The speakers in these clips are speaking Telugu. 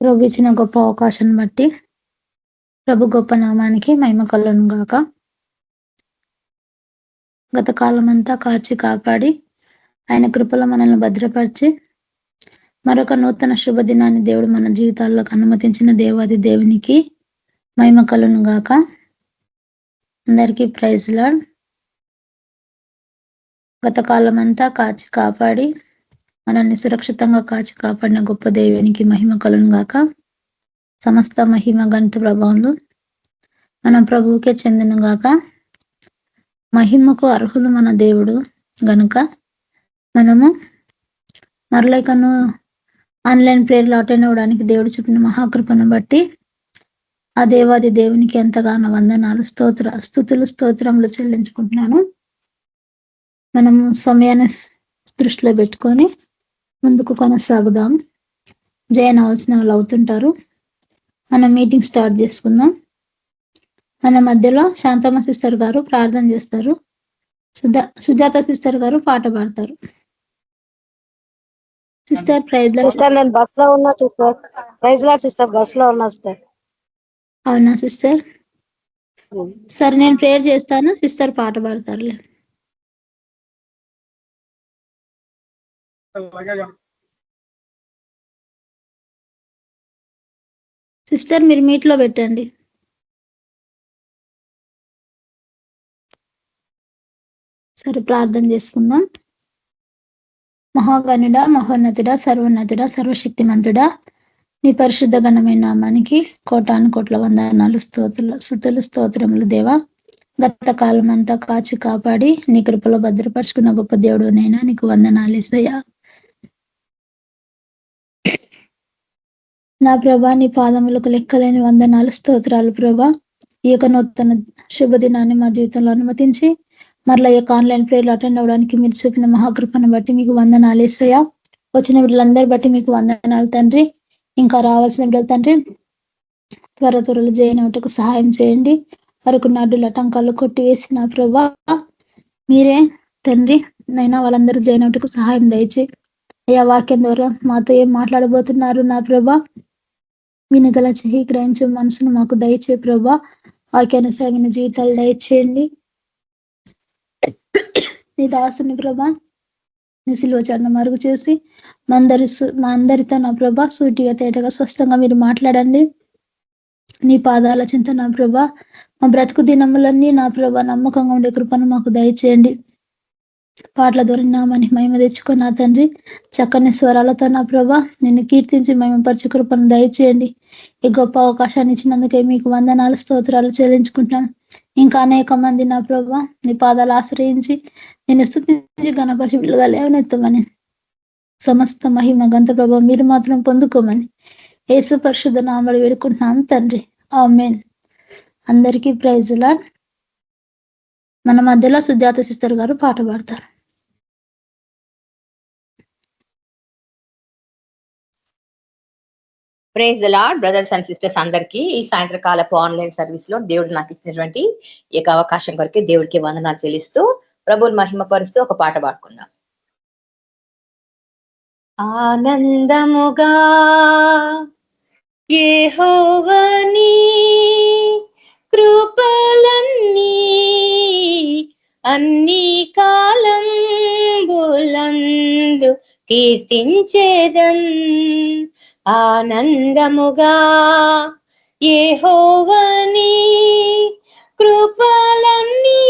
ప్రభు ఇచ్చిన గొప్ప అవకాశాన్ని బట్టి ప్రభు గొప్ప నామానికి మహిమ కలుగును గాక. గత కాలమంతా కాచి కాపాడి ఆయన కృపలో మనల్ని భద్రపరిచి మరొక నూతన శుభదినాన్ని దేవుడు మన జీవితాల్లోకి అనుమతించిన దేవాది దేవునికి మహిమ కలుగును గాక. అందరికీ ప్రైజ్ లార్డ్. గత కాలమంతా కాచి కాపాడి మనల్ని సురక్షితంగా కాచి కాపాడిన గొప్ప దేవునికి మహిమ కలుగును గాక. సమస్త మహిమ ఘనత ప్రభావములు మన ప్రభువుకే చెందును గాక. మహిమకు అర్హులు మన దేవుడు గనుక మనము మరలేకను ఆన్లైన్ ప్రేయర్లు అటెండ్ అవ్వడానికి దేవుడు చూపిన మహాకృపను బట్టి ఆ దేవాది దేవునికి ఎంతగానో వందనాలు, స్తుతులు స్తోత్రములు చెల్లించుకుంటున్నాను. మనము సమయాన్ని దృష్టిలో పెట్టుకొని ముందుకు కొనసాగుదాం. జాయిన్ అవ్వాల్సిన వాళ్ళు అవుతుంటారు. మనం మీటింగ్ స్టార్ట్ చేసుకుందాం. మన మధ్యలో శాంతమ్మ సిస్టర్ గారు ప్రార్థన చేస్తారు. సుజాత సిస్టర్ గారు పాట పాడతారు. సిస్టర్ ప్రైజ్ సిస్టర్ నేను బస్ లో ఉన్నా sister. Praise lord sister, bus లో ఉన్నా సిస్టర్. అవునా సిస్టర్? సరే నేను ప్రేయర్ చేస్తాను, సిస్టర్ పాట పాడతారులే. సిస్టర్ మీరు మీట్లో పెట్టండి. సరే ప్రార్థన చేసుకుందాం. మహాగణుడా, మహోన్నతుడా, సర్వోన్నతుడా, సర్వశక్తిమంతుడా, నీ పరిశుద్ధ ఘనమైన నామానికి కోటాను కోట్ల వందనాలు, స్తుతులు స్తోత్రములు దేవా. గత కాలం అంతా కాచి కాపాడి నీ కృపలో భద్రపరుచుకున్న గొప్ప దేవుడు నైనా నీకు వందనాలు యేసయ్యా. నా ప్రభా నీ పాదములకు లెక్కలేని వందనాలు, స్తోత్రాలు ప్రభా. ఈ యొక్క నూతన శుభదినాన్ని మా జీవితంలో అనుమతించి మరలా ఈ యొక్క ఆన్లైన్ ప్రేయర్లు అటెండ్ అవ్వడానికి మీరు చూపిన మహాకృపను బట్టి మీకు వందనాలు యేసయ్యా. వచ్చిన బిడ్డలందరి బట్టి మీకు వందనాలు తండ్రి. ఇంకా రావాల్సిన బిడ్డలు తండ్రి త్వరలు చేయనట్టుకు సహాయం చేయండి. వరకు నడ్డుల టంకాలు కొట్టివేసిన ప్రభా మీరే తండ్రి నైనా వాళ్ళందరూ చేయనట్టుకు సహాయం దయచే. అయ్యా వాక్యం ద్వారా మాతో ఏం మాట్లాడబోతున్నారు నా ప్రభా, వినగల చెయ్యి గ్రహించే మనసును మాకు దయచే ప్రభా. వాక్యానుసాగిన జీవితాలు దయచేయండి. నీ దాసుని ప్రభా నీ సిలువ చాటును మరుగు చేసి మా అందరితో నా ప్రభా సూటిగా తేటగా స్పష్టంగా మీరు మాట్లాడండి. నీ పాదాల చింత నా ప్రభా మా బ్రతుకు దినములన్నీ నా ప్రభా నమ్మకంగా ఉండే కృపను మాకు దయచేయండి. పాటల ద్వారా నామాన్ని మహిమ తెచ్చుకున్న తండ్రి చక్కని స్వరాలతో నా ప్రభా నిన్ను కీర్తించి మహిమపరిచే కృపను దయచేయండి. ఈ గొప్ప అవకాశాన్ని ఇచ్చినందుకే మీకు వందనాలు, స్తోత్రాలు చెల్లించుకుంటాను. ఇంకా అనేక మంది నా ప్రభా నీ పాదాలు ఆశ్రయించి నేను స్తుతించి ఘనపరిచి బిడ్డలుగా లేవనెత్తమని, సమస్త మహిమ గంత ప్రభా మీరు మాత్రం పొందుకోమని యేసు పరిశుద్ధ నామములో వేడుకుంటున్నాం తండ్రి, ఆమేన్. అందరికీ ప్రైజ్ లార్డ్. మన మధ్యలో సుజాత సిస్టర్ గారు పాట పాడతారు. Praise the Lord. Brothers and sisters అందరికీ ఈ సాయంత్రకాలపు ఆన్లైన్ సర్వీస్ లో దేవుడు నాకు ఇచ్చినటువంటి ఈ యొక్క అవకాశం కొరకు దేవుడికి వందనాలు చెల్లిస్తూ ప్రభువుని మహిమపరుస్తూ ఒక పాట పాడుకుందాం. ఆనందముగా యెహోవాని కృపలన్నీ అన్ని కాలంబులందు కీర్తించేదన్. ఆనందముగా యెహోవాని కృపలన్నీ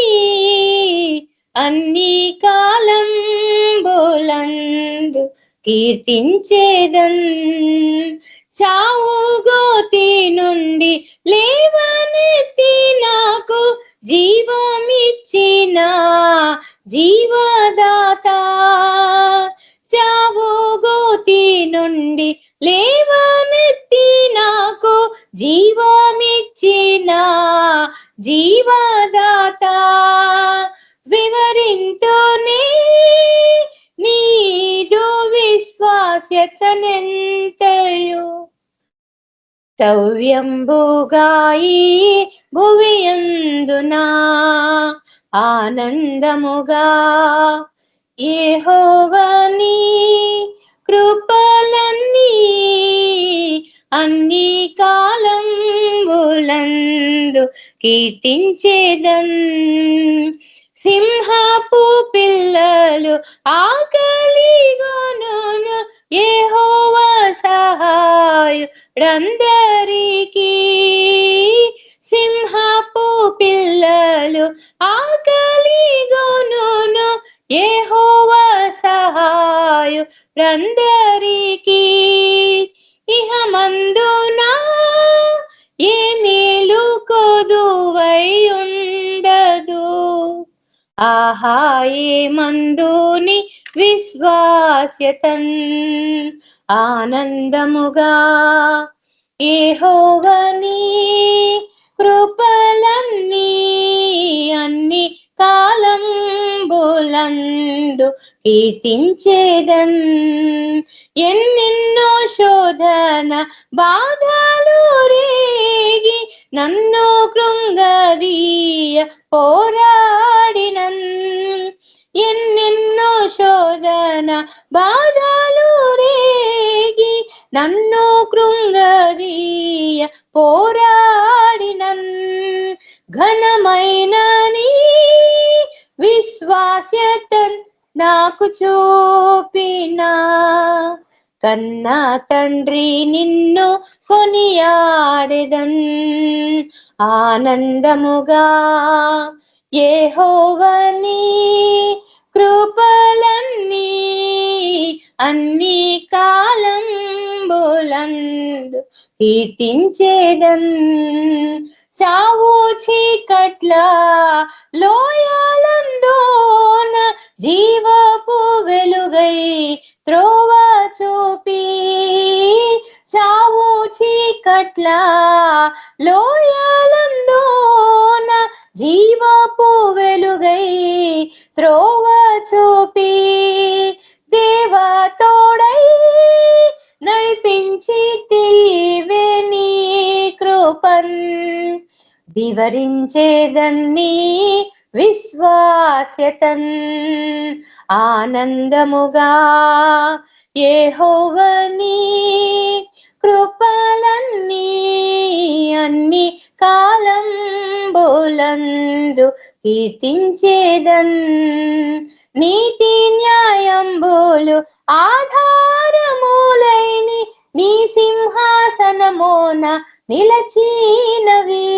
అన్ని కాలంబులందు కీర్తించేదన్. చావు గోతి నుండి లేవనెత్తి నాకు జీవమిచ్చిన జీవదాత. చావు గోతి నుండి లేవనెత్తి నాకు జీవమిచ్చిన జీవదాత. వివరింతునే నీదు విశ్వాస్యతనెంతయు సౌర్యంబుగాయి భువియందునా. ఆనందముగా యెహోవాని కృపలన్నీ అన్ని కాలంబులందు కీర్తించేదన్. సింహపు పిల్లలు ఆకలిగొనును యెహోవా సహాయుడందరికీ. సింహపు పిల్లలు ఆకలిగొనును యెహోవా సహాయుడందరికీ. ఇహమందునా ఏ మేలు కొదువై ఉండదు, ఆహా ఏ మందుని విశ్వాస్యతన్. ఆనందముగా యెహోవాని కృపలన్నీ అన్ని కాలంబులందు కీర్తించేదన్. ఎన్నెన్నో శోధన బాధలు రేగి నన్ను కృంగదీయ పోరాడినన్. ఎన్నెన్నో శోధన బాధలు రేగి నన్ను కృంగదీయ పోరాడినన్. ఘనమైన నీ విశ్వాస్యతన్ నాకు చూపినా కన్నా తండ్రి నిన్ను కొనియాడెదన్. ఆనందముగా యెహోవాని కృపలన్నీ అన్ని కాలంబులందు కీర్తించేదన్. చావు చీకట్ల లోయలందోన జీవపు వెలుగై త్రోవ చూపి. చావు చీకట్ల లోయలందోన జీవపు వెలుగై త్రోవ చూపి. దేవా తోడై నడిపించి తీవే నీ కృపన్. వివరించేదన్ని విశ్వాస్యతన్. ఆనందముగా యెహోవాని కృపలన్నీ అన్ని కాలంబులందు కీర్తించేదన్. నీతి న్యాయంబులు ఆధారములైని నీ సింహాసనమున నిలచినవి.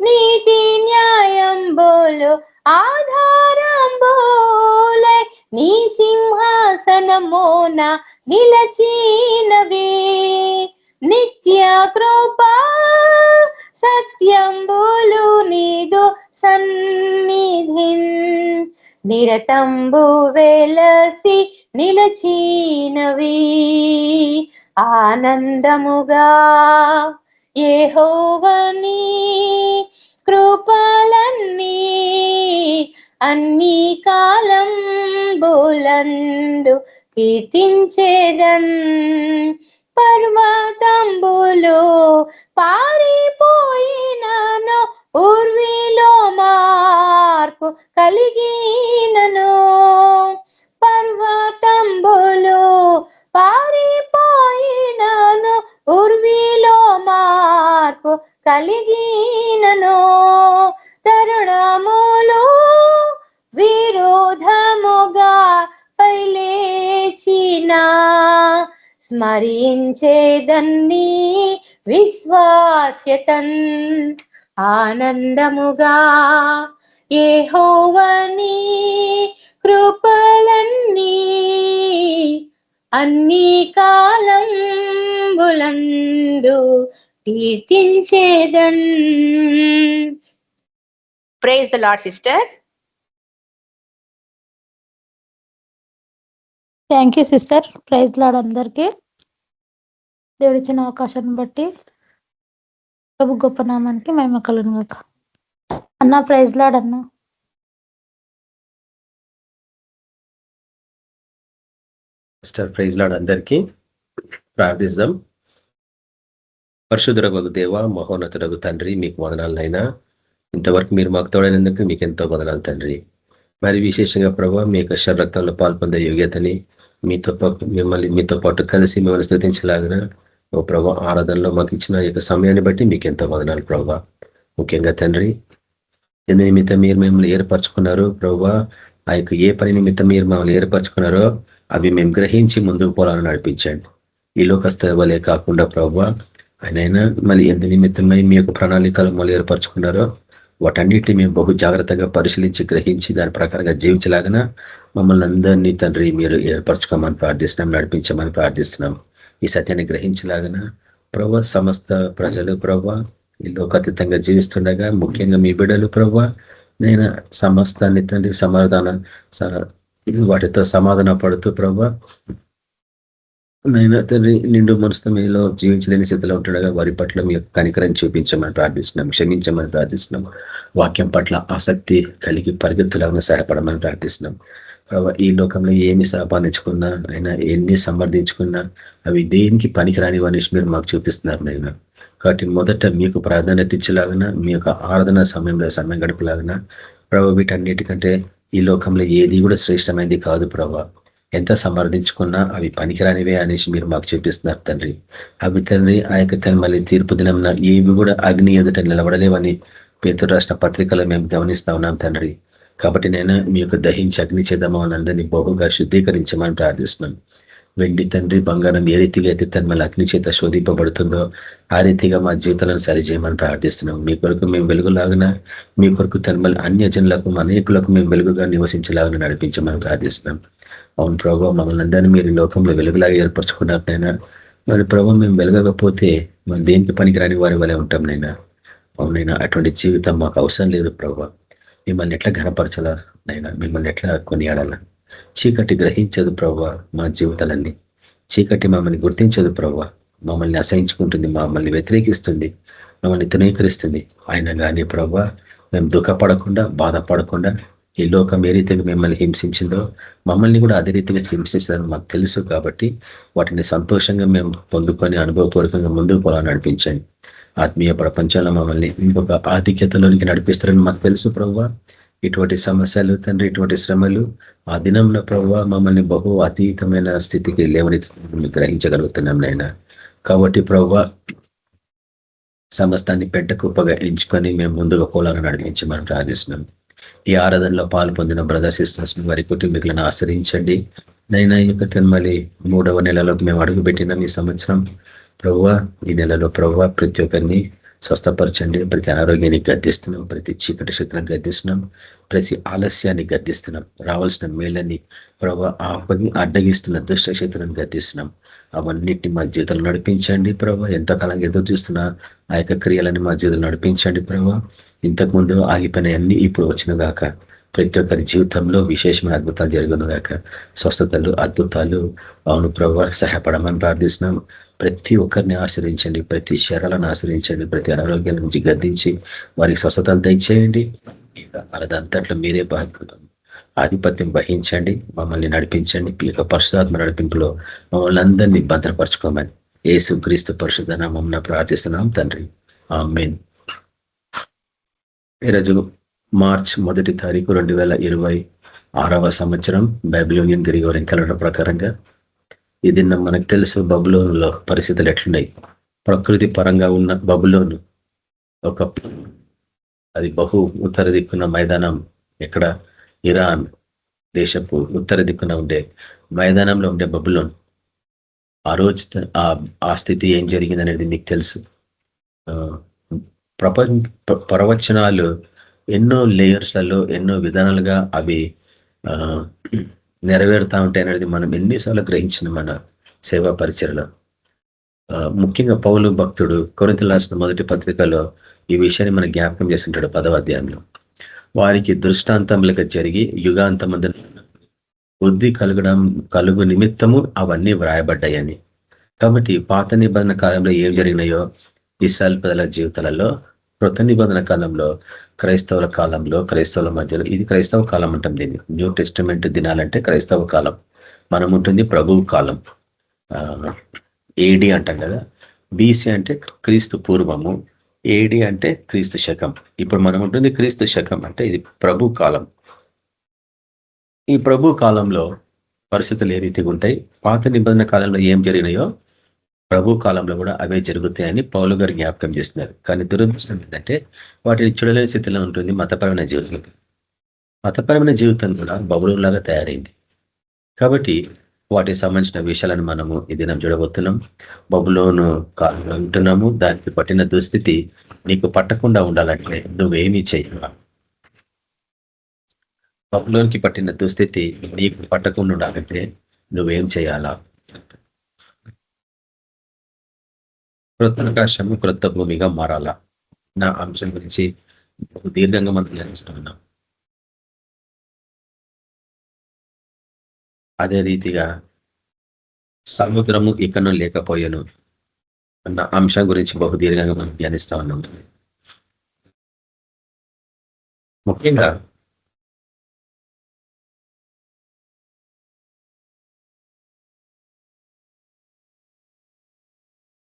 నీతి న్యాయంబులు ఆధారంబులై నీ సింహాసనమున నిలచినవి. నిత్య కృపా సత్యంబులు నీదు సన్నిధిన్ నిరతంబు వెలసి నిలచినవి. ఆనందముగా యెహోవాని కృపలన్నీ అన్ని కాలంబులందు కీర్తించేదన్. పర్వతంబులు పారిపోయినను ఊర్విలో మార్పు కలిగినను. పర్వతంబులు పారిపోయినను ఊర్విలో మార్పు కలిగినను. తరుణములు విరోధముగా పైలేచిన స్మరించేదన్ని విశ్వాస్యతన్. ఆనందముగా యెహోవాని కృపలన్నీ అన్ని కాలంబులందు కీర్తించేదన్. Praise the lord sister. Thank you sister. Praise lord అందరికీ. దేవుడిచ్చిన అవకాశాన్ని బట్టి ప్రభు గొప్ప నామానికి మహిమ కలుగును గాక. అన్నా ప్రైజ్ లార్డ్ అన్నా. సిస్టర్ ప్రైజ్ లార్డ్ అందరికీ. ప్రార్థిద్దాం. పరిశుద్ధుడగు దేవ, మహోన్నతుడగు తండ్రి, మీకు వందనాలనైనా. ఇంతవరకు మీరు మాకు తోడైనందుకు మీకు ఎంతో వందనాలు తండ్రి. మరి విశేషంగా ప్రభావ మీ యొక్క శరక్తంలో పాల్పొందే యోగ్యతని మీతో పాటు కలిసి మిమ్మల్ని స్తుతించలాగిన ఓ ప్రభా ఆరాధనలో మాకు ఇచ్చిన యొక్క సమయాన్ని బట్టి మీకు ఎంతో వదనాలు ప్రభా. ముఖ్యంగా తండ్రి నిమిత్తం మీరు మిమ్మల్ని ఏర్పరచుకున్నారు ప్రభా, ఆ యొక్క ఏ పని నిమిత్తం మీరు మమ్మల్ని ఏర్పరచుకున్నారో అవి మేము గ్రహించి ముందుకు పోవాలని నడిపించండి. ఈ లోకస్థ వలే కాకుండా ప్రభా ఆయన మళ్ళీ ఎందు నిమిత్తమై మీ యొక్క ప్రణాళికలు మళ్ళీ ఏర్పరచుకున్నారో వాటన్నిటిని మేము బహు జాగ్రత్తగా పరిశీలించి గ్రహించి దాని ప్రకారంగా జీవించలాగన మమ్మల్ని అందరినీ తండ్రి మీరు ఏర్పరచుకోమని ప్రార్థిస్తున్నాం, నడిపించమని ప్రార్థిస్తున్నాం. ఈ సత్యాన్ని గ్రహించలాగన ప్రభా సమస్త ప్రజలు ప్రభా ఈ లోకాతీతంగా జీవిస్తుండగా ముఖ్యంగా మీ బిడ్డలు ప్రభా నేను సమస్తాన్ని తండ్రి వాటితో సమాధాన పడుతూ ప్రభా నేను తండ్రి నిండు మనసుతో మీలో జీవించలేని స్థితిలో ఉంటుండగా వారి పట్ల మీ యొక్క కనికరం చూపించమని ప్రార్థిస్తున్నాం, క్షమించమని ప్రార్థిస్తున్నాం. వాక్యం పట్ల ఆసక్తి కలిగి పరిగెత్తులాగా సహాయపడమని ప్రార్థిస్తున్నాం. ప్రభా ఈ లోకంలో ఏమి సంపాదించుకున్నా అయినా ఎన్ని సమర్థించుకున్నా అవి దేనికి పనికిరానివి అనేసి మీరు మాకు చూపిస్తున్నారు నైనా. కాబట్టి మొదట మీకు ప్రాధాన్యత ఇచ్చేలాగిన మీ యొక్క ఆరాధన సమయంలో సమయం గడిపేలాగిన ప్రభా వీటన్నిటికంటే ఈ లోకంలో ఏది కూడా శ్రేష్టమైనది కాదు ప్రభా. ఎంత సమర్థించుకున్నా అవి పనికిరానివే అనేసి మీరు మాకు చూపిస్తున్నారు తండ్రి. అవి తండ్రి ఆ యొక్క మళ్ళీ తీర్పు దినంన ఏవి కూడా అగ్ని ఎదుట నిలబడలేవని పేతురు రాసిన పత్రికలో మేము గమనిస్తా ఉన్నాం తండ్రి. కాబట్టి నేను మీ యొక్క దహించి అగ్ని చేద్దామో అని అందరినీ బహుగా శుద్ధీకరించమని ప్రార్థిస్తున్నాను. వెండి తండ్రి బంగారం ఏ రీతిగా అయితే మళ్ళీ అగ్ని చేత శోధింపబడుతుందో ఆ రీతిగా మా జీవితాలను సరిచేయమని ప్రార్థిస్తున్నాం. మీ కొరకు మేము వెలుగులాగిన మీ కొరకు మళ్ళీ అన్య జనులకు అనేకులకు మేము వెలుగుగా నివసించేలాగా నడిపించమని ప్రార్థిస్తున్నాం. అవును ప్రభావ మమ్మల్ని అందరినీ మీరు లోకంలో వెలుగులాగా ఏర్పరచుకున్నారనైనా మరి ప్రభావ మేము వెలగకపోతే మనం దేనికి పనికిరాని వారి వలె ఉంటాం నైనా. అవునైనా అటువంటి జీవితం మాకు అవసరం లేదు ప్రభావ. మిమ్మల్ని ఎట్లా ఘనపరచాలా నైనా, మిమ్మల్ని ఎట్లా కొనియాడాలా. చీకటి గ్రహించదు ప్రభావ మా జీవితాలన్నీ, చీకటి మమ్మల్ని గుర్తించదు ప్రభావ, మమ్మల్ని అసహించుకుంటుంది, మమ్మల్ని వ్యతిరేకిస్తుంది, మమ్మల్ని తృణీకరిస్తుంది. అయినా కానీ ప్రభావ మేము దుఃఖపడకుండా బాధపడకుండా ఈ లోకం ఏ రీతిగా మిమ్మల్ని హింసించిందో మమ్మల్ని కూడా అదే రీతిగా హింసిస్తారని మాకు తెలుసు. కాబట్టి వాటిని సంతోషంగా మేము పొందుకొని అనుభవపూర్వకంగా ముందుకు పోవాలని నడిపించండి. ఆత్మీయ ప్రపంచంలో మమ్మల్ని ఇంకొక ఆధిక్యతలోనికి నడిపిస్తారని మాకు తెలుసు ప్రభువా. ఇటువంటి సమస్యలు తండ్రి, ఇటువంటి శ్రమలు ఆ దినంలో ప్రభువా మమ్మల్ని బహు అతీతమైన స్థితికి లేవని గ్రహించగలుగుతున్నాం నాయన. కాబట్టి ప్రభువా సమస్తాన్ని పెద్ద కుప్పగా ఎంచుకొని మేము ముందుగా పోవాలని నడిపించి మనం ప్రార్థిస్తున్నాం. ఈ ఆరాధనలో పాలు పొందిన బ్రదర్స్ సిస్టర్స్ వారి కుటుంబీకులను ఆశ్రయించండి నైనా. ఈ యొక్క తిరుమలి 3వ నెలలోకి మేము అడుగుపెట్టినాం ఈ సంవత్సరం ప్రభువా. ఈ నెలలో ప్రభువా ప్రతి ఒక్కరిని స్వస్థపరచండి. ప్రతి అనారోగ్యాన్ని గద్దిస్తున్నాం, ప్రతి చీకటి శక్తులను గద్దిస్తున్నాం, ప్రతి ఆలస్యాన్ని గద్దిస్తున్నాం. రావాల్సిన మేళ్ళని ప్రభువా ఆపని అడ్డగిస్తున్న దుష్ట శక్తులను గద్దిస్తున్నాం. అవన్నిటిని మా జీవితంలో నడిపించండి ప్రభువా. ఎంతకాలంగా ఎదురు చూస్తున్నా ఆ యొక్క క్రియలని మా జీవితంలో నడిపించండి ప్రభువా. ఇంతకుముందు ఆగిపోయినవన్నీ ఇప్పుడు వచ్చిన గాక ప్రతి ఒక్కరి జీవితంలో విశేషమైన అద్భుతాలు జరుగును గాక. స్వస్థతలు, అద్భుతాలు అవును ప్రభువా సహాయపడమని ప్రార్థిస్తున్నాం. ప్రతి ఒక్కరిని ఆశ్రయించండి, ప్రతి శరాలను ఆశ్రయించండి, ప్రతి అనారోగ్యాల నుంచి గద్దించి వారికి స్వస్థతలు దయచేయండి. ఇక అదంతట్లో మీరే ఆధిపత్యం వహించండి, మమ్మల్ని నడిపించండి. ఈ యొక్క పరిశుద్ధాత్మ నడిపింపులో మమ్మల్ని అందరినీ భద్రపరచుకోమని యేసు క్రీస్తు పరిశుద్ధ నామమున ప్రార్థిస్తున్నాం తండ్రి, ఆమేన్. ఈరోజు మార్చ్ 1వ తారీఖు 2026వ సంవత్సరం బైబిలోనియన్ గ్రిగోరియన్ క్యాలెండర్ ప్రకారంగా ఇది మనకు తెలుసు బబులోనులో పరిస్థితులు ఎట్లున్నాయి. ప్రకృతి పరంగా ఉన్న బబులోను అది బహు ఉత్తర దిక్కున మైదానం, ఎక్కడ ఇరాన్ దేశపు ఉత్తర దిక్కున ఉండే మైదానంలో ఉండే బబులోన్. ఆ రోజు ఆ స్థితి ఏం జరిగింది అనేది మీకు తెలుసు. ప్రవచనాలు ఎన్నో లేయర్స్లలో ఎన్నో విధానాలుగా అవి నెరవేరుతా ఉంటాయి అనేది మనం ఎన్నిసార్లు గ్రహించిన మన సేవా పరిచయలో. ముఖ్యంగా పౌలు భక్తుడు కొరింథీయులకు రాసిన 1వ పత్రికలో ఈ విషయాన్ని మనం జ్ఞాపకం చేస్తుంటాడు 10వ అధ్యాయంలో. వారికి దృష్టాంతములుగా జరిగి యుగాంతమందు బుద్ధి కలుగు నిమిత్తము అవన్నీ వ్రాయబడ్డాయని. కాబట్టి పాత నిబంధన కాలంలో ఏం జరిగినాయో ఇశ్రాయేలు ప్రజల జీవితాలలో, కృత నిబంధన కాలంలో, క్రైస్తవుల కాలంలో, క్రైస్తవుల మధ్యలో, ఇది క్రైస్తవ కాలం అంటాం దీన్ని. న్యూ టెస్టిమెంట్ దినాలంటే క్రైస్తవ కాలం. మనం ఉంటుంది ప్రభువు కాలం, ఏడి అంటాం కదా. బీసీ అంటే క్రీస్తు పూర్వము, ఏడి అంటే క్రీస్తు శకం. ఇప్పుడు మనం ఉంటుంది క్రీస్తు శకం, అంటే ఇది ప్రభు కాలం. ఈ ప్రభు కాలంలో పరిస్థితులు ఏ రీతిగా ఉంటాయి, పాత నిబంధన కాలంలో ఏం జరిగినాయో ప్రభు కాలంలో కూడా అవే జరుగుతాయని పౌలు గారు జ్ఞాపకం చేస్తున్నారు. కానీ దురదృష్టం ఏంటంటే వాటిని చూడలేని స్థితిలో ఉంటుంది మతపరమైన జీవితం. మతపరమైన జీవితం కూడా బబులులాగా తయారైంది. కాబట్టి వాటికి సంబంధించిన విషయాలను మనము ఈ దినం చూడబోతున్నాం. బబులోను కాలంలో ఉంటున్నాము. దానికి పట్టిన దుస్థితి నీకు పట్టకుండా ఉండాలంటే నువ్వేమీ చేయాలా? బబులోనికి పట్టిన దుస్థితి నీకు పట్టకుండా ఉండాలంటే నువ్వేం చేయాలా? క్రొత్త ఆకాశము క్రొత్త భూమిగా మారాలా నా అంశం గురించి దీర్ఘంగా మనం ధ్యానిస్తున్నాం. అదే రీతిగా సముద్రము ఇకను లేకపోయాను అన్న అంశం గురించి బహుదీర్ఘంగా మనం ధ్యానిస్తా ఉన్నాం. ముఖ్యంగా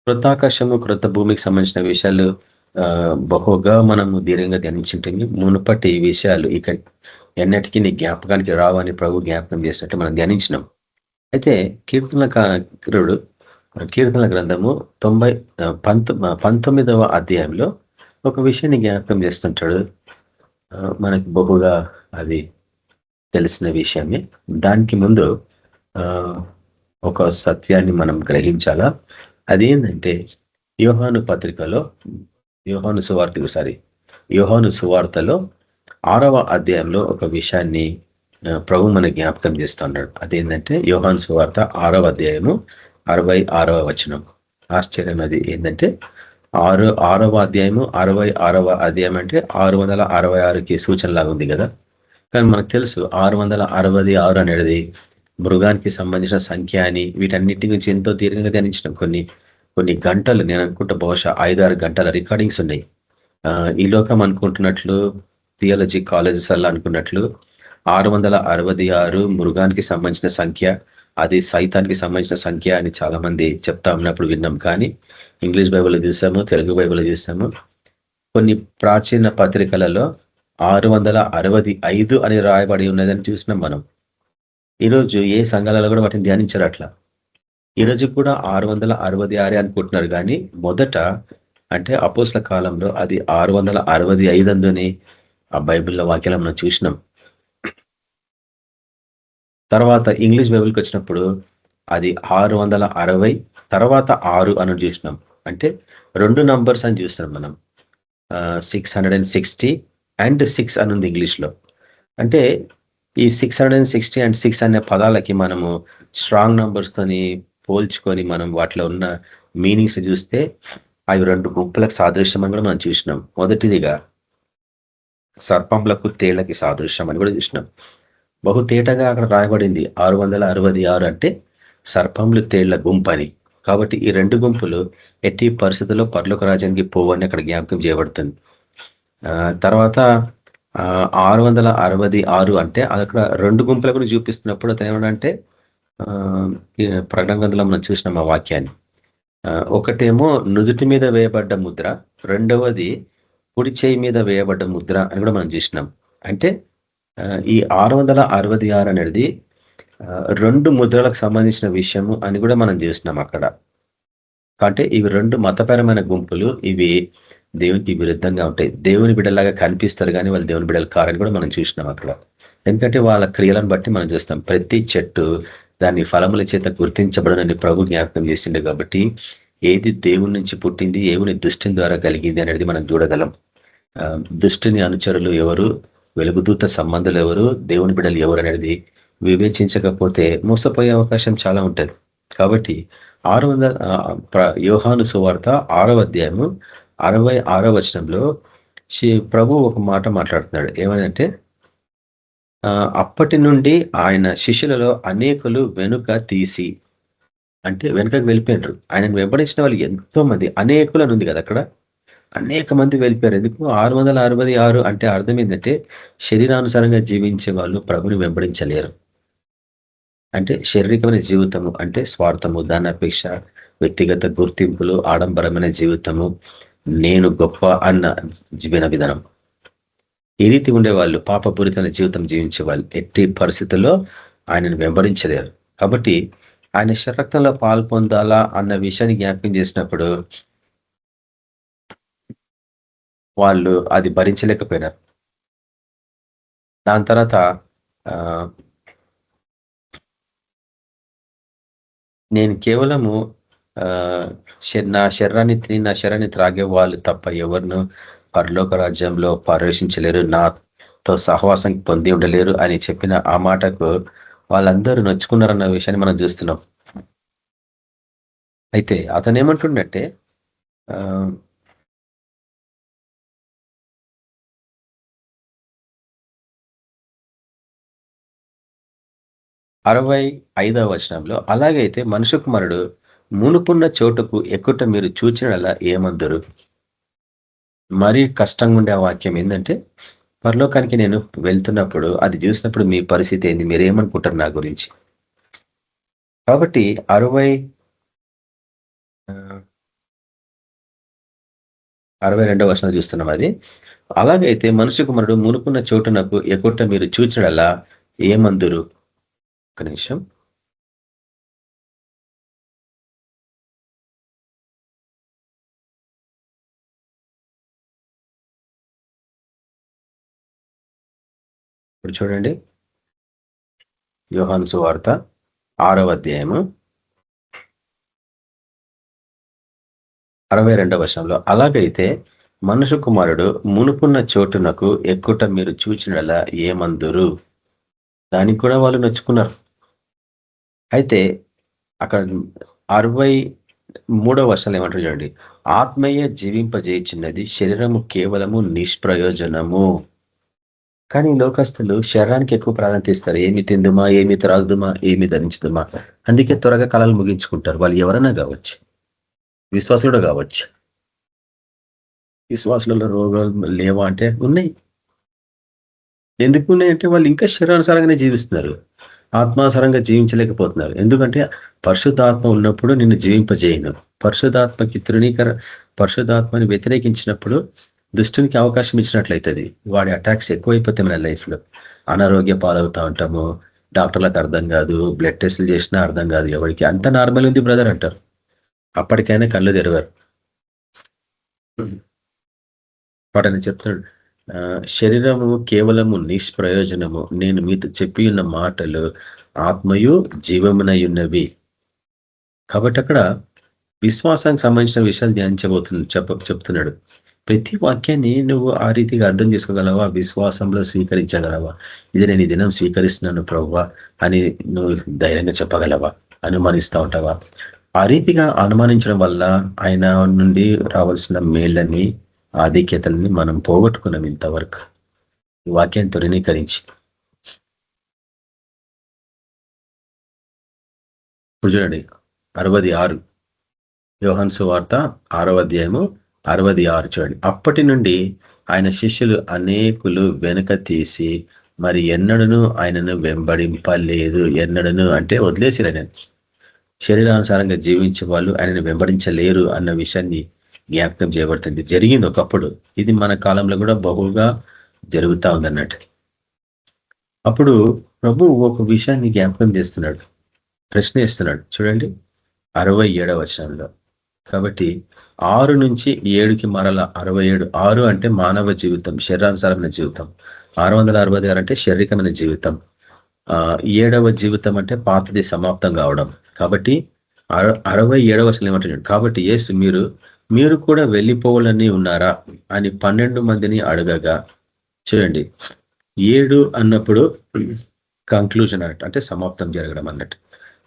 కృతాకాశము క్రొత్త భూమికి సంబంధించిన విషయాలు బహుగా మనము దీర్ఘంగా ధ్యానించుంటుంది. మునుపటి విషయాలు ఇక ఎన్నటికీ నీ జ్ఞాపకానికి రావని ప్రభు జ్ఞాపకం చేసినట్టు మనం ధ్యానించినాం. అయితే కీర్తనల గ్రంథము 19వ అధ్యాయంలో ఒక విషయాన్ని జ్ఞాపకం చేస్తుంటాడు. మనకి బహుగా అది తెలిసిన విషయమే. దానికి ముందు ఒక సత్యాన్ని మనం గ్రహించాలా. అదేంటంటే యోహాను సువార్తలో 6వ అధ్యాయంలో ఒక విషయాన్ని ప్రభు మన జ్ఞాపకం చేస్తూ ఉన్నాడు. అదేంటంటే యోహాను సువార్త 6వ అధ్యాయము 66వ వచనం. ఆశ్చర్యం అది ఏంటంటే 6వ అధ్యాయము 66వ అధ్యాయం అంటే 666కి సూచనలాగా ఉంది కదా. కానీ మనకు తెలుసు 666 అనేది మృగానికి సంబంధించిన సంఖ్య అని. వీటన్నిటి గురించి ఎంతో దీర్ఘంగా ధ్యానించినాం. కొన్ని గంటలు, నేను అనుకుంటా బహుశా 5-6 గంటల రికార్డింగ్స్ ఉన్నాయి. ఈ లోకం అనుకుంటున్నట్లు, థియాలజీ కాలేజెస్ అలా అనుకున్నట్లు 666 మృగానికి సంబంధించిన సంఖ్య, అది సైతానికి సంబంధించిన సంఖ్య అని చాలా మంది చెప్తా ఉన్నప్పుడు విన్నాం. కానీ ఇంగ్లీష్ బైబిల్లో చూసాము, తెలుగు బైబిల్లో చూసాము. కొన్ని ప్రాచీన పత్రికలలో 665 అని రాయబడి ఉన్నదని చూసినాం మనం. ఈరోజు ఏ సంఘాలలో కూడా వాటిని ధ్యానించారు అట్లా. ఈరోజు కూడా 666 అనుకుంటున్నారు. కానీ మొదట అంటే అపోస్తల కాలంలో అది 665 అని ఆ బైబిల్లో వాక్యాలు మనం చూసినాం. తర్వాత ఇంగ్లీష్ బైబిల్కి వచ్చినప్పుడు అది 660 తర్వాత 6 అని చూసినాం. అంటే 2 నంబర్స్ అని చూస్తున్నాం మనం. 660 అండ్ 6 అని ఉంది ఇంగ్లీష్లో. అంటే ఈ 660 అండ్ 6 అనే పదాలకి మనము స్ట్రాంగ్ నంబర్స్తోని పోల్చుకొని మనం వాటిలో ఉన్న మీనింగ్స్ చూస్తే అవి 2 గుంపులకు సాదృశ్యం అని కూడా మనం చూసినాం. మొదటిదిగా సర్పంలకు తేళ్లకి సాదృశ్యం అని కూడా చూసినాం. బహుతేటగా అక్కడ రాయబడింది 666 అంటే సర్పంలు తేళ్ల గుంపని. కాబట్టి ఈ 2 గుంపులు ఎట్టి పరిస్థితుల్లో పరలోక రాజ్యానికి పోవని అక్కడ జ్ఞాపకం చేయబడుతుంది. తర్వాత 666 అంటే అక్కడ 2 గుంపుల గురించి చూపిస్తున్నప్పుడు అది ఏమంటే ప్రకటన గ్రంథంలో మనం చూసినాం ఆ వాక్యాన్ని. ఒకటేమో నుదుటి మీద వేయబడ్డ ముద్ర, రెండవది కుడి చేయి మీద వేయబడ్డ ముద్ర అని కూడా మనం చూసినాం. అంటే ఈ 666 అనేది 2 ముద్రలకు సంబంధించిన విషయము అని కూడా మనం చూసినాం అక్కడ. అంటే ఇవి 2 మతపరమైన గుంపులు. ఇవి దేవునికి విరుద్ధంగా ఉంటాయి. దేవుని బిడ్డలాగా కనిపిస్తారు కానీ వాళ్ళు దేవుని బిడ్డలు కారని కూడా మనం చూసినాం అక్కడ. ఎందుకంటే వాళ్ళ క్రియలను బట్టి మనం చూస్తాం. ప్రతి చెట్టు దాని ఫలముల చేత గుర్తించబడనని ప్రభు జ్ఞాపకం చేసిండే. కాబట్టి ఏది దేవుని నుంచి పుట్టింది, ఏవుని దుష్టిని ద్వారా కలిగింది అనేది మనం చూడగలం. దుష్టిని అనుచరులు ఎవరు, వెలుగుదూత సంబంధాలు ఎవరు, దేవుని బిడ్డలు ఎవరు అనేది వివేచించకపోతే మోసపోయే అవకాశం చాలా ఉంటుంది. కాబట్టి 600 యోహాను సువార్త 6వ అధ్యాయము 66వ వచనంలో ప్రభు ఒక మాట మాట్లాడుతున్నాడు. ఏమంటే అప్పటి నుండి ఆయన శిష్యులలో అనేకులు వెనుక తీసి, అంటే వెనుకకు వెళ్ళిపోయినారు. ఆయనను వెంబడించిన వాళ్ళు ఎంతో మంది, అనేకులు అని ఉంది కదా అక్కడ. అనేక మంది వెళ్ళిపోయారు. ఎందుకు 666 అంటే అర్థం ఏంటంటే శరీరానుసారంగా జీవించే వాళ్ళు ప్రభుని వెంబడించలేరు. అంటే శారీరకమైన జీవితము అంటే స్వార్థము, దానాపేక్ష, వ్యక్తిగత గుర్తింపులు, ఆడంబరమైన జీవితము, నేను గొప్ప అన్న జీవన విధానం, ఈ రీతి ఉండేవాళ్ళు పాపపూరితమైన జీవితం జీవించే వాళ్ళు ఎట్టి పరిస్థితుల్లో ఆయనను వెంబడించలేరు. కాబట్టి ఆయన శరీరక్తంలో పాలు పొందాలా అన్న విషయాన్ని జ్ఞాపకం చేసినప్పుడు వాళ్ళు అది భరించలేకపోయినారు. దాని తర్వాత నేను కేవలము నా శరీరాన్ని తిని నా శరీరాన్ని త్రాగే వాళ్ళు తప్ప ఎవరిను పరలోక రాజ్యంలో ప్రవేశించలేరు, నాతో సహవాసం పొంది ఉండలేరు అని చెప్పిన ఆ మాటకు వాళ్ళందరూ నొచ్చుకున్నారన్న విషయాన్ని మనం చూస్తున్నాం. అయితే అతను ఏమంటుండంటే 65వ వచనంలో, అలాగైతే మనుష్య కుమారుడు మునుపున్న చోటుకు ఎక్కుట మీరు చూచినలా ఏమందరు. మరీ కష్టంగా ఉండే ఆ వాక్యం ఏంటంటే, పరలోకానికి నేను వెళ్తున్నప్పుడు అది చూసినప్పుడు మీ పరిస్థితి ఏంది, మీరేమనుకుంటారు నా గురించి. కాబట్టి 62వ వచనం చూస్తున్నాం. అది అలాగైతే మనుష్య కుమారుడు మునుపున్న చోటునకు ఎక్కుట మీరు చూచినలా ఏమందురు. ఒక నిమిషం. ఇప్పుడు చూడండి, యోహాను సువార్త 6వ అధ్యాయము 62వ వచనంలో, అలాగైతే మనుష్య కుమారుడు మునుపున్న చోటునకు ఎక్కుట మీరు చూచినలా ఏమందురు. దానికి కూడా వాళ్ళు నొచ్చుకున్నారు. అయితే అక్కడ 63వ వచనంలో ఏమంటారు చూడండి, ఆత్మీయ జీవింపజేయుచున్నది, శరీరము కేవలము నిష్ప్రయోజనము. కానీ లోకస్తులు శరీరానికి ఎక్కువ ప్రాధాన్యత ఇస్తారు. ఏమి తిందుమా, ఏమి త్రాగుదుమా, ఏమి ధరించుదుమా. అందుకే త్వరగా కాలాలు ముగించుకుంటారు. వాళ్ళు ఎవరైనా కావచ్చు, విశ్వాసులు కావచ్చు. విశ్వాసులలో రోగాలు లేవా అంటే ఉన్నాయి. ఎందుకు ఉన్నాయంటే వాళ్ళు ఇంకా శరీరానుసారంగానే జీవిస్తున్నారు, ఆత్మానుసారంగా జీవించలేకపోతున్నారు. ఎందుకంటే పరిశుద్ధాత్మ ఉన్నప్పుడు నిన్ను జీవింపజేయను. పరిశుద్ధాత్మని వ్యతిరేకించినప్పుడు దుష్టునికి అవకాశం ఇచ్చినట్లయితుంది. వాడి అటాక్స్ ఎక్కువైపోతాయి మన లైఫ్లో. అనారోగ్య పాలవుతా ఉంటాము, డాక్టర్లకు అర్థం కాదు, బ్లడ్ టెస్టులు చేసినా అర్థం కాదు ఎవరికి. అంత నార్మల్ ఉంది బ్రదర్ అంటారు. అప్పటికైనా కళ్ళు తెరవారు. వాడని చెప్తాడు, శరీరము కేవలము నిష్ప్రయోజనము, నేను మీతో చెప్పి ఉన్న మాటలు ఆత్మయు జీవమునై ఉన్నవి. కాబట్టి అక్కడ విశ్వాసానికి సంబంధించిన విషయాలు చెప్తున్నాడు. ప్రతి వాక్యాన్ని నువ్వు ఆ రీతిగా అర్థం చేసుకోగలవా, విశ్వాసంలో స్వీకరించగలవా. ఇది నేను ఈ దినం స్వీకరిస్తున్నాను ప్రభువా అని నువ్వు ధైర్యంగా చెప్పగలవా, అనుమానిస్తూ ఉంటావా. ఆ రీతిగా అనుమానించడం వల్ల ఆయన నుండి రావాల్సిన మేళ్ళని, ఆధిక్యతల్ని మనం పోగొట్టుకున్నాం ఇంతవరకు ఈ వాక్యాన్ని తృణీకరించి. ఇప్పుడు చూడండి 66 యోహాను సువార్త 6వ అధ్యాయము 66 చూడండి. అప్పటి నుండి ఆయన శిష్యులు అనేకులు వెనుక తీసి మరి ఎన్నడను ఆయనను వెంబడింపలేదు. ఎన్నడను అంటే వదిలేసిరు. ఆయన శరీరానుసారంగా జీవించే వాళ్ళు ఆయనను వెంబడించలేరు అన్న విషయాన్ని జ్ఞాపకం చేయబడుతుంది. జరిగింది ఒకప్పుడు, ఇది మన కాలంలో కూడా బహుగా జరుగుతూ ఉందన్నట్టు. అప్పుడు ప్రభు ఒక విషయాన్ని జ్ఞాపకం చేస్తున్నాడు, ప్రశ్న ఇస్తున్నాడు. చూడండి 67వ వచనంలో. కాబట్టి 6 నుంచి 7కి మరల 67. 6 అంటే మానవ జీవితం, శరీరానుసారమైన జీవితం. 666 అంటే శారీరకమైన జీవితం. 7వ జీవితం అంటే పాతది సమాప్తం కావడం. కాబట్టి 67వ వచనం ఏమంటున్నాడు, కాబట్టి యేసు మీరు కూడా వెళ్ళిపోవాలని ఉన్నారా అని 12 మందిని అడగగా, చూడండి 7 అన్నప్పుడు కంక్లూజన్ అన్నట్టు, అంటే సమాప్తం జరగడం అన్నట్టు.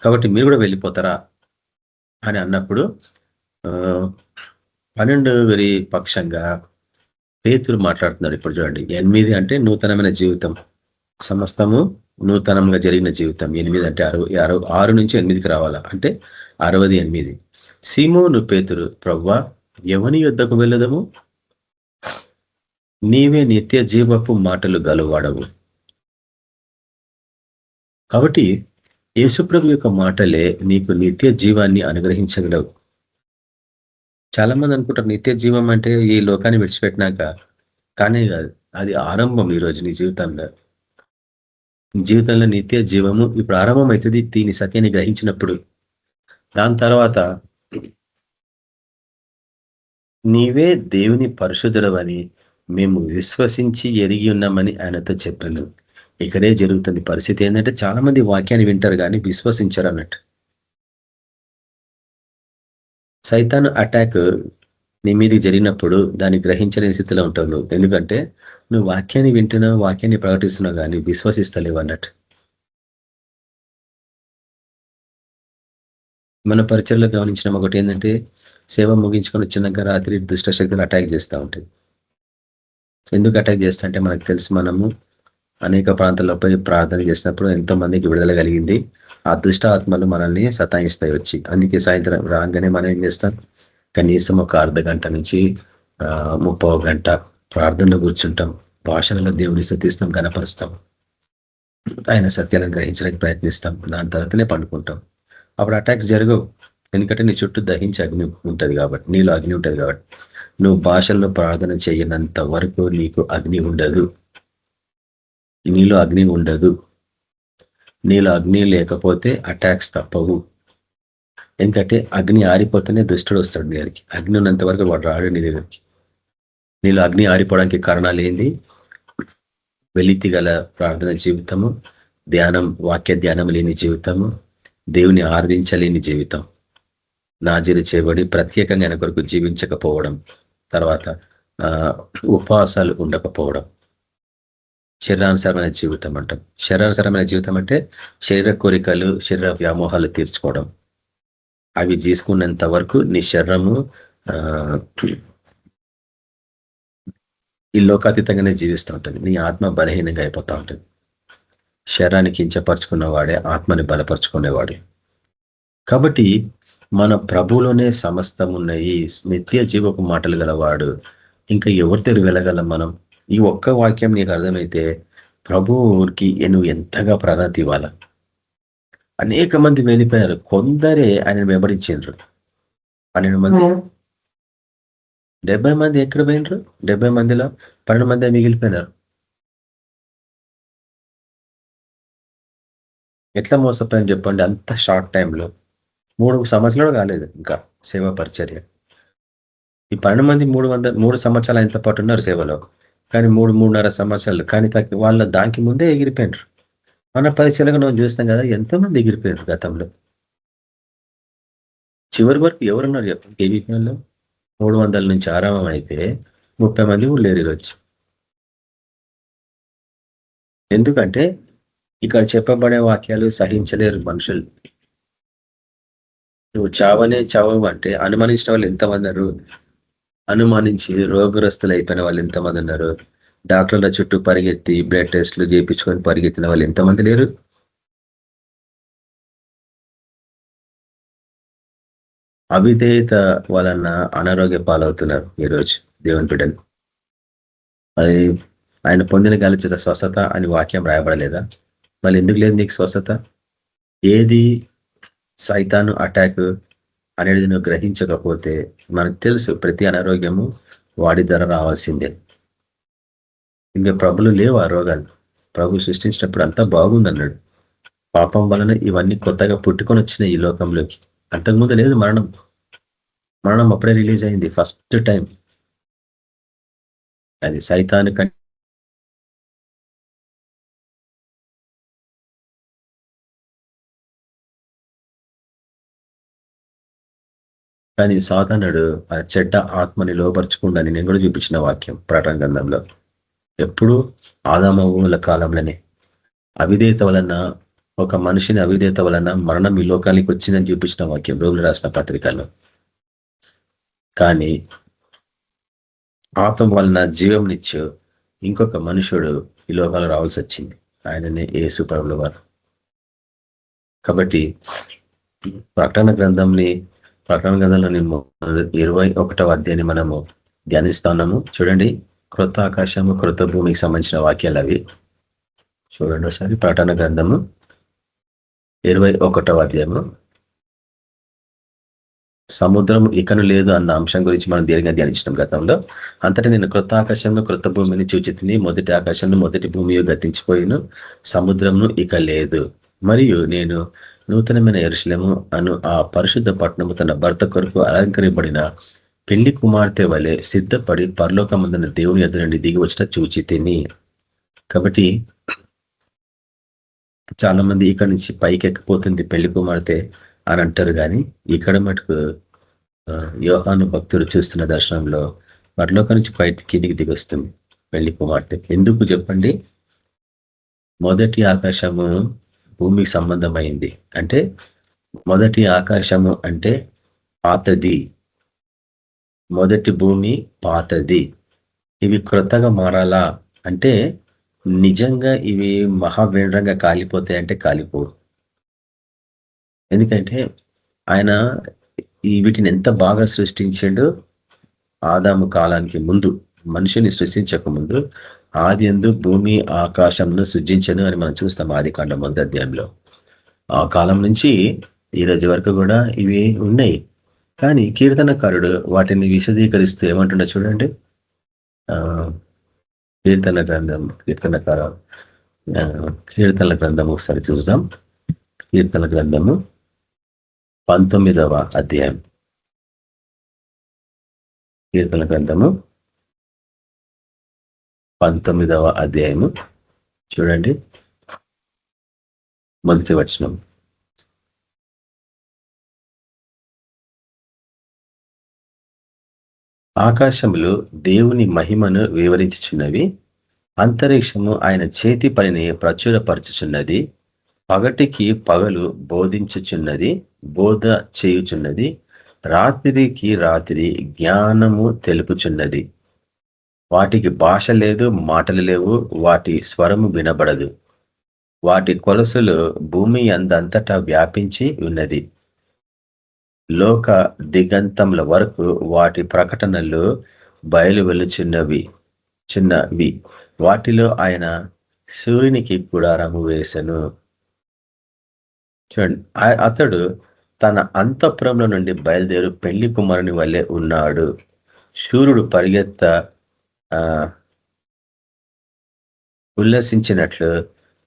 కాబట్టి మీరు కూడా వెళ్ళిపోతారా అని అన్నప్పుడు 12 పక్షంగా పేతురు మాట్లాడుతున్నాడు. ఇప్పుడు చూడండి 8 అంటే నూతనమైన జీవితం, సమస్తము నూతనంగా జరిగిన జీవితం. 8 అంటే 6 నుంచి 8కి రావాలా అంటే 68. సీమోను పేతురు, ప్రభువా ఎవని యొద్దకు వెళ్ళదము, నీవే నిత్య జీవపు మాటలు గలవాడవు. కాబట్టి యేసుప్రభు యొక్క మాటలే నీకు నిత్య జీవాన్ని అనుగ్రహించగలవు. చాలా మంది అనుకుంటారు నిత్య జీవం అంటే ఈ లోకాన్ని విడిచిపెట్టినాక, కానీ కాదు, అది ఆరంభం. ఈరోజు నీ జీవితంలో నిత్య జీవము ఇప్పుడు ఆరంభం అవుతుంది దీని సత్యాన్ని గ్రహించినప్పుడు. దాని తర్వాత నీవే దేవుని పరిశుద్ధుడవని మేము విశ్వసించి ఎరిగి ఉన్నామని ఆయనతో చెప్పాను. ఇక్కడే జరుగుతుంది పరిస్థితి. ఏంటంటే చాలా మంది వాక్యాన్ని వింటారు కానీ విశ్వసించరు అన్నట్టు. సైతాను అటాక్ నీ మీదకి జరిగినప్పుడు దాన్ని గ్రహించలేని స్థితిలో ఉంటావు నువ్వు. ఎందుకంటే నువ్వు వాక్యాన్ని వింటున్నావు, వాక్యాన్ని ప్రకటిస్తున్నావు కానీ విశ్వసిస్తలేవు అన్నట్టు. మన పరిచయలో గమనించిన ఒకటి ఏంటంటే సేవ ముగించుకొని వచ్చినాక రాత్రి దుష్ట శక్తులు అటాక్ చేస్తూ ఉంటాయి. ఎందుకు అటాక్ చేస్తా అంటే మనకు తెలుసు, మనము అనేక ప్రాంతాల్లో పోయి ప్రార్థన చేసినప్పుడు ఎంతో మందికి విడుదల కలిగింది. ఆ దుష్ట ఆత్మలు మనల్ని సతాయిస్తాయి వచ్చి. అందుకే సాయంత్రం రాగానే మనం ఏం చేస్తాం, కనీసం ఒక అర్ధ గంట నుంచి 30 గంట ప్రార్థనలో కూర్చుంటాం, భాషలలో దేవుని స్తుతిస్తాం, గణపరుస్తాం, ఆయన సత్యాలను గ్రహించడానికి ప్రయత్నిస్తాం. దాని తర్వాతనే పండుకుంటాం. అప్పుడు అటాక్స్ జరగవు. ఎందుకంటే నీ చుట్టూ దహించి అగ్ని ఉంటుంది కాబట్టి, నీలో అగ్ని ఉంటుంది కాబట్టి. నువ్వు భాషల్లో ప్రార్థన చేయనంత వరకు నీకు అగ్ని ఉండదు, నీలో అగ్ని ఉండదు. నీలో అగ్ని లేకపోతే అటాక్స్ తప్పవు. ఎందుకంటే అగ్ని ఆరిపోతేనే దుష్టుడు వస్తాడు నీ దగ్గరికి. అగ్ని ఉన్నంత వరకు వాడు రాడు నీ దగ్గరికి. నీలో అగ్ని ఆరిపోవడానికి కారణాలు ఏంది? వెలితి గల ప్రార్థన జీవితము, ధ్యానం, వాక్య ధ్యానం లేని జీవితము, దేవుని ఆరాధించలేని జీవితం, నాజీరు చేయబడి ప్రత్యేకంగా ఆయన కొరకు జీవించకపోవడం, తర్వాత ఉపవాసాలు ఉండకపోవడం, శరీరానుసరమైన జీవితం అంటాం. శరీరానుసరమైన జీవితం అంటే శరీర కోరికలు, శరీర వ్యామోహాలు తీర్చుకోవడం. అవి చేసుకున్నంత వరకు నీ శరీరము ఈ లోకాతీతంగానే జీవిస్తూ ఉంటుంది. నీ ఆత్మ బలహీనంగా అయిపోతూ ఉంటుంది. శరీరాన్ని కించపరుచుకున్నవాడే ఆత్మని బలపరుచుకునేవాడు. కాబట్టి మన ప్రభువులోనే సమస్తం ఉన్నాయి. నిత్య జీవపు మాటలు గలవాడు. ఇంకా ఎవరి దగ్గర వెళ్ళగలం మనం? ఈ ఒక్క వాక్యం నీకు అర్థమైతే ప్రభువుకి నువ్వు ఎంతగా ప్రాధాన్యత ఇవ్వాల. అనేక మంది వెళ్ళిపోయారు, కొందరే ఆయన వెంబడించారు. 12 మంది, 70 మంది ఎక్కడ పోయినరు? 70 మందిలో 12 మంది మిగిలిపోయినారు. ఎట్లా మోసపోయాని చెప్పండి? అంత షార్ట్ టైంలో 3 సంవత్సరాలు కాలేదు ఇంకా సేవా పరిచర్య. ఈ 12 మంది 3 సంవత్సరాలు ఆయనతో పాటు ఉన్నారు సేవలో, కానీ 3.5 సంవత్సరాలు కానీ వాళ్ళ దానికి ముందే ఎగిరిపోయినారు. మన పరిచయలుగా మనం చూస్తాం కదా, ఎంతోమంది ఎగిరిపోయారు గతంలో. చివరి వరకు ఎవరున్నారు చెప్పండి? కేవీపీఎల్లో 300 నుంచి ఆరంభం అయితే 30 మంది కూడా లేరు ఈరోజు. ఎందుకంటే ఇక్కడ చెప్పబడే వాక్యాలు సహించలేరు మనుషులు. నువ్వు చావనే చావవు అంటే అనుమానించిన వాళ్ళు ఎంతమంది ఉన్నారు? అనుమానించి రోగగ్రస్తులు అయిపోయిన వాళ్ళు ఎంతమంది ఉన్నారు? డాక్టర్ల చుట్టూ పరిగెత్తి బ్లడ్ టెస్టులు చేయించుకొని పరిగెత్తిన వాళ్ళు ఎంతమంది లేరు? అవిధేయత వలన అనారోగ్య పాలవుతున్నారు ఈరోజు దేవుని బిడ్డలు. అది ఆయన పొందిన గాలిచేత స్వస్థత అని వాక్యం రాయబడలేదా? మళ్ళీ ఎందుకు లేదు నీకు స్వస్థత? ఏది సైతాను అటాక్ అనేది నువ్వు గ్రహించకపోతే మనకు తెలుసు ప్రతి అనారోగ్యము వాడి ద్వారా రావాల్సిందే. ఇంకా ప్రభులు లేవు ఆ రోగాలు. ప్రభు సృష్టించినప్పుడు అంతా బాగుందన్నాడు. పాపం వలన ఇవన్నీ కొత్తగా పుట్టుకొని వచ్చినాయి ఈ లోకంలోకి. అంతకుముందు లేదు మరణం. మరణం అప్పుడే రిలీజ్ అయింది ఫస్ట్ టైం. అది సైతాను కానీ సాతానుడు ఆ చెడ్డ ఆత్మని లోపరుచుకుండా నేను కూడా చూపించిన వాక్యం ప్రకటన గ్రంథంలో. ఎప్పుడు ఆదామవుల కాలంలోనే అవిధేయత వలన, ఒక మనిషిని అవిధేయత వలన మరణం ఈ లోకానికి వచ్చిందని చూపించిన వాక్యం రోగులు రాసిన పత్రికల్లో. కానీ ఆత్మ వలన జీవంనిచ్చు ఇంకొక మనుషుడు ఈ లోకాలు రావాల్సి వచ్చింది. ఆయననే యేసు ప్రభుల వారు. కాబట్టి ప్రకటన గ్రంథంలో 21వ అధ్యాయాన్ని మనము ధ్యానిస్తున్నాము. చూడండి, క్రొత్త ఆకాశము క్రొత్త భూమికి సంబంధించిన వాక్యాలు అవి. చూడండి ఒకసారి ప్రకటన గ్రంథము 21వ అధ్యాయము. సముద్రం ఇకను లేదు అన్న అంశం గురించి మనం దీర్ఘంగా ధ్యానించినాం గతంలో. అంతటా నేను క్రొత్త ఆకాశంలో క్రొత్త భూమిని చూచితిని. మొదటి ఆకాశంలో మొదటి భూమి గతించిపోయిను, సముద్రంను ఇక లేదు. మరియు నేను నూతనమైన యెరూషలేము అను ఆ పరిశుద్ధ పట్టణము తన భర్త కొరకు అలంకరింపబడిన పెళ్లి కుమార్తె వలె సిద్ధపడి పరలోకమందున దేవుని ఎదురు నుండి దిగి వచ్చిన చూచి తిని. కాబట్టి చాలా మంది ఇక్కడ నుంచి పైకి ఎక్కిపోతుంది పెళ్లి కుమార్తె అని అంటారు, కానీ ఇక్కడ మటుకు యోహాను భక్తుడు చూస్తున్న దర్శనంలో పరలోకం నుంచి పైకి కిందికి దిగి వస్తుంది పెళ్లి కుమార్తె. ఎందుకు చెప్పండి? మొదటి ఆకాశము భూమికి సంబంధమైంది. అంటే మొదటి ఆకాశము అంటే పాతది, మొదటి భూమి పాతది. ఇవి క్రొత్తగా మారాలా అంటే నిజంగా ఇవి మహావేగంగా కాలిపోతాయి అంటే కాలిపోవు. ఎందుకంటే ఆయన వీటిని ఎంత బాగా సృష్టించాడు. ఆదాము కాలానికి ముందు, మనిషిని సృష్టించక ముందు ఆదియందు భూమి ఆకాశంను సృజించను అని మనం చూస్తాం ఆదికాండం 1వ అధ్యాయంలో. ఆ కాలం నుంచి ఈ రోజు వరకు కూడా ఇవి ఉన్నాయి. కానీ కీర్తనకారుడు వాటిని విశదీకరిస్తూ ఏమంటున్నా చూడండి. కీర్తనల గ్రంథము ఒకసారి చూద్దాం. కీర్తన గ్రంథము 19వ అధ్యాయం. కీర్తన గ్రంథము 19వ అధ్యాయము చూడండి, మొదటి వచనం. ఆకాశములు దేవుని మహిమను వివరించుచున్నవి, అంతరిక్షము ఆయన చేతి పనిని ప్రచురపరచుచున్నది. పగటికి పగలు బోధించుచున్నది, బోధ చేయుచున్నది. రాత్రికి రాత్రి జ్ఞానము తెలుపుచున్నది. వాటికి భాష లేదు, మాటలు లేవు, వాటి స్వరము వినబడదు. వాటి కొలసులు భూమి అందంతటా వ్యాపించి ఉన్నది. లోక దిగంతముల వరకు వాటి ప్రకటనలు బయలు వెలుచున్నవి చిన్నవి. వాటిలో ఆయన సూర్యునికి గుడారము వేసెను. చూడండి, అతడు తన అంతఃపురంలో నుండి బయలుదేరు పెళ్లి కుమారుని వల్లే ఉన్నాడు. సూర్యుడు పరిగెత్త ఉల్లసించినట్లు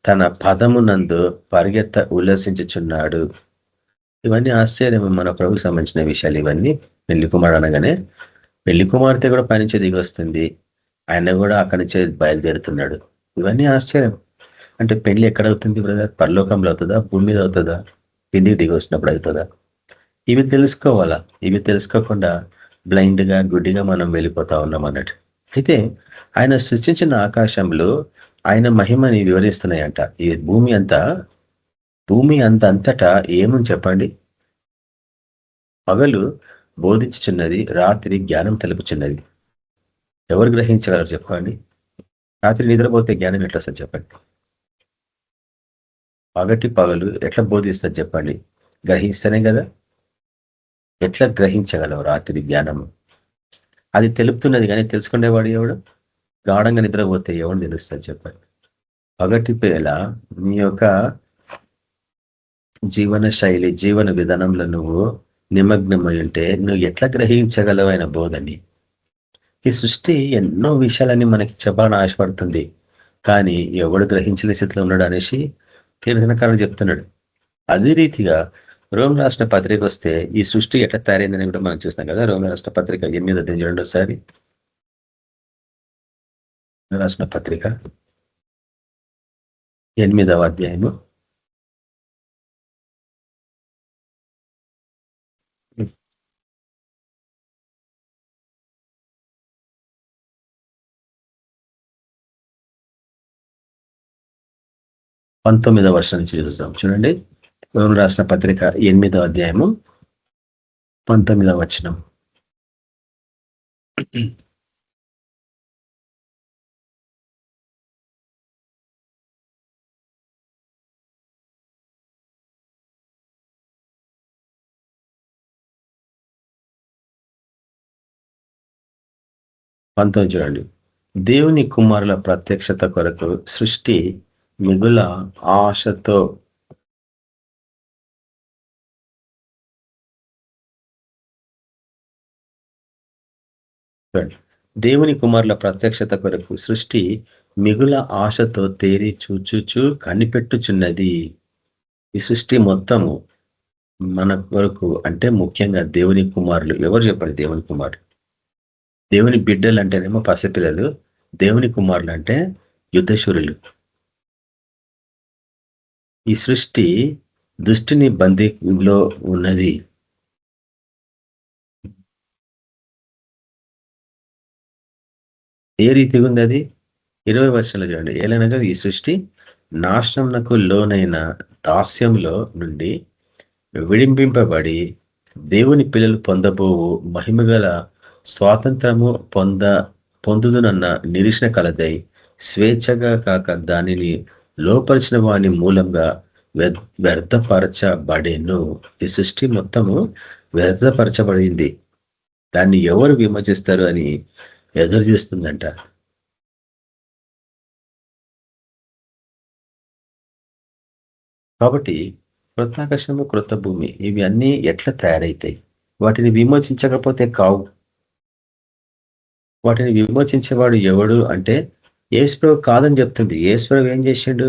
తన పదమునందు పరిగెత్త ఉల్లసించుచున్నాడు. ఇవన్నీ ఆశ్చర్యం, మన ప్రభుకి సంబంధించిన విషయాలు ఇవన్నీ. పెళ్లి కుమారుడు అనగానే పెళ్లి కుమార్తె కూడా పైనుంచి దిగి వస్తుంది, ఆయన కూడా అక్కడి నుంచే బయలుదేరుతున్నాడు. ఇవన్నీ ఆశ్చర్యం. అంటే పెళ్లి ఎక్కడవుతుంది బ్రదర్? పరలోకంలో అవుతుందా, భూమి మీద అవుతుందా, కిందికి దిగి వచ్చినప్పుడు అవుతుందా? ఇవి తెలుసుకోవాలా. ఇవి తెలుసుకోకుండా బ్లైండ్గా గుడ్డిగా మనం వెళ్ళిపోతా ఉన్నాం అన్నట్టు. అయితే ఆయన సృష్టించిన ఆకాశంలో ఆయన మహిమని వివరిస్తున్నాయంట. ఈ భూమి అంతటా ఏమని చెప్పండి? పగలు బోధించుచున్నది, రాత్రి జ్ఞానం తెలుపుచున్నది. ఎవరు గ్రహించగలరు చెప్పండి? రాత్రి నిద్రపోతే జ్ఞానం ఎట్లా వస్తుంది చెప్పండి? పగలు ఎట్లా బోధిస్తుంది చెప్పండి? గ్రహిస్తేనే కదా. ఎట్లా గ్రహించగలవు రాత్రి జ్ఞానము? అది తెలుపుతున్నది, కానీ తెలుసుకునేవాడు ఎవడు? గాఢంగా నిద్రపోతే ఎవడు తెలుస్తుంది చెప్పండి? పగటి వేళ నీ యొక్క జీవన శైలి, జీవన విధానంలో నువ్వు నిమగ్నమై ఉంటే నువ్వు ఎట్లా గ్రహించగలవు ఆయన బోధని? ఈ సృష్టి ఎన్నో విషయాలని మనకి చెప్పాలని ఆశపడుతుంది, కానీ ఎవడు గ్రహించలే స్థితిలో ఉన్నాడు అనేసి కీర్తనకారుడు చెప్తున్నాడు. అదే రీతిగా రోమ్ రాష్ట్ర పత్రిక వస్తే ఈ సృష్టి ఎట్లా తయారైందని కూడా మనం చూస్తాం కదా. రోమ్ రాష్ట్ర పత్రిక 8వ అధ్యాయం చూడండి ఒకసారి. రాసిన పత్రిక 8వ అధ్యాయము 19వ వర్షం నుంచి చూస్తాం చూడండి. రోమ్ రాసిన పత్రిక 8వ అధ్యాయము 19వ వచనం. చూడండి. దేవుని కుమారుల ప్రత్యక్షత కొరకు సృష్టి మిగుల ఆశతో దేవుని కుమారుల ప్రత్యక్షత కొరకు సృష్టి మిగుల ఆశతో తేరి చూచుచు కనిపెట్టుచున్నది. ఈ సృష్టి మొత్తము మన కొరకు అంటే ముఖ్యంగా దేవుని కుమారులు. ఎవరు చెప్పండి దేవుని కుమారులు? దేవుని బిడ్డలు అంటేనేమో పసిపిల్లలు, దేవుని కుమారులు అంటే యుద్ధశూరులు. ఈ సృష్టి దుష్టుని బందీలో ఉన్నది. ఏ రీతిగా ఉంది అది? 20 వర్షాలు చూడండి. ఏలనగా ఈ సృష్టి నాశనమునకు లోనైన దాస్యంలో నుండి విడింపింపబడి దేవుని పిల్లలు పొందబోవు మహిమగల స్వాతంత్రము పొందుదునన్న నిరీక్షణ కలదై స్వేచ్ఛగా కాక దానిని లోపరిచిన వాని మూలంగా వ్యర్థపరచబడేను. ఈ సృష్టి మొత్తము వ్యర్థపరచబడింది. దాన్ని ఎవరు విమర్శిస్తారు అని ఎదురు చూస్తుందంట. కాబట్టి కృతాకాశము, కృత భూమి ఇవి అన్నీ ఎట్లా తయారైతాయి? వాటిని విమోచించకపోతే కావు. వాటిని విమోచించేవాడు ఎవడు అంటే యేసుప్రభు కాదని చెప్తుంది. యేసుప్రభు ఏం చేసిండు?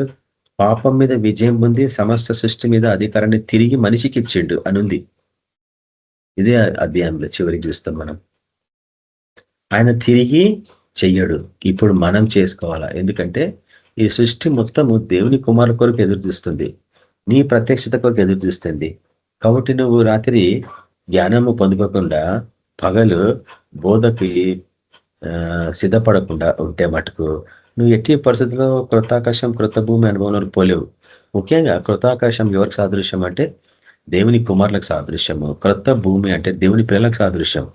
పాపం మీద విజయం పొంది సమస్త సృష్టి మీద అధికారాన్ని తిరిగి మనిషికి ఇచ్చిండు అని ఉంది. ఇదే అధ్యాయంలో చివరికి చూస్తాం మనం. ఆయన తిరిగి చెయ్యడు. ఇప్పుడు మనం చేసుకోవాలా? ఎందుకంటే ఈ సృష్టి మొత్తము దేవుని కుమారు కొరకు ఎదురు చూస్తుంది, నీ ప్రత్యక్షత కొరకు ఎదురు చూస్తుంది. కాబట్టి నువ్వు రాత్రి జ్ఞానము పొందుకోకుండా పగలు బోధకి సిద్ధపడకుండా ఉంటే మటుకు నువ్వు ఎట్టి పరిస్థితుల్లో కృతాకాశం, కృత భూమి అనుభవంలో పోలేవు. ముఖ్యంగా కృతాకాశం ఎవరికి సాదృశ్యం అంటే దేవుని కుమారులకు సాదృశ్యము. కృత భూమి అంటే దేవుని పిల్లలకు సాదృశ్యం.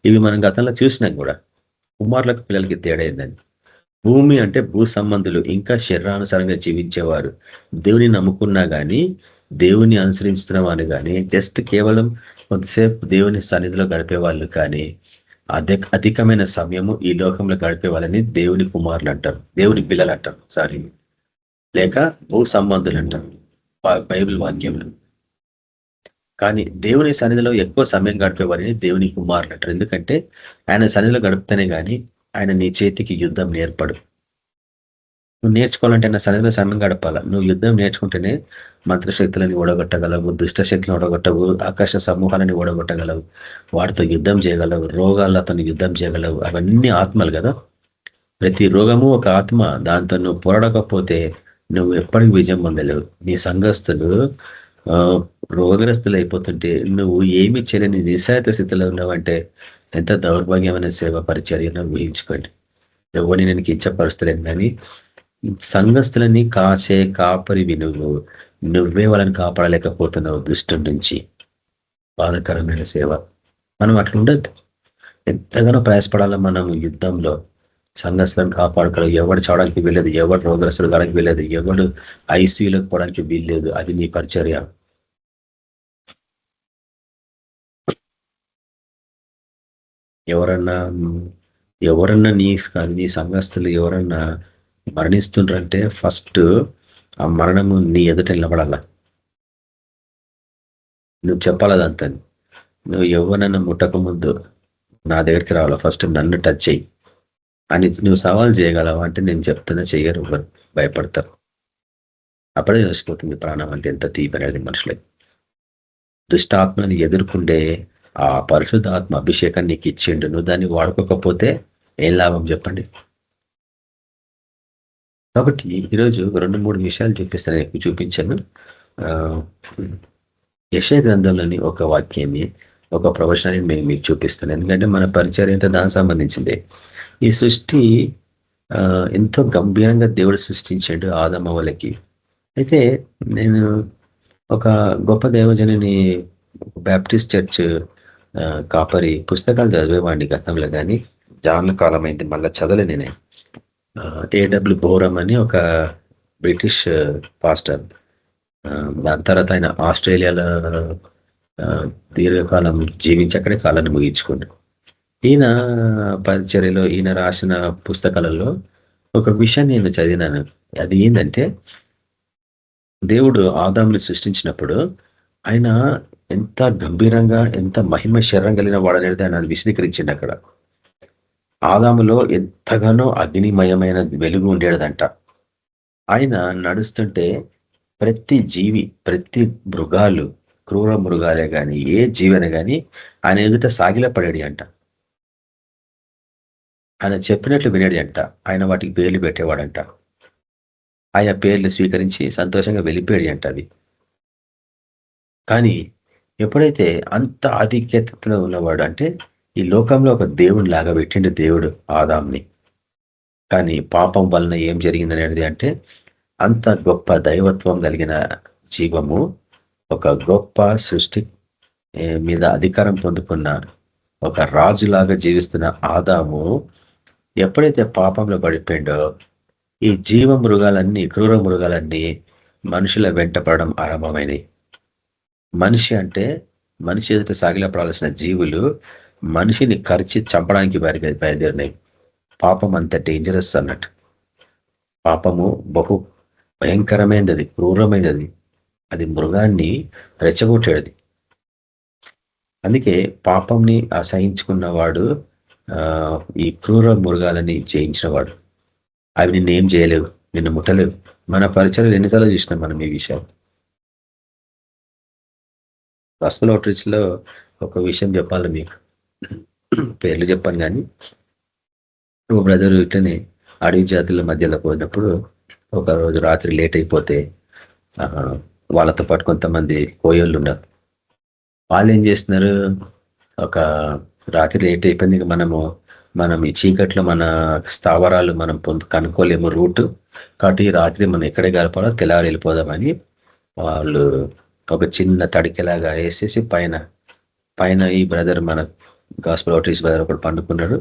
ఇవి మనం గతంలో చూసినాం కూడా. కుమారులకు పిల్లలకి తేడా ఏందని. భూమి అంటే భూ సంబంధులు, ఇంకా శరీరానుసారంగా జీవించేవారు. దేవుని నమ్ముకున్నా కానీ, దేవుని అనుసరించడం అని కానీ, జస్ట్ కేవలం కొంతసేపు దేవుని సన్నిధిలో గడిపే వాళ్ళు కానీ, అధికమైన సమయము ఈ లోకంలో గడిపే వాళ్ళని దేవుని కుమారులు అంటారు, దేవుని పిల్లలు అంటారు. సారీ, లేక భూ సంబంధులు అంటారు బైబిల్ వాక్యంలో. కానీ దేవుని సన్నిధిలో ఎక్కువ సమయం గడిపే వారిని దేవుని కుమారులు అంటారు. ఎందుకంటే ఆయన సన్నిధిలో గడిపితేనే కానీ ఆయన నీ చేతికి యుద్ధం నేర్పడు. నువ్వు నేర్చుకోవాలంటే ఆయన సన్నిధిలో సమయం గడపాల. నువ్వు యుద్ధం నేర్చుకుంటేనే మంత్రశక్తులని ఓడగొట్టగలవు, దుష్ట శక్తులను ఓడగొట్టవు, ఆకాశ సమూహాలని ఓడగొట్టగలవు, వాటితో యుద్ధం చేయగలవు, రోగాలతో యుద్ధం చేయగలవు. అవన్నీ ఆత్మలు కదా. ప్రతి రోగము ఒక ఆత్మ. దాంతో నువ్వు పోరాడకపోతే నువ్వు ఎప్పటికి విజయం పొందలేవు. నీ సంఘస్థులు రోగగ్రస్తులు అయిపోతుంటే నువ్వు ఏమి చేయలేని నిస్సహాయత స్థితిలో ఉన్నావంటే ఎంత దౌర్భాగ్యమైన సేవ పరిచర్యను ఊహించుకోండి. ఎవరిని నేను కించపరుస్తలేను, కానీ సంఘస్థులని కాచే కాపరివి నువ్వే వాళ్ళని కాపాడలేకపోతున్నావు దుష్టు నుంచి. బాధకరమైన సేవ. మనం అట్లా ఉండద్దు. ఎంతగానో ప్రయాసపడాలా మనం యుద్ధంలో. సంఘస్థులను కాపాడుకోవాలి. ఎవడు చావడానికి వీల్లేదు, ఎవడు రోగగ్రస్తులు కావడానికి వీల్లేదు, ఎవడు ఐసీయూలోకి పోవడానికి వీల్లేదు. అది నీ పరిచర్య. ఎవరన్నా నీ సంఘస్థులు ఎవరన్నా మరణిస్తుండ్రంటే ఫస్ట్ ఆ మరణము నీ ఎదుట నిలబడాల. నువ్వు చెప్పాలదంతా. నువ్వు ఎవరన్నా ముట్టక ముందు నా దగ్గరికి రావాలా, ఫస్ట్ నన్ను టచ్ చేయి అని నువ్వు సవాల్ చేయగలవా అంటే నేను చెప్తున్నా చెయ్యరు, ఎవరు భయపడతారు. అప్పుడే తెలిసిపోతుంది ప్రాణం అంటే ఎంత తీపనేది మనుషులకి. దుష్టాత్మని ఎదుర్కొండే ఆ పరిశుద్ధాత్మ అభిషేకాన్ని నీకు ఇచ్చిండు. నువ్వు దాన్ని వాడుకోకపోతే ఏం లాభం చెప్పండి. కాబట్టి ఈరోజు 2-3 విషయాలు చూపించాను. యెషయా గ్రంథంలోని ఒక వాక్యాన్ని, ఒక ప్రవచనాన్ని నేను మీకు చూపిస్తాను. ఎందుకంటే మన పరిచయం ఎంత దానికి సంబంధించింది. ఈ సృష్టి ఎంతో గంభీరంగా దేవుడు సృష్టించాడు ఆదమవలకి. అయితే నేను ఒక గొప్ప దేవజనిని బ్యాప్టిస్ట్ చర్చ్ కాపరి పుస్తకాలు చదివేవాడిని గతంలో, కానీ చాలా కాలం అయింది మళ్ళీ చదవలే. నేనే ఏడబ్ల్యూ బోరం అని ఒక బ్రిటిష్ పాస్టర్. దాని తర్వాత ఆయన ఆస్ట్రేలియాలో దీర్ఘకాలం జీవించి అక్కడే కాలాన్ని ముగించుకోండి. ఈయన పరిచర్యలో ఈయన రాసిన పుస్తకాలలో ఒక విషయాన్ని నేను చదివినాను. అది ఏంటంటే, దేవుడు ఆదాముని సృష్టించినప్పుడు ఆయన ఎంత గంభీరంగా, ఎంత మహిమ శరీరం కలిగిన వాడనేది ఆయన విశదీకరించింది. అక్కడ ఆదాములో ఎంతగానో అగ్నిమయమైన వెలుగు ఉండేదంట. ఆయన నడుస్తుంటే ప్రతి జీవి, ప్రతి మృగాలు క్రూర మృగాలే గాని ఏ జీవన గాని ఆయన ఎదుట సాగిలపడేది అంట. ఆయన చెప్పినట్లు వినేది అంట. ఆయన వాటికి పేర్లు పెట్టేవాడంట. ఆయా పేర్లు స్వీకరించి సంతోషంగా వెళ్ళిపోయాడు అంట అవి. కానీ ఎప్పుడైతే అంత ఆధిక్యతలో ఉన్నవాడు అంటే ఈ లోకంలో ఒక దేవుని లాగా పెట్టిండు దేవుడు ఆదాంని. కానీ పాపం వలన ఏం జరిగిందనేది అంటే అంత గొప్ప దైవత్వం కలిగిన జీవము ఒక గొప్ప సృష్టి మీద అధికారం పొందుకున్న ఒక రాజులాగా జీవిస్తున్న ఆదాము ఎప్పుడైతే పాపంలో పడిపోయిండో ఈ జీవ మృగాలన్నీ క్రూర మృగాలన్నీ మనుషుల వెంట పడడం ఆరంభమైనవి. మనిషి అంటే మనిషి ఎదుట సాగిలపడాల్సిన జీవులు మనిషిని కరిచి చంపడానికి బయలుదేరినాయి. పాపం అంత డేంజరస్ అన్నట్టు. పాపము బహు భయంకరమైనది, క్రూరమైనది. అది మృగాన్ని రెచ్చగొట్టేది. అందుకే పాపంని అసహించుకున్నవాడు ఈ క్రూర మృగాలని జయించినవాడు. అవి నిన్నేం చేయలేవు, నిన్ను ముట్టలేవు. మన పరిచయాలు ఎన్నిసార్లు చూసినాం మనం ఈ విషయం. గాస్పెల్ అవుట్రీచ్ లో ఒక విషయం చెప్పాలి మీకు, పేర్లు చెప్పాను కానీ ఓ బ్రదర్ ఇట్లనే అడవి జాతుల మధ్యలో పోయినప్పుడు ఒక రోజు రాత్రి లేట్ అయిపోతే వాళ్ళతో పాటు కొంతమంది కోయోళ్ళు ఉన్నారు. వాళ్ళు ఏం చేస్తున్నారు, ఒక రాత్రి లేట్ అయిపోయింది, మనం ఈ చీకట్లో మన స్థావరాలు మనం కనుక్కోలేము రూట్, కాబట్టి రాత్రి మనం ఎక్కడే గడపాలో తెల్లారి వెళ్ళిపోదామని వాళ్ళు ఒక చిన్న తడికెలాగా వేసేసి పైన ఈ బ్రదర్ మన గాస్పెల్ అవుట్రీచ్ బ్రదర్ ఒకటి పండుకున్నాడు,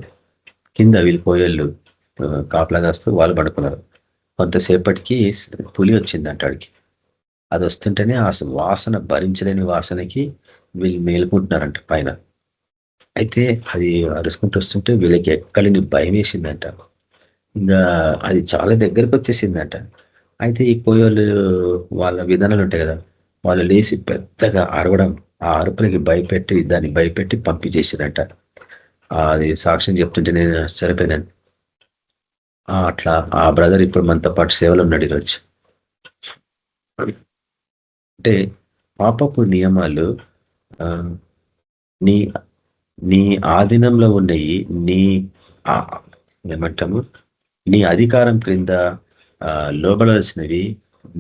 కింద వీళ్ళు కోయళ్ళు కాపలా కాస్తూ వాళ్ళు పండుకున్నారు. కొంతసేపటికి పులి వచ్చింది అంటాడికి. అది వస్తుంటేనే ఆ వాసన భరించలేని వాసనకి వీళ్ళు మేలుకుంటున్నారంట పైన. అయితే అది అరుసుకుంటూ వస్తుంటే వీళ్ళకి ఎక్కడిని భయం వేసిందంట. ఇంకా అది చాలా దగ్గరకు వచ్చేసిందంట. అయితే ఈ కోయోళ్ళు వాళ్ళ విధానాలు ఉంటాయి కదా, వాళ్ళు లేచి పెద్దగా అరవడం, ఆ అరుపులకి దాన్ని భయపెట్టి పంపించేసారంట. అది సాక్ష్యం చెప్తుంటే నేను ఆశ్చర్యపోయాను. అట్లా ఆ బ్రదర్ ఇప్పుడు మనతో పాటు సేవలో ఉన్నాడు ఈరోజు. అంటే పాపపు నియమాలు నీ నీ ఆధీనంలో ఉన్నాయి, ఏమంటాము నీ అధికారం క్రింద లోబడాల్సినవి,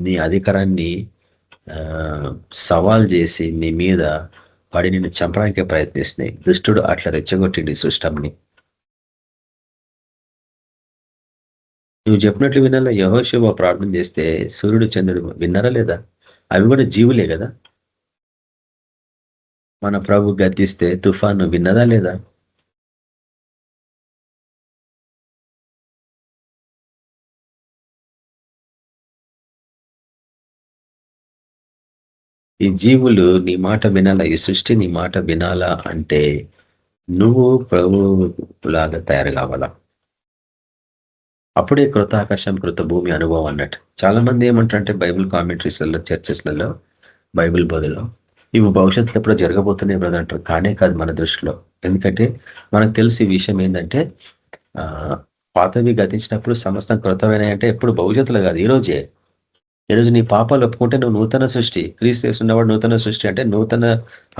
నీ అధికారాన్ని సవాల్ చేసి నీ మీద పడి నిన్ను చంపడానికి ప్రయత్నిస్తున్నాయి. దుష్టుడు అట్లా రెచ్చగొట్టింది సృష్టంని. నువ్వు చెప్పినట్లు వినాలా? యెహోషువ ప్రార్థన చేస్తే సూర్యుడు చంద్రుడు విన్నారా లేదా? అవి కూడా జీవులే కదా. మన ప్రభు గద్దిస్తే తుఫాను విన్నదా లేదా? ఈ జీవులు నీ మాట వినాలా, ఈ సృష్టి నీ మాట వినాలా అంటే నువ్వు ప్రభు లాగా తయారు కావాలా. అప్పుడే కృత ఆకాశం కృత భూమి అనుభవం అన్నట్టు. చాలా మంది ఏమంటారంటే బైబిల్ కామెంటరీస్లలో, చర్చెస్లలో, బైబిల్ బోధలో ఇవి భవిష్యత్తులో ఎప్పుడో జరగబోతున్నాయి బ్రదర్ అంటారు. కానే కాదు మన దృష్టిలో. ఎందుకంటే మనకు తెలిసి విషయం ఏంటంటే పాతవి గతించినప్పుడు సమస్తం కృతమైనవి అంటే ఎప్పుడు భవిష్యత్తులో కాదు, ఈరోజు నీ పాపాలు ఒప్పుకుంటే నువ్వు నూతన సృష్టి. క్రీస్తు చేస్తున్నవాడు నూతన సృష్టి అంటే నూతన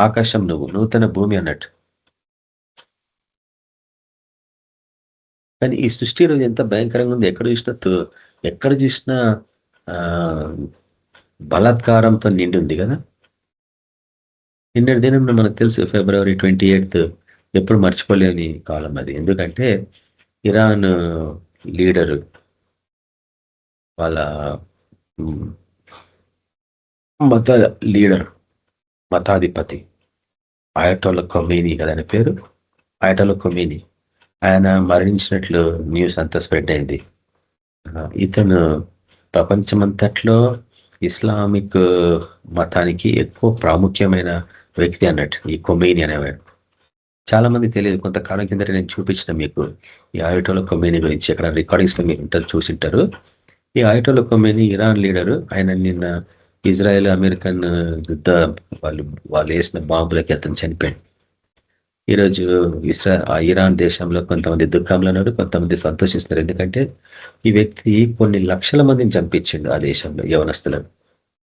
ఆకాశం, నువ్వు నూతన భూమి అన్నట్టు. కానీ ఈ సృష్టి రోజు ఎంత భయంకరంగా ఉంది. ఎక్కడ చూసినా బలాత్కారంతో నిండి ఉంది కదా. నిన్నటి దినం మనకు తెలుసు, February 28 ఎప్పుడు మర్చిపోలేని కాలం అది. ఎందుకంటే ఇరాన్ లీడరు వాళ్ళ మతాధిపతి అయటోల్లా ఖొమైనీ కదా ఆయన పేరు, అయటోల్లా ఖొమైనీ. ఆయన మరణించినట్లు న్యూస్ అంతా స్ప్రెడ్ అయింది. ఇతను ప్రపంచమంతట్లో ఇస్లామిక్ మతానికి ఎక్కువ ప్రాముఖ్యమైన వ్యక్తి అన్నట్టు ఈ ఖొమైనీ అనేవాడు. చాలా మంది తెలియదు. కొంతకాలం కిందట నేను చూపించిన మీకు ఈ అయటోల్లా ఖొమైనీ గురించి. అక్కడ రికార్డింగ్స్ లో మీరు చూసింటారు. ఈ అయటోల్లా ఖొమైనీ ఇరాన్ లీడరు. ఆయన నిన్న ఇజ్రాయెల్ అమెరికన్ యుద్ధ వాళ్ళు వేసిన బాంబులకి అతను చనిపోయాడు. ఈరోజు ఇరాన్ దేశంలో కొంతమంది దుఃఖంలో ఉన్నారు, కొంతమంది సంతోషిస్తున్నారు. ఎందుకంటే ఈ వ్యక్తి కొన్ని లక్షల మందిని చంపించిండు ఆ దేశంలో, యవనస్తులను.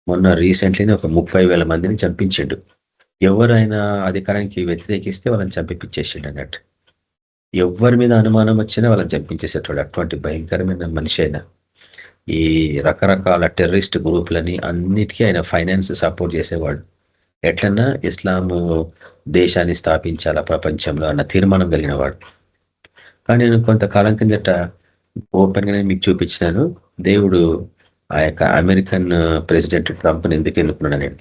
మొన్న రీసెంట్లీనే ఒక 30,000 మందిని చంపించిండు. ఎవరైనా అధికారానికి వ్యతిరేకిస్తే వాళ్ళని చంపించేసిండు అన్నట్టు. ఎవ్వరి మీద అనుమానం వచ్చినా వాళ్ళని చంపించేసేటోడు. అటువంటి భయంకరమైన మనిషి అయినా. ఈ రకరకాల టెర్రరిస్ట్ గ్రూపులని అన్నిటికీ ఆయన ఫైనాన్స్ సపోర్ట్ చేసేవాడు. ఎట్లన్నా ఇస్లాము దేశాన్ని స్థాపించాలా ప్రపంచంలో అన్న తీర్మానం కలిగిన వాడు. కానీ నేను కొంతకాలం కిందట ఓపెన్గానే మీకు చూపించినాను, దేవుడు ఆ యొక్క అమెరికన్ ప్రెసిడెంట్ ట్రంప్ని ఎందుకు ఎన్నుకున్నాడు నేను.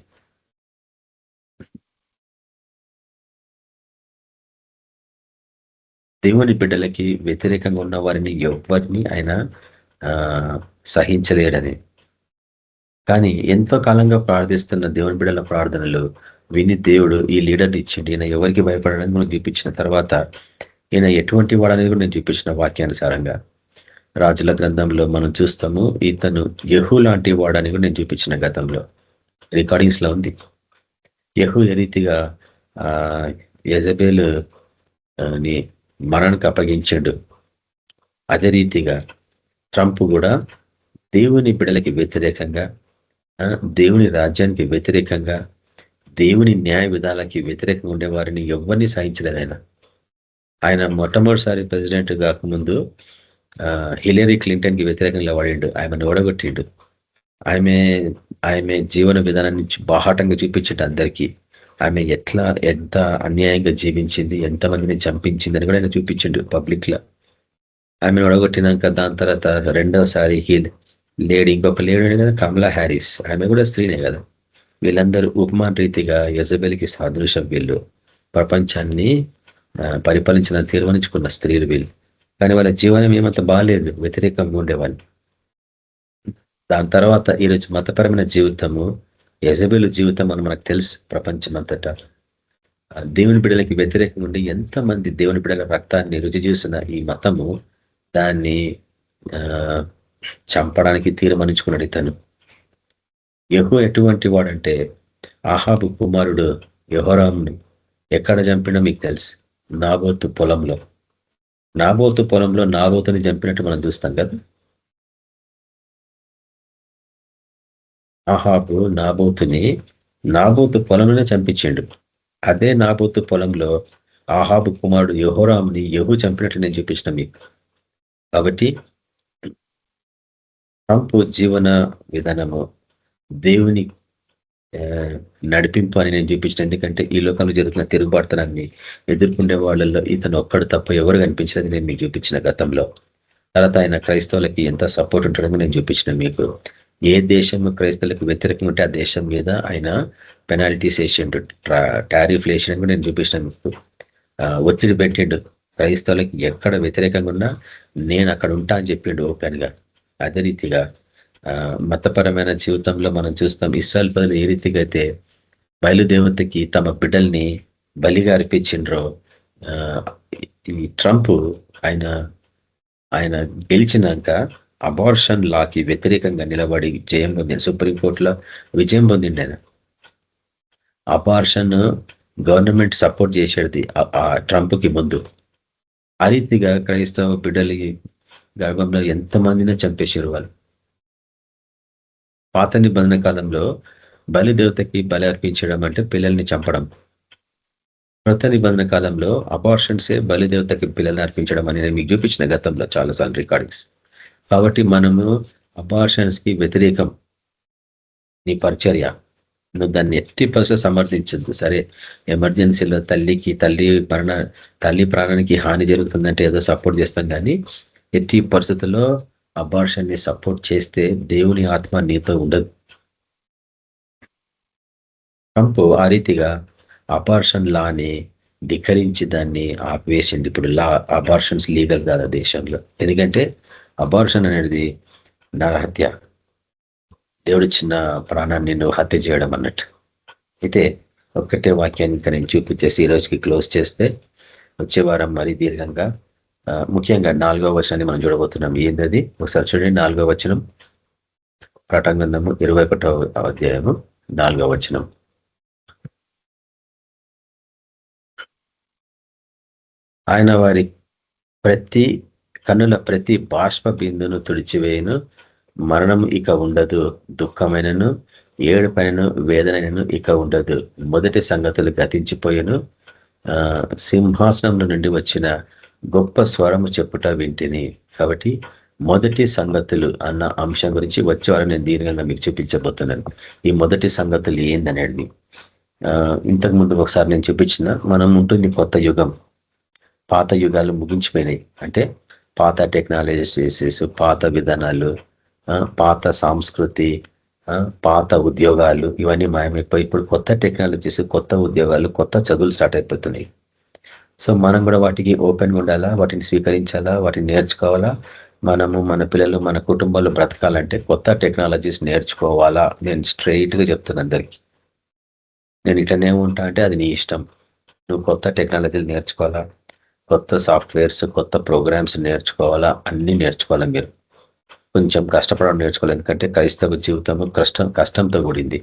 దేవుని బిడ్డలకి వ్యతిరేకంగా ఉన్న వారిని ఎవరిని ఆయన సహించలేడని. కానీ ఎంతో కాలంగా ప్రార్థిస్తున్న దేవుని బిడ్డల ప్రార్థనలు విని దేవుడు ఈ లీడర్ని ఇచ్చిండు. ఈయన ఎవరికి భయపడడానికి మనం చూపించిన తర్వాత ఈయన ఎటువంటి వాడనేది కూడా నేను చూపించిన వాక్యానుసారంగా రాజుల గ్రంథంలో మనం చూస్తాము. ఇతను యెహూ లాంటి వాడని కూడా నేను చూపించిన గతంలో రికార్డింగ్స్ లో ఉంది. యెహూ ఏ రీతిగా యెజబెలు ని మరణానికి అప్పగించాడు, అదే రీతిగా ట్రంప్ కూడా దేవుని బిడలకి వ్యతిరేకంగా, దేవుని రాజ్యానికి వ్యతిరేకంగా, దేవుని న్యాయ విధానాలకి వ్యతిరేకంగా ఉండే వారిని ఎవరిని సహించలేదు. ఆయన మొట్టమొదటిసారి ప్రెసిడెంట్ కాకముందు హిలరీ క్లింటన్కి వ్యతిరేకంగా వాడిండు, ఆమెను ఓడగొట్టిండు. ఆమె జీవన విధానాన్ని బాహాటంగా చూపించిండు అందరికీ. ఆమె ఎంత అన్యాయంగా జీవించింది, ఎంతమందిని చంపించింది అని కూడా ఆయన చూపించిండు పబ్లిక్ లో. ఆమెను ఓడగొట్టినాక దాని తర్వాత రెండవసారి ఇంకొక లేడీ కదా కమలా హ్యారిస్, ఆమె కూడా స్త్రీనే కదా. వీళ్ళందరూ ఉపమాన రీతిగా యెజబెల్కి సాదృశ్యం. వీళ్ళు ప్రపంచాన్ని పరిపాలించిన తీర్మానించుకున్న స్త్రీలు వీళ్ళు. కానీ వాళ్ళ జీవనం ఏమంత బాగాలేదు, వ్యతిరేకంగా ఉండేవాళ్ళు. దాని తర్వాత ఈరోజు మతపరమైన జీవితము, యెజబెలు జీవితం అని మనకు తెలుసు. ప్రపంచమంతటా దేవుని బిడ్డలకి వ్యతిరేకంగా ఉండి ఎంతమంది దేవుని బిడ్డల రక్తాన్ని రుచి చూసిన ఈ మతము దాన్ని చంపడానికి తీర్మానించుకున్నాడు ఇతను. యెహూ ఎటువంటి వాడంటే ఆహాబు కుమారుడు యెహోరాముని ఎక్కడ చంపినా మీకు తెలుసు, నాబోతు పొలంలో. నాబోతుని చంపినట్టు మనం చూస్తాం కదా. ఆహాబు నాబోతు పొలంలోనే చంపించిండు. అదే నాబోతు పొలంలో ఆహాబు కుమారుడు యెహోరాముని యెహూ చంపినట్లు నేను చూపించిన మీకు. కాబట్టి ట్రంప్ జీవన విధానము దేవుని నడిపింపు అని నేను చూపించిన. ఎందుకంటే ఈ లోకంలో జరుగుతున్న తిరుగుబాటుతనాన్ని ఎదుర్కొనే వాళ్ళల్లో ఇతను ఒక్కడు తప్ప ఎవరు కనిపించదని నేను మీకు చూపించిన గతంలో. తర్వాత ఆయన క్రైస్తవులకి ఎంత సపోర్ట్ ఉంటాడని నేను చూపించిన మీకు. ఏ దేశం క్రైస్తవులకు వ్యతిరేకంగా ఉంటే ఆ దేశం మీద ఆయన పెనాల్టీస్ వేసిండు, టారిఫ్ వేసిండు కూడా నేను చూపించిన మీకు. ఒత్తిడి పెట్టిండు క్రైస్తవులకి, ఎక్కడ వ్యతిరేకంగా ఉన్నా నేను అక్కడ ఉంటా అని చెప్పిండు ఓపెన్గా. అదే రీతిగా మతపరమైన జీవితంలో మనం చూస్తాం. ఇశ్రాయేలు ప్రజలు ఏ రీతిగా అయితే బయలుదేవతకి తమ బిడ్డల్ని బలిగా అర్పించిండ్రో, ఈ ట్రంప్ ఆయన గెలిచినాక అబార్షన్ లాకి వ్యతిరేకంగా నిలబడి జయం పొందింది. సుప్రీంకోర్టులో విజయం పొందిండి ఆయన. అబార్షన్ గవర్నమెంట్ సపోర్ట్ చేసేది ఆ ట్రంప్కి ముందు. ఆ రీతిగా క్రైస్తవ బిడ్డలి గర్భంలో ఎంతమందినో చంపేసారు వాళ్ళు. పాత నిబంధన కాలంలో బలిదేవతకి బలి అర్పించడం అంటే పిల్లల్ని చంపడం. కొత్త నిబంధన కాలంలో అబార్షన్సే బలిదేవతకి పిల్లల్ని అర్పించడం అని నేను మీకు చూపించిన గతంలో చాలాసార్లు రికార్డింగ్స్. కాబట్టి మనము అబార్షన్స్ కి వ్యతిరేకం. నీ పరిచర్య నువ్వు దాన్ని ఎట్టి పరిస్థితుల్లో సమర్థించద్దు. సరే, ఎమర్జెన్సీలో తల్లి ప్రాణానికి హాని జరుగుతుందంటే ఏదో సపోర్ట్ చేస్తాం, కానీ ఎట్టి పరిస్థితుల్లో అబార్షన్ ని సపోర్ట్ చేస్తే దేవుని ఆత్మ నీతో ఉండదు. ట్రంప్ ఆ రీతిగా అబార్షన్ లాని ధిక్కరించి దాన్ని ఆపివేసింది. ఇప్పుడు అబార్షన్స్ లీగల్ కాదు దేశంలో. ఎందుకంటే అబార్షన్ అనేది నరహత్య, దేవుడు చిన్న ప్రాణాన్ని నువ్వు హత్య చేయడం అన్నట్టు. అయితే ఒక్కటే వాక్యాన్ని ఇంకా నేను చూపించేసి ఈ రోజుకి క్లోజ్ చేస్తే, వచ్చే వారం మరీ దీర్ఘంగా ముఖ్యంగా 4వ వచనాన్ని మనం చూడబోతున్నాం. ఏంటది ఒకసారి చూడండి. 4వ వచనం, ప్రకటన గ్రంథము 21వ అధ్యాయము 4వ వచనం. ఆయన వారి కన్నుల ప్రతి బాష్ప బిందును తుడిచివేయను, మరణం ఇక ఉండదు, దుఃఖమైనను ఏడుపైనను వేదనైనను ఇక ఉండదు. మొదటి సంగతులు గతించిపోయెను. సింహాసనం నుండి వచ్చిన గొప్ప స్వరము చెప్పుట వింటిని. కాబట్టి మొదటి సంగతులు అన్న అంశం గురించి వచ్చేవారు నేను దీర్ఘంగా మీకు చూపించబోతున్నాను. ఈ మొదటి సంగతులు ఏందనేది ఇంతకుముందు ఒకసారి నేను చూపించిన మనం ఉంటుంది కొత్త యుగం. పాత యుగాలు ముగించిపోయినాయి. అంటే పాత టెక్నాలజీస్, పాత విధానాలు, పాత సంస్కృతి, పాత ఉద్యోగాలు ఇవన్నీ మాయమైపోయి ఇప్పుడు కొత్త టెక్నాలజీస్, కొత్త ఉద్యోగాలు, కొత్త చదువులు స్టార్ట్ అయిపోతున్నాయి. సో మనం కూడా వాటికి ఓపెన్గా ఉండాలా, వాటిని స్వీకరించాలా, వాటిని నేర్చుకోవాలా. మనము మన పిల్లలు మన కుటుంబాలు బ్రతకాలంటే కొత్త టెక్నాలజీస్ నేర్చుకోవాలా. నేను స్ట్రైట్గా చెప్తున్నా అందరికీ. నేను ఇట్లనే ఉంటా అంటే అది నీ ఇష్టం. నువ్వు కొత్త టెక్నాలజీలు నేర్చుకోవాలా, కొత్త సాఫ్ట్వేర్స్, కొత్త ప్రోగ్రామ్స్ నేర్చుకోవాలా, అన్నీ నేర్చుకోవాలా. మీరు కొంచెం కష్టపడడం నేర్చుకోవాలి. ఎందుకంటే క్రైస్తవ జీవితము కష్టంతో కూడింది.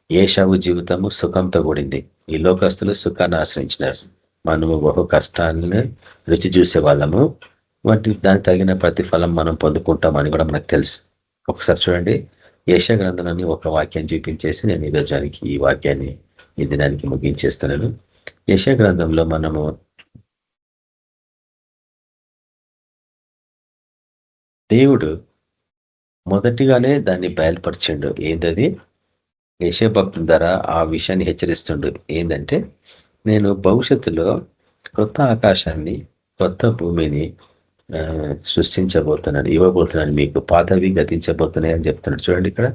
ఏషావు జీవితము సుఖంతో కూడింది. ఈ లోకస్తులు సుఖాన్ని ఆశ్రయించినారు. మనము బహు కష్టాన్ని రుచి చూసే వాళ్ళము. దానికి తగిన ప్రతిఫలం మనం పొందుకుంటామని కూడా మనకు తెలుసు. ఒకసారి చూడండి, యెషయా గ్రంథాన్ని ఒక వాక్యాన్ని చూపించేసి నేను ఈరోజానికి ఈ వాక్యాన్ని ఈ దినానికి ముగించేస్తున్నాను. యెషయా గ్రంథంలో మనము దేవుడు మొదటిగానే దాన్ని బయలుపరిచిండు. ఏంటది? యెషయా భక్తుల ద్వారా ఆ విషయాన్ని హెచ్చరిస్తుండు. ఏంటంటే, నేను భవిష్యత్తులో కొత్త ఆకాశాన్ని, కొత్త భూమిని సృష్టించబోతున్నాను, ఇవ్వబోతున్నాను మీకు. పాతవి గతించబోతున్నాయి అని చెప్తున్నాడు. చూడండి ఇక్కడ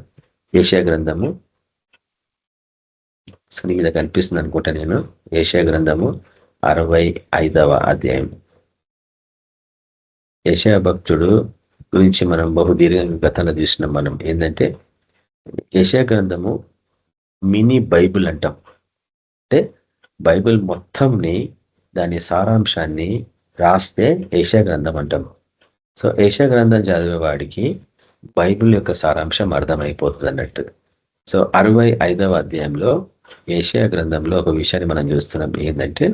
యెషయా గ్రంథము స్క్రీన్ మీద కనిపిస్తుంది అనుకుంటా. నేను యెషయా గ్రంథము 65వ అధ్యాయం. యెషయా భక్తుడు గురించి మనం బహుదీర్ఘంగా గతంలో చూసినాం. మనం ఏంటంటే యెషయా గ్రంథము మినీ బైబిల్ అంటాం. అంటే బైబిల్ మొత్తంని, దాని సారాంశాన్ని రాస్తే యెషయా గ్రంథం అంటాం. సో యెషయా గ్రంథం చదివేవాడికి బైబిల్ యొక్క సారాంశం అర్థమైపోతుంది అన్నట్టు. సో 65వ అధ్యాయంలో యెషయా గ్రంథంలో ఒక విషయాన్ని మనం చూస్తున్నాం. ఏంటంటే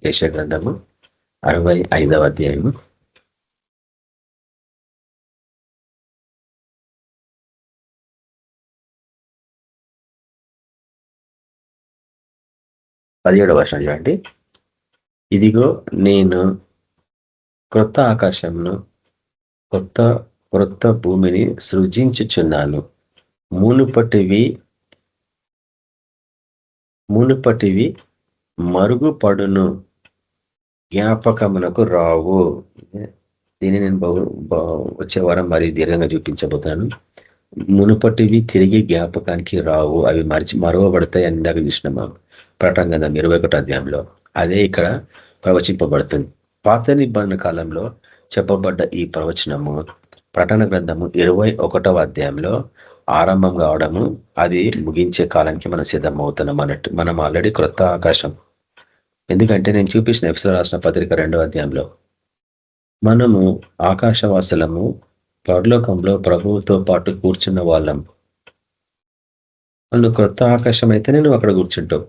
యెషయా గ్రంథము 65వ అధ్యాయము 17వ వచనం చూడండి. ఇదిగో నేను క్రొత్త ఆకాశంను, క్రొత్త భూమిని సృజించుచున్నాను. మునుపటివి మరుగుపడును, జ్ఞాపకమునకు రావు. దీన్ని నేను వచ్చే వారం మరి దీర్ఘంగా చూపించబోతున్నాను. మునుపటివి తిరిగి జ్ఞాపకానికి రావు, అవి మరవబడతాయి అని ఇందాక చూసినాము ప్రకటన గ్రంథం 21వ అధ్యాయంలో. అదే ఇక్కడ ప్రవచింపబడుతుంది. పాత నిబంధన కాలంలో చెప్పబడ్డ ఈ ప్రవచనము ప్రకటన గ్రంథము 21వ అధ్యాయంలో ఆరంభం కావడము, అది ముగించే కాలానికి మనం సిద్ధమవుతున్నాం అన్నట్టు. మనం ఆల్రెడీ క్రొత్త ఆకాశం. ఎందుకంటే నేను చూపించిన ఎఫెసీయులకు రాసిన పత్రిక 2వ అధ్యాయంలో మనము ఆకాశవాసులము, పరలోకంలో ప్రభువుతో పాటు కూర్చున్న వాళ్ళం. వాళ్ళు క్రొత్త ఆకాశం అయితేనే నువ్వు అక్కడ కూర్చుంటావు.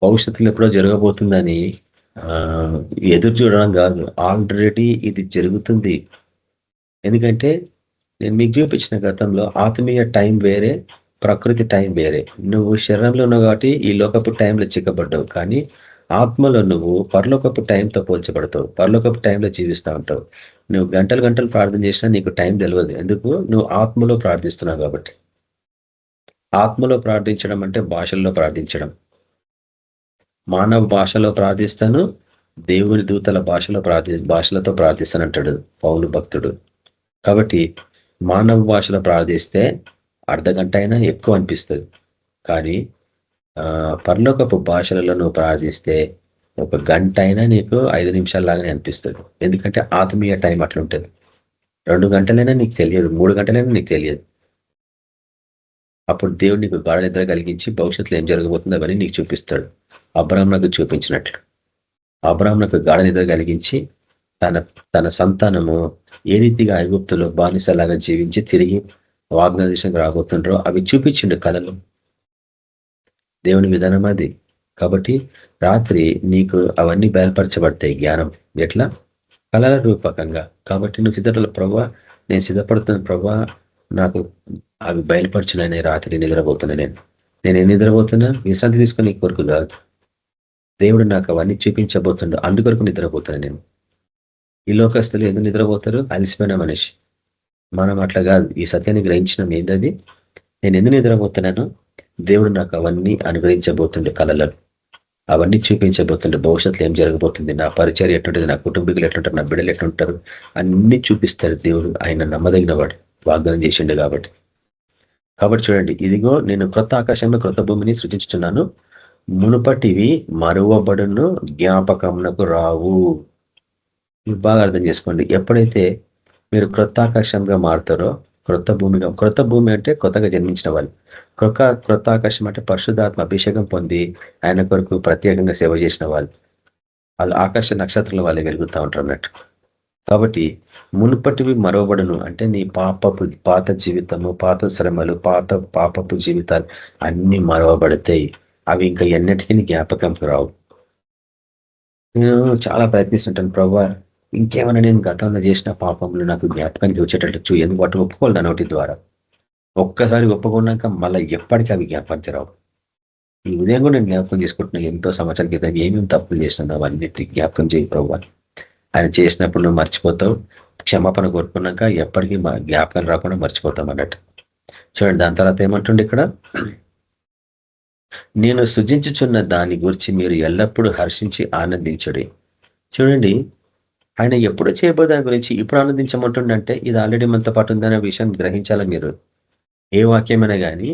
భవిష్యత్తులో ఎప్పుడో జరగబోతుందని ఎదురు చూడడం కాదు, ఆల్రెడీ ఇది జరుగుతుంది. ఎందుకంటే నేను మీకు చూపించిన గతంలో ఆత్మీయ టైం వేరే, ప్రకృతి టైం వేరే. నువ్వు శరీరంలో ఉన్నావు కాబట్టి ఈ లోకపు టైంలో చిక్కబడ్డావు, కానీ ఆత్మలో నువ్వు పరలోకపు టైంతో పోల్చబడతావు. పరలోకపు టైంలో జీవిస్తూ ఉంటావు. నువ్వు గంటలు గంటలు ప్రార్థన చేసినా నీకు టైం తెలియదు. ఎందుకు? నువ్వు ఆత్మలో ప్రార్థిస్తున్నావు కాబట్టి. ఆత్మలో ప్రార్థించడం అంటే భాషల్లో ప్రార్థించడం. మానవ భాషలో ప్రార్థిస్తాను, దేవుని దూతల భాషలతో ప్రార్థిస్తానంటాడు పౌలు భక్తుడు. కాబట్టి మానవ భాషలో ప్రార్థిస్తే అర్ధగంట అయినా ఎక్కువ అనిపిస్తుంది, కానీ పరలోకపు భాషలలో నువ్వు ప్రార్థిస్తే 1 గంట అయినా నీకు 5 నిమిషాల లాగానే అనిపిస్తుంది. ఎందుకంటే ఆత్మీయ టైం అట్లుంటుంది. 2 గంటలైనా నీకు తెలియదు, 3 గంటలైనా నీకు తెలియదు. అప్పుడు దేవుడు నీకు గాఢ నిద్ర కలిగించి భవిష్యత్తులో ఏం జరగబోతుందో అవన్నీ నీకు చూపిస్తాడు. అబ్రాహామునకు చూపించినట్లు అబ్రాహామునకు గాఢ నిద్ర కలిగించి తన సంతానము ఏ రీతిగా ఐగుప్తులో బానిసలాగా జీవించి తిరిగి వాగ్దాన దేశానికి రాబోతుండ్రో అవి చూపించిండు కళలు. దేవుని విధానం అది. కాబట్టి రాత్రి నీకు అవన్నీ బయలుపరచబడతాయి. జ్ఞానం ఎట్లా? కళల రూపకంగా. కాబట్టి నువ్వు సిద్ధపడాలి. ప్రభువా, నేను సిద్ధపడుతున్న ప్రభువా, నాకు అవి బయలుపరచునని రాత్రి నిద్రపోతున్నా నేను నిద్రపోతున్నా విశ్రాంతి తీసుకుని కొరకు కాదు. దేవుడు నాకు అవన్నీ చూపించబోతుండో అందుకొరకు నిద్రపోతాను నేను. ఈ లోకస్తులు ఎందుకు నిద్రపోతారు? అలసిపోయిన మనిషి. మనం అట్లా కాదు. ఈ సత్యాన్ని గ్రహించినాం. ఏంటది? నేను ఎందుకు నిద్రపోతున్నాను? దేవుడు నాకు అవన్నీ అనుగ్రహించబోతుండే కళలను, అవన్నీ చూపించబోతుండే. భవిష్యత్తులో ఏం జరగబోతుంది, నా పరిచయం ఎట్లుంటుంది, నా కుటుంబీకులు ఎట్లుంటారు, నా బిడ్డలు ఎట్లుంటారు, అన్ని చూపిస్తాడు దేవుడు. ఆయన నమ్మదగిన వాడు, వాగ్దానం చేసిండు కాబట్టి. చూడండి, ఇదిగో నేను క్రొత్త ఆకాశంలో క్రొత్త భూమిని సృజించుతున్నాను, మునుపటివి మరువబడును, జ్ఞాపకమునకు రావు. మీరు బాగా అర్థం చేసుకోండి. ఎప్పుడైతే మీరు క్రొత్త ఆకాశంగా మారుతారో, క్రొత్త భూమి అంటే కొత్తగా జన్మించిన వాళ్ళు. క్రొత్త ఆకాశం అంటే పరిశుద్ధాత్మ అభిషేకం పొంది ఆయన కొరకు ప్రత్యేకంగా సేవ చేసిన వాళ్ళు ఆకాశ నక్షత్రంలో వాళ్ళే వెలుగుతూ ఉంటారు అన్నట్టు. కాబట్టి మునుపటివి మరవబడును అంటే నీ పాత జీవితము, పాత శ్రమలు, పాపపు జీవితాలు అన్ని మరవబడతాయి. అవి ఇంకా ఎన్నటికీ జ్ఞాపకంకు రావు. నేను చాలా ప్రయత్నిస్తుంటాను, ప్రభా ఇంకేమైనా నేను గతంలో చేసిన పాపములు నాకు జ్ఞాపకానికి వచ్చేటట్టు ఎందుకు వాటి ఒప్పుకోవాలి నా నోటి ద్వారా. ఒక్కసారి ఒప్పుకున్నాక మళ్ళీ ఎప్పటికీ అవి జ్ఞాపకానికి రావు. ఈ ఉదయం కూడా నేను జ్ఞాపకం చేసుకుంటున్నా, ఎంతో సంవత్సరాల క్రితం ఏమేమి తప్పులు చేస్తున్నావు అన్నిటి జ్ఞాపకం చేయి ప్రభు. ఆయన చేసినప్పుడు నువ్వు మర్చిపోతావు, క్షమాపణ కోరుకున్నాక ఎప్పటికీ జ్ఞాపకం రాకుండా మర్చిపోతాం అన్నట్టు. చూడండి, దాని తర్వాత ఏమంటుండే ఇక్కడ, నేను సృజించుచున్న దాని గురించి మీరు ఎల్లప్పుడూ హర్షించి ఆనందించుడి. చూడండి, ఆయన ఎప్పుడు చేయబో దాని గురించి ఇప్పుడు ఆనందించమంటుండంటే ఇది ఆల్రెడీ మనతో పాటు ఉందనే విషయం గ్రహించాలి మీరు. ఏ వాక్యమైనా కానీ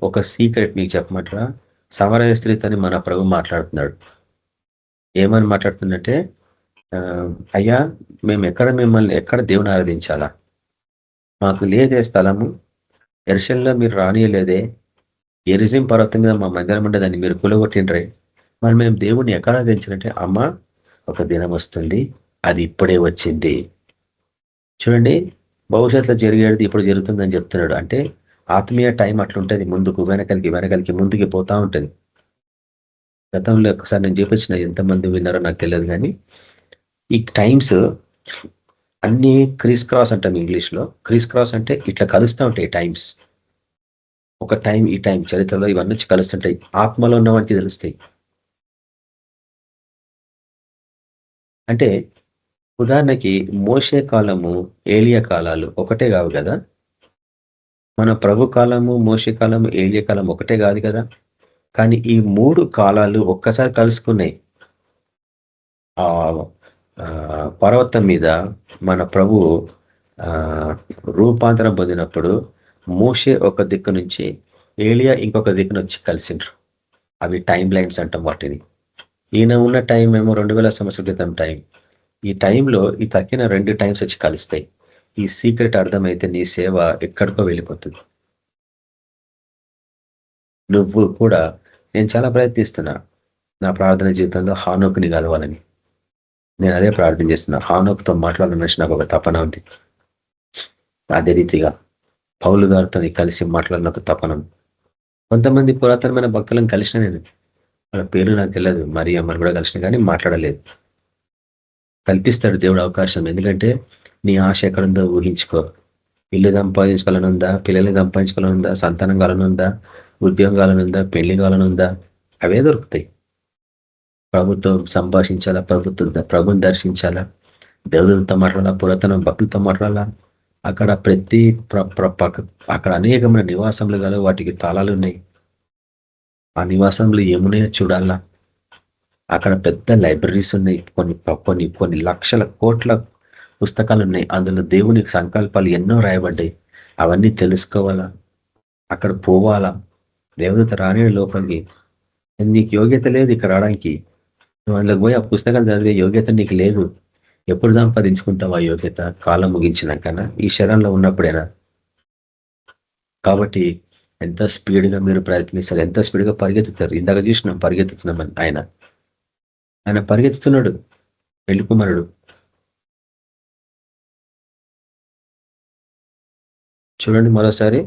ఒక సీక్రెట్ మీకు చెప్పమంటారా? సమరయ స్త్రీతోని మన ప్రభు మాట్లాడుతున్నాడు. ఏమని మాట్లాడుతుందంటే, అయ్యా మేము ఎక్కడ దేవుని ఆరాధించాలా? మాకు లేదే స్థలము, ఎరుషలేములో మీరు రానియలేదే, ఎరిజిం పర్వతం మీద మా మందిరం ఉండదని మీరు కూలగొట్టిండ్రే, మరి మేము దేవుణ్ణి ఎక్కడ ఆరాధించాలంటే, అమ్మ ఒక దినం వస్తుంది, అది ఇప్పుడే వచ్చింది. చూడండి, భవిష్యత్తులో జరిగేది ఇప్పుడు జరుగుతుందని చెప్తున్నాడు. అంటే ఆత్మీయ టైం అట్లుంటుంది, ముందుకు వెనకలికి ముందుకు పోతా ఉంటుంది. గతంలో ఒకసారి నేను చూపించిన, ఎంతమంది విన్నారో నాకు తెలియదు, కానీ ఈ టైమ్స్ అన్ని క్రీస్ క్రాస్ అంటాం ఇంగ్లీష్లో. క్రీస్ క్రాస్ అంటే ఇట్లా కలుస్తూ ఉంటాయి టైమ్స్. ఒక టైం, ఈ టైం చరిత్రలో ఇవన్నీ కలుస్తుంటాయి. ఆత్మలో ఉన్న వాటికి తెలుస్తాయి. అంటే ఉదాహరణకి మోషే కాలము, ఏలియా కాలాలు ఒకటే కావు కదా. మన ప్రభు కాలము, మోషే కాలము, ఏలియా కాలం ఒకటే కాదు కదా. కానీ ఈ 3 కాలాలు ఒక్కసారి కలుసుకున్నాయి. ఆ పర్వతం మీద మన ప్రభు రూపాంతరం పొందినప్పుడు మోషే ఒక దిక్కు నుంచి, ఏలియా ఇంకొక దిక్కు నుంచి కలిసిండ్రు. అవి టైం లైన్స్ అంటాం వాటిని. ఈయన ఉన్న టైం ఏమో 2000 సంవత్సరాల క్రితం టైం. ఈ టైంలో ఈ తక్కిన 2 టైమ్స్ వచ్చి కలుస్తాయి. ఈ సీక్రెట్ అర్థమైతే నీ సేవ ఎక్కడికో వెళ్ళిపోతుంది. నువ్వు కూడా, నేను చాలా ప్రయత్నిస్తున్నా నా ప్రార్థన జీవితంలో హానోకుని కలవాలని. నేను అదే ప్రార్థన చేస్తున్నా. హానోకుతో మాట్లాడాలని నాకు ఒక తపన ఉంది. అదే రీతిగా పౌలు గారితో కలిసి మాట్లాడిన ఒక తపనం. కొంతమంది పురాతనమైన భక్తులను కలిసిన, నేను వాళ్ళ పేరు నాకు తెలియదు, మరి అమ్మని కూడా కలిసిన, కానీ మాట్లాడలేదు. కల్పిస్తాడు దేవుడు అవకాశం. ఎందుకంటే నీ ఆశ ఎక్కడుందో ఊహించుకో. ఇల్లు సంపాదించుకోవాలనుందా, పిల్లల్ని సంపాదించుకోవాలనుందా, సంతానం కావాలనుందా, ఉద్యోగం కావాలనుందా, పెళ్లి కావాలనుందా, అవే దొరుకుతాయి. ప్రభుత్వం సంభాషించాలా, ప్రభుని దర్శించాలా, దేవుడితో మాట్లాడాలా, పురాతన భక్తులతో మాట్లాడాలా. అక్కడ అక్కడ అనేకమైన నివాసములు గల వాటికి తాళాలు ఉన్నాయి. ఆ నివాసంలో ఏమున్నాయో చూడాలా. అక్కడ పెద్ద లైబ్రరీస్ ఉన్నాయి, కొన్ని లక్షల కోట్ల పుస్తకాలు ఉన్నాయి. అందులో దేవుని సంకల్పాలు ఎన్నో రాయబడ్డాయి. అవన్నీ తెలుసుకోవాలా, అక్కడ పోవాలా. దేవుడితో రాని లోపలికి నీకు యోగ్యత లేదు ఇక్కడ రావడానికి. నువ్వు అందులోకి పోయి ఆ పుస్తకాలు చదివే యోగ్యత నీకు లేదు. ఎప్పుడు సంపాదించుకుంటావు ఆ యోగ్యత? కాలం ముగించినాకనా, ఈ శరీరంలో ఉన్నప్పుడేనా? కాబట్టి ఎంత స్పీడ్గా మీరు ప్రయత్నిస్తారు, ఎంత స్పీడ్గా పరిగెత్తుతారు. ఇందాక చూసినాం పరిగెత్తుతున్నామని. ఆయన పరిగెత్తుతున్నాడు, పెళ్లి కుమారుడు. చూడండి మరోసారి,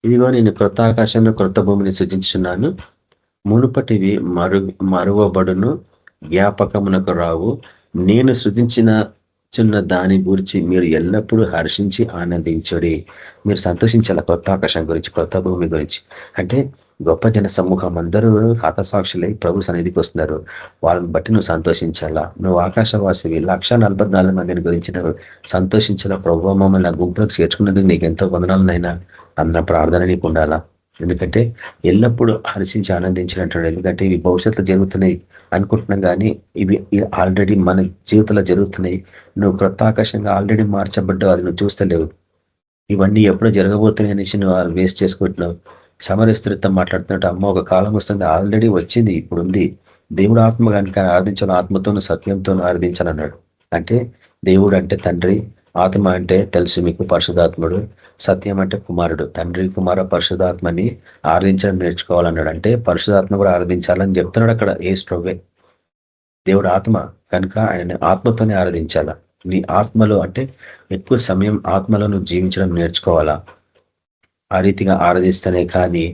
ఇదిగో నేను క్రొత్త ఆకాశంలో క్రొత్త భూమిని సృజించున్నాను, మునుపటివి మరువబడును, జ్ఞాపకమునకు రావు. నేను సృజించిన దాని గురించి మీరు ఎల్లప్పుడూ హర్షించి ఆనందించుడి. మీరు సంతోషించాల కొత్త ఆకాశం గురించి, కొత్త భూమి గురించి. అంటే గొప్ప జన సమూహం అందరూ హతసాక్షులై ప్రభు సన్నిధికి వస్తున్నారు. వాళ్ళని బట్టి నువ్వు సంతోషించాలా. నువ్వు ఆకాశవాసివి 1,44,000 మందిని గురించి నువ్వు సంతోషించాలా. ప్రభు మమ్మల్ని ఆ గుంపులకు చేర్చుకున్నందుకు నీకు ఎంతో వందనాలనైనా అన్న ప్రార్థన నీకు ఉండాలా. ఎందుకంటే ఎల్లప్పుడూ హర్షించి ఆనందించినట్టు. ఎందుకంటే ఇవి భవిష్యత్తులో జరుగుతున్నాయి అనుకుంటున్నాం, కానీ ఇవి ఆల్రెడీ మన జీవితంలో జరుగుతున్నాయి. నువ్వు క్రొత్త ఆకాశంగా ఆల్రెడీ మార్చబడ్డావు, అది నువ్వు చూస్తలేవు. ఇవన్నీ ఎప్పుడో జరగబోతున్నాయి అనేసి నువ్వు వేస్ట్ చేసుకుంటున్నావు. సమరస్త్రితో మాట్లాడుతున్నట్టు అమ్మ ఒక కాలం వస్తుంది, ఆల్రెడీ వచ్చింది, ఇప్పుడు ఉంది. దేవుడు ఆత్మ కనుక ఆరాధించాలి, ఆత్మతోనూ సత్యంతోనూ ఆరాధించాలన్నాడు. అంటే దేవుడు అంటే తండ్రి, ఆత్మ అంటే తెలుసు మీకు పరిశుధాత్ముడు, సత్యం అంటే కుమారుడు. తండ్రి, కుమార, పరిశుధాత్మని ఆరాధించడం నేర్చుకోవాలన్నాడు. అంటే పరిశుధాత్మ కూడా ఆరాధించాలని చెప్తున్నాడు అక్కడ యేసు ప్రభువే. దేవుడు ఆత్మ కనుక ఆయన ఆత్మతోనే ఆరాధించాలా. నీ ఆత్మలో అంటే ఎక్కువ సమయం ఆత్మలో నువ్వు జీవించడం నేర్చుకోవాలా. ఆ రీతిగా ఆరాధిస్తేనే కానీ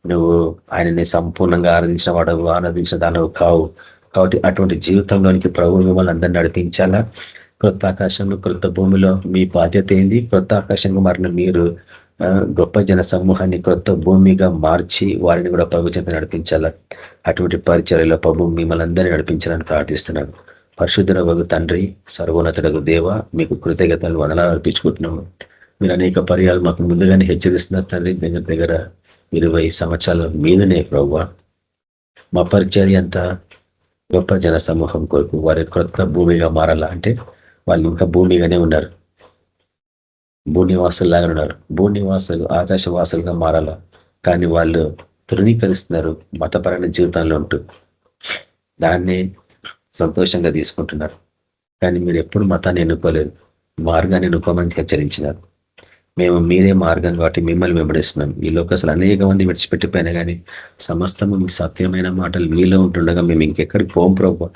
నువ్వు ఆయనని సంపూర్ణంగా ఆరాధించిన వాడవు, ఆరాధించిన దానవు కావు. కాబట్టి అటువంటి జీవితంలోనికి ప్రభువు మిమ్మల్ని అందరినీ నడిపించాలా. క్రొత్త ఆకాశంలో, క్రొత్త భూమిలో మీ బాధ్యత ఏంది? క్రొత్త ఆకాశంగా మారిన మీరు గొప్ప జన సమూహాన్ని క్రొత్త భూమిగా మార్చి వారిని కూడా ప్రభు చేత నడిపించాలా. అటువంటి పరిచర్యలో ప్రభు మిమ్మల్ని అందరినీ నడిపించాలని ప్రార్థిస్తున్నాను. పరిశుద్ధుడగు తండ్రి, సర్వోన్నతుడగు దేవ, మీకు కృతజ్ఞతలు వందనాలు అర్పించుకుంటున్నాము. మీరు అనేక పర్యాలు మాకు ముందుగానే హెచ్చరిస్తున్నారు తండ్రి. దగ్గర 20 సంవత్సరాల మీదనే ప్రభువా మా పరిచర్య అంతా గొప్ప జన సమూహం కొరకు వారి క్రొత్త భూమిగా మారాలా. అంటే వాళ్ళు ఇంకా భూమిగానే ఉన్నారు, భూనివాసుల్లాగా ఉన్నారు. భూనివాసులు ఆకాశవాసులుగా మారాలా, కానీ వాళ్ళు తృణీకరిస్తున్నారు మతపరమైన జీవితంలో ఉంటూ. దాన్ని సంతోషంగా తీసుకుంటున్నారు. కానీ మీరు ఎప్పుడు మతాన్ని ఎన్నుకోలేదు, మార్గాన్ని ఎన్నుకోమని హెచ్చరించినారు. మేము మీరే మార్గం కాబట్టి మిమ్మల్ని వెంబడిస్తున్నాం. ఈ లోకసలు అనేక మంది విడిచిపెట్టిపోయినా కానీ సమస్తము మీ సత్యమైన మాటలు మీలో ఉంటుండగా మేము ఇంకెక్కడికి పోం ప్రభు.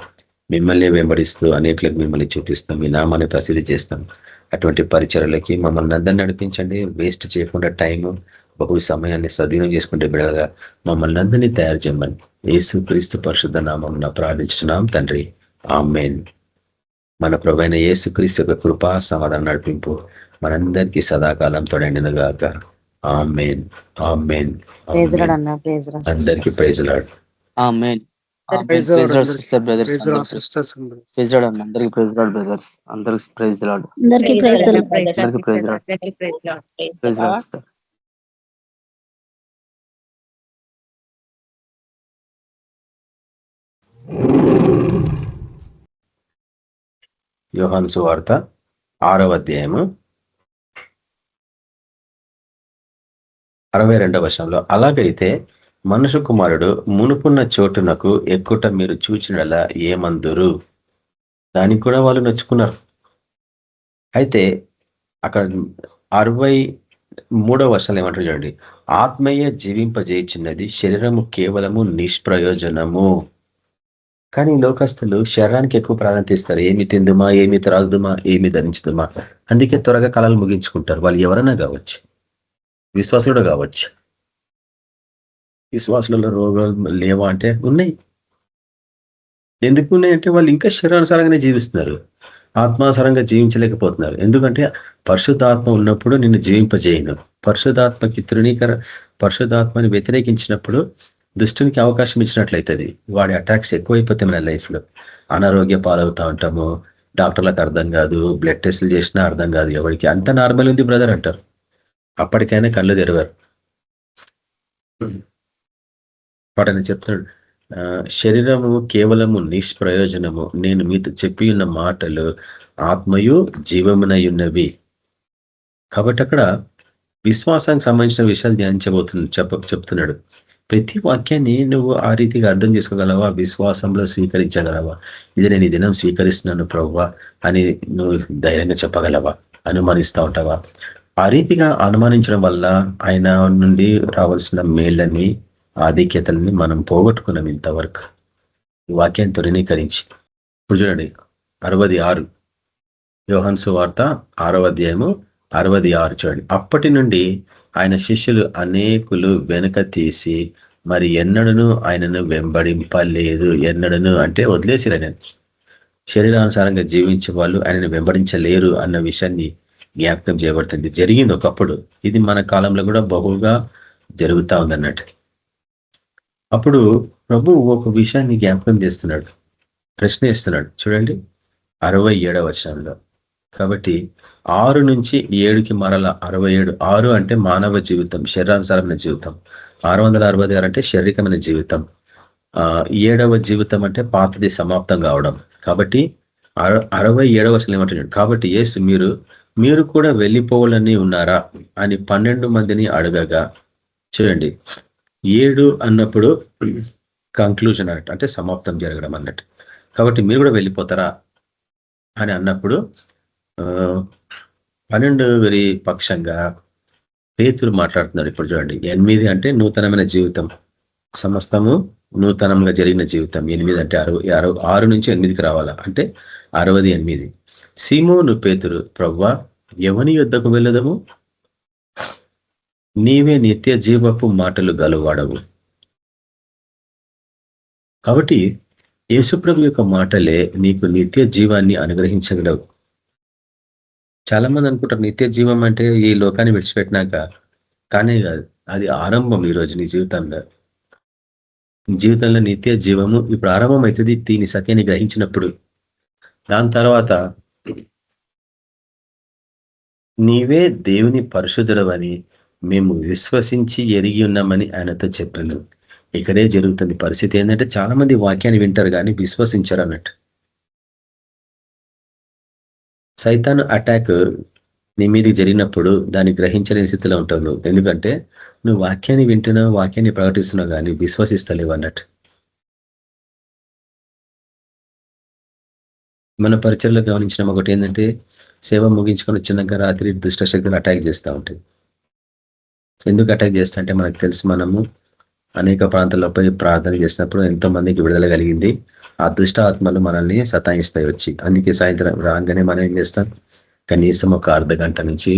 మిమ్మల్ని వెంబడిస్తూ అనేకులకు మిమ్మల్ని చూపిస్తాం, మీ నామాన్ని ప్రసిద్ధి చేస్తాం. అటువంటి పరిచర్యలకి మమ్మల్ని అందరినీ నడిపించండి. వేస్ట్ చేయకుండా టైము బహు సమయాన్ని సద్వినియోగం చేసుకుంటే బిడగా మమ్మల్ని అందరినీ తయారు చేయమని యేసు క్రీస్తు పరిశుద్ధ నామం ప్రార్థించున్నాం తండ్రి, ఆమేన్. మన ప్రభువైన యేసు క్రీస్తు యొక్క కృపా సమాధానం నడిపింపు మనందరికీ సదాకాలం తోడైండును గాక. Amen, amen. అందరికీ praise lord. Amen. Praise lord sister brothers, praise lord అందరికీ, ప్రైజ్ లార్డ్ బ్రదర్స్ అందరికీ, ప్రైజ్ లార్డ్, అందరికీ ప్రైజ్ లార్డ్. అందరికీ ప్రైజ్ లార్డ్, ప్రైజ్ లార్డ్. యోహాను సువార్త 6వ అధ్యాయము 62వ వచనంలో, అలాగైతే మనుష్య కుమారుడు మునుపున్న చోటునకు ఎక్కుట మీరు చూచినలా ఏమందురు? దానికి కూడా వాళ్ళు నొచ్చుకున్నారు. అయితే అక్కడ 63వ వచనం ఏమంటారు చూడండి, ఆత్మీయ జీవింపజేయుచున్నది, శరీరము కేవలము నిష్ప్రయోజనము. కానీ లోకస్తులు శరీరానికి ఎక్కువ ప్రాధాన్యత ఇస్తారు. ఏమి తిందుమా, ఏమి త్రాగుదుమా, ఏమి ధరించుదుమా. అందుకే త్వరగా కాలాలు ముగించుకుంటారు. వాళ్ళు ఎవరైనా కావచ్చు, విశ్వాసులు కావచ్చు. విశ్వాసులలో రోగాలు లేవా అంటే ఉన్నాయి. ఎందుకు ఉన్నాయంటే వాళ్ళు ఇంకా శరీరానుసారంగానే జీవిస్తున్నారు, ఆత్మానుసారంగా జీవించలేకపోతున్నారు. ఎందుకంటే పరిశుద్ధాత్మ ఉన్నప్పుడు నిన్ను జీవింపజేయను. పరిశుద్ధాత్మని వ్యతిరేకించినప్పుడు దుష్టునికి అవకాశం ఇచ్చినట్లయితుంది. వాడి అటాక్స్ ఎక్కువైపోతాయి మన లైఫ్లో. అనారోగ్య పాలవుతా ఉంటాము, డాక్టర్లకు అర్థం కాదు, బ్లడ్ టెస్టులు చేసినా అర్థం కాదు ఎవరికి. అంత నార్మల్ ఉంది బ్రదర్ అంటారు, అప్పటికైనా కళ్ళు తెరవారు. వాడని చెప్తాడు, శరీరము కేవలము నిష్ప్రయోజనము, నేను మీతో చెప్పి ఉన్న మాటలు ఆత్మయు జీవమునై ఉన్నవి. కాబట్టి అక్కడ విశ్వాసానికి సంబంధించిన విషయాలు చెప్తున్నాడు. ప్రతి వాక్యాన్ని నువ్వు ఆ రీతిగా అర్థం చేసుకోగలవా? విశ్వాసంలో స్వీకరించగలవా? ఇది నేను ఈ దినం స్వీకరిస్తున్నాను ప్రభువా అని నువ్వు ధైర్యంగా చెప్పగలవా? అనుమానిస్తూ ఉంటావా? ఆ రీతిగా అనుమానించడం వల్ల ఆయన నుండి రావాల్సిన మేళ్ళని, ఆధిక్యతల్ని మనం పోగొట్టుకున్నాం ఇంతవరకు ఈ వాక్యాన్ని తృణీకరించి. ఇప్పుడు చూడండి 66 యోహాను సువార్త 6వ అధ్యాయము 66 చూడండి. అప్పటి నుండి ఆయన శిష్యులు అనేకులు వెనుక తీసి మరి ఎన్నడను ఆయనను వెంబడింపలేదు. ఎన్నడను అంటే వదిలేసిరు ఆయన. శరీరానుసారంగా జీవించే వాళ్ళు ఆయనను వెంబడించలేరు అన్న విషయాన్ని జ్ఞాపకం చేయబడుతుంది. జరిగింది ఒకప్పుడు. ఇది మన కాలంలో కూడా బహుగా జరుగుతా ఉందన్నట్టు. అప్పుడు ప్రభు ఒక విషయాన్ని జ్ఞాపకం చేస్తున్నాడు, ప్రశ్న ఇస్తున్నాడు. చూడండి 67వ వచనంలో. కాబట్టి 6 నుంచి 7కి మరల 67. 6 అంటే మానవ జీవితం, శరీరానుసారమైన జీవితం. 666 అంటే శారీరకమైన జీవితం. 7వ జీవితం అంటే పాతది సమాప్తం కావడం. కాబట్టి 67వ వచనం ఏమంటున్నాడు, కాబట్టి యేసు మీరు కూడా వెళ్ళిపోవాలని ఉన్నారా అని 12 మందిని అడగగా, చూడండి 7 అన్నప్పుడు కంక్లూజన్ అన్నట్టు, అంటే సమాప్తం జరగడం అన్నట్టు. కాబట్టి మీరు కూడా వెళ్ళిపోతారా అని అన్నప్పుడు 12 పక్షంగా పేతురు మాట్లాడుతున్నాడు. ఇప్పుడు చూడండి 8 అంటే నూతనమైన జీవితం, సమస్తము నూతనంగా జరిగిన జీవితం. 8 అంటే 6 నుంచి 8కి రావాలా, అంటే 68. సీమోను పేతురు, ప్రవ్వా ఎవని యొద్దకు వెళ్ళదము? నీవే నిత్య జీవపు మాటలు గలవాడవు. కాబట్టి యేసుప్రభు యొక్క మాటలే నీకు నిత్య జీవాన్ని అనుగ్రహించగలవు. చాలా మంది అనుకుంటారు నిత్య జీవం అంటే ఈ లోకాన్ని విడిచిపెట్టినాక, కానీ కాదు, అది ఆరంభం. ఈరోజు నీ జీవితంలో నిత్య జీవము ఇప్పుడు ఆరంభం అవుతుంది దీని సత్యాన్ని గ్రహించినప్పుడు. దాని తర్వాత నీవే దేవుని పరిశుద్ధుడవని మేము విశ్వసించి ఎరిగి ఉన్నామని ఆయనతో చెప్పింది. ఇక్కడే జరుగుతుంది పరిస్థితి. ఏంటంటే చాలా మంది వాక్యాన్ని వింటారు కానీ విశ్వసించరు అన్నట్టు. సైతాను అటాక్ నీ మీదకి జరిగినప్పుడు దాన్ని గ్రహించలేని స్థితిలో ఉంటావు నువ్వు. ఎందుకంటే నువ్వు వాక్యాన్ని వింటున్నావు, వాక్యాన్ని ప్రకటిస్తున్నావు కానీ విశ్వసిస్తలేవు అన్నట్టు. మన పరిచయలో గమనించిన ఒకటి ఏంటంటే, సేవ ముగించుకొని వచ్చినాక రాత్రి దుష్ట శక్తులు అటాక్ చేస్తూ ఉంటాయి. ఎందుకు అటాక్ చేస్తా అంటే మనకు తెలుసు, మనము అనేక ప్రాంతాల్లో పోయి ప్రార్థన చేసినప్పుడు ఎంతో మందికి విడుదల కలిగింది. ఆ దుష్ట ఆత్మలు మనల్ని సతాయిస్తాయి వచ్చి. అందుకే సాయంత్రం రాగానే మనం ఏం చేస్తాం, కనీసం ఒక అర్ధ గంట నుంచి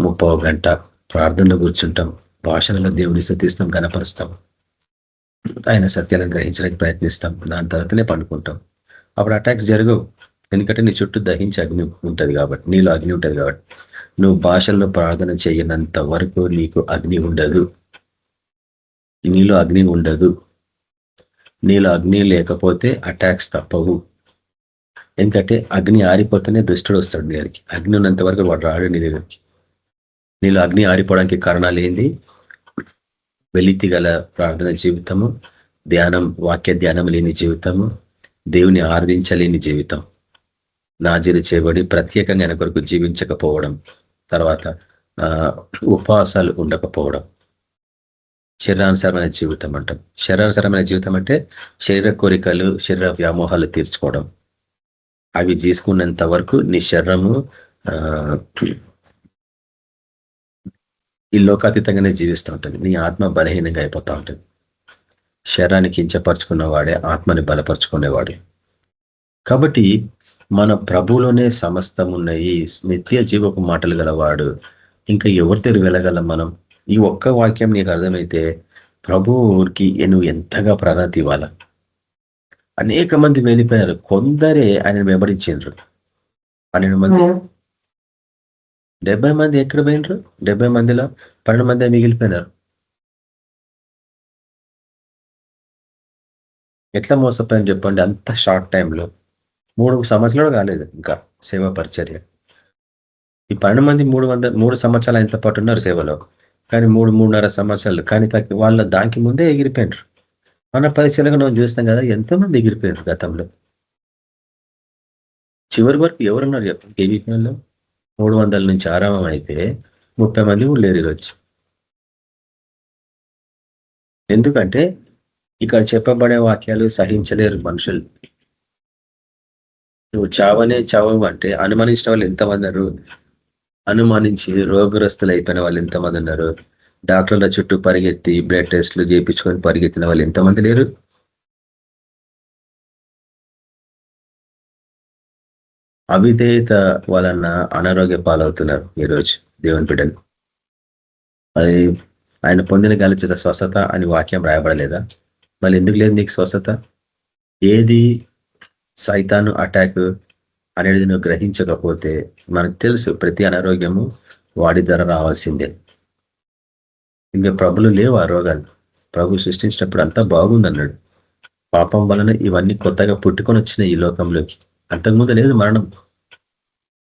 30 గంట ప్రార్థనలో కూర్చుంటాం, భాషలలో దేవుని స్తుతిస్తాం, గణపరుస్తాం, ఆయన సత్యాలను గ్రహించడానికి ప్రయత్నిస్తాం. దాని తర్వాతనే పండుకుంటాం. అప్పుడు అటాక్స్ జరగవు. ఎందుకంటే నీ చుట్టూ దహించి అగ్ని ఉంటుంది కాబట్టి, నీలో అగ్ని ఉంటుంది కాబట్టి. నువ్వు భాషల్లో ప్రార్థన చేయనంత వరకు నీకు అగ్ని ఉండదు, నీలో అగ్ని ఉండదు. నీలో అగ్ని లేకపోతే అటాక్స్ తప్పవు. ఎందుకంటే అగ్ని ఆరిపోతేనే దుష్టుడు వస్తాడు నీ దగ్గరికి. అగ్ని ఉన్నంత వరకు వాడు రాడు నీ దగ్గరికి. నీలో అగ్ని ఆరిపోవడానికి కారణాలు ఏంది? వెలితి గల ప్రార్థన జీవితము, ధ్యానం, వాక్య ధ్యానం లేని జీవితము, దేవుని ఆరాధించలేని జీవితం, నాజీరు చేయబడి ప్రత్యేకంగా ఆయన కొరకు జీవించకపోవడం, తర్వాత ఉపవాసాలు ఉండకపోవడం, శరీరానుసరమైన జీవితం అంటాం. శరీరానుసరమైన జీవితం అంటే శరీర కోరికలు, శరీర వ్యామోహాలు తీర్చుకోవడం. అవి చేసుకున్నంత వరకు నీ శరీరము ఈ లోకాతీతంగానే జీవిస్తూ ఉంటుంది. నీ ఆత్మ బలహీనంగా అయిపోతూ ఉంటుంది. శరీరాన్ని కించపరుచుకున్న వాడే ఆత్మని బలపరుచుకునేవాడు. కాబట్టి మన ప్రభువులోనే సమస్తం ఉన్నాయి. నిత్య జీవపు మాటలు గలవాడు. ఇంకా ఎవరి దగ్గర వెళ్ళగలం మనం? ఈ ఒక్క వాక్యం నీకు అర్థమైతే ప్రభువుకి నువ్వు ఎంతగా ప్రాధాన్యత ఇవ్వాల. అనేక మంది వెళ్ళిపోయారు, కొందరే ఆయన వెంబడించారు. 12 మంది, 70 మంది ఎక్కడ పోయినరు? 70 మందిలో 12 మంది మిగిలిపోయినారు. ఎట్లా మోసపోయాను చెప్పండి? అంత షార్ట్ టైంలో 3 సంవత్సరాలు కాలేదు ఇంకా సేవా పరిచర్య. ఈ 12 మంది 3 సంవత్సరాలు ఆయనతో పాటు ఉన్నారు సేవలో, కానీ 3.5 సంవత్సరాలు కానీ వాళ్ళ దానికి ముందే ఎగిరిపోయినారు. మన పరిచయలుగా మనం చూస్తాం కదా, ఎంతోమంది ఎగిరిపోయారు గతంలో. చివరి వరకు ఎవరున్నారు చెప్పండి? కేవీపీలో 300 నుంచి ఆరంభం అయితే 30 మంది కూడా లేరు ఈరోజు. ఎందుకంటే ఇక్కడ చెప్పబడే వాక్యాలు సహించలేరు మనుషులు. నువ్వు చావనే చావవు అంటే అనుమానించిన వాళ్ళు ఎంతమంది ఉన్నారు? అనుమానించి రోగగ్రస్తులు అయిపోయిన వాళ్ళు ఎంతమంది ఉన్నారు? డాక్టర్ల చుట్టూ పరిగెత్తి బ్లడ్ టెస్టులు చేయించుకొని పరిగెత్తిన వాళ్ళు ఎంతమంది లేరు? అవిధేయత వలన అనారోగ్య పాలవుతున్నారు ఈరోజు దేవుని బిడ్డలు. అది ఆయన పొందిన గాలి చేసే స్వస్థత అని వాక్యం రాయబడలేదా? మళ్ళీ ఎందుకు లేదు నీకు స్వస్థత? ఏది సైతాను అటాక్ అనేది నువ్వు గ్రహించకపోతే మనకు తెలుసు ప్రతి అనారోగ్యము వాడి ద్వారా రావాల్సిందే. ఇంకా ప్రభులు లేవు ఆ రోగాలు. ప్రభు సృష్టించినప్పుడు అంతా బాగుందన్నాడు. పాపం వలన ఇవన్నీ కొత్తగా పుట్టుకొని వచ్చినాయి ఈ లోకంలోకి. అంతకుముందు లేదు మరణం.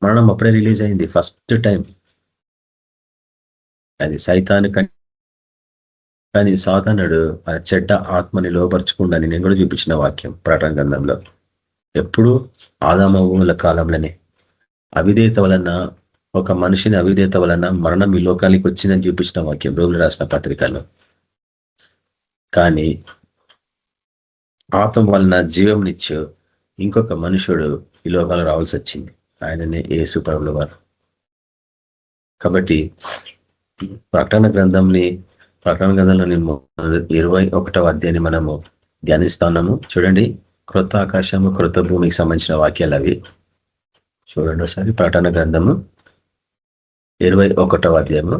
మరణం అప్పుడే రిలీజ్ అయింది ఫస్ట్ టైం. అది సైతాను కానీ సాతానుడు ఆ చెడ్డ ఆత్మని లోపరుచుకుండాని నేను కూడా చూపించిన వాక్యం ప్రకటన గ్రంథంలో. ఎప్పుడు ఆదామవ్వల కాలంలోనే అవిధేయత వలన, ఒక మనిషిని అవిధేయత వలన మరణం ఈ లోకానికి వచ్చిందని చూపించిన వాక్యం రోగులు రాసిన పత్రికల్లో. కానీ ఆత్మ వలన జీవంనిచ్చు ఇంకొక మనుషుడు ఈ లోకాలు రావాల్సి వచ్చింది. ఆయననే యేసు ప్రభుల వారు. కాబట్టి ప్రకటన గ్రంథంలోని 21వ అధ్యాయాన్ని మనము ధ్యానిస్తున్నాము. చూడండి, క్రొత్త ఆకాశము క్రొత్త భూమికి సంబంధించిన వాక్యాలు అవి. చూడండి ఒకసారి ప్రకటన గ్రంథము 21వ అధ్యాయము.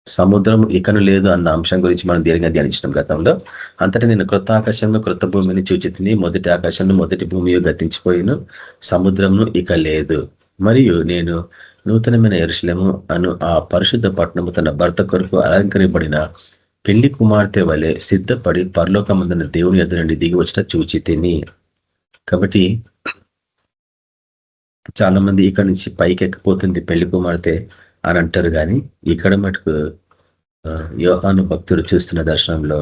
సముద్రం ఇకను లేదు అన్న అంశం గురించి మనం దీర్ఘంగా ధ్యానించినాం గతంలో. అంతటా నేను క్రొత్త ఆకాశంలో క్రొత్త భూమిని చూచితిని. మొదటి ఆకాశంలో మొదటి భూమి గతించిపోయిను, సముద్రమును ఇక లేదు. మరియు నేను నూతనమైన యెరూషలేము అను ఆ పరిశుద్ధ పట్టణము తన భర్త కొరకు అలంకరింపబడిన పెళ్లి కుమార్తె వలె సిద్ధపడి పరలోకమందున దేవుని యొద్ద నుండి దిగి వచ్చిన చూచితిని. కాబట్టి చాలా మంది ఇక్కడ నుంచి పైకి ఎక్కిపోతుంది పెళ్లి కుమార్తె అని అంటారు. కానీ ఇక్కడ మటుకు యోహాను భక్తుడు చూస్తున్న దర్శనంలో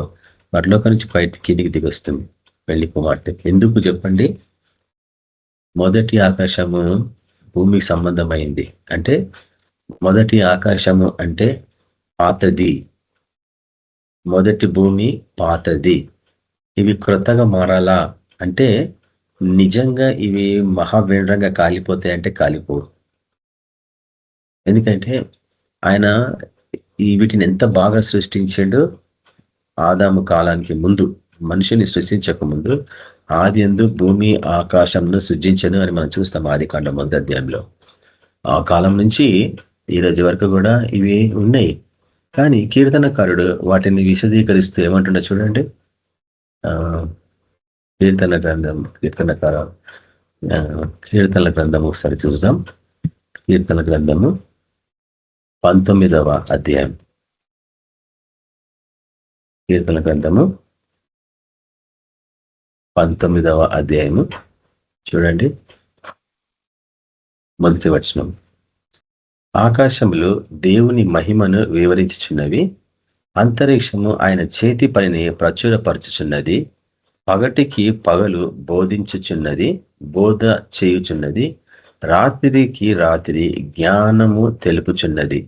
పరలోకం నుంచి కిందికి దిగి వస్తుంది పెళ్లి కుమార్తె. ఎందుకు చెప్పండి? మొదటి ఆకాశము భూమికి సంబంధమైంది. అంటే మొదటి ఆకాశము అంటే పాతది, మొదటి భూమి పాతది. ఇవి క్రొత్తగా మారాలా అంటే నిజంగా ఇవి మహావేంద్రంగా కాలిపోతాయి అంటే కాలిపోవు. ఎందుకంటే ఆయన వీటిని ఎంత బాగా సృష్టించాడు. ఆదాము కాలానికి ముందు, మనిషిని సృష్టించక ముందు ఆది యందు భూమి ఆకాశంను సృజించను అని మనం చూస్తాం ఆదికాండం 1వ అధ్యాయంలో. ఆ కాలం నుంచి ఈ రోజు వరకు కూడా ఇవి ఉన్నాయి. కానీ కీర్తనకారుడు వాటిని విశదీకరిస్తూ ఏమంటుండో చూడండి. కీర్తనల గ్రంథము ఒకసారి చూద్దాం. కీర్తన గ్రంథము 19వ అధ్యాయం. కీర్తన గ్రంథము 19వ అధ్యాయము చూడండి, మొదటి వచనం. ఆకాశములు దేవుని మహిమను వివరించుచున్నవి, అంతరిక్షము ఆయన చేతి పనిని ప్రచురపరచుచున్నది. పగటికి పగలు బోధించుచున్నది, బోధ చేయుచున్నది. రాత్రికి రాత్రి జ్ఞానము తెలుపుచున్నది.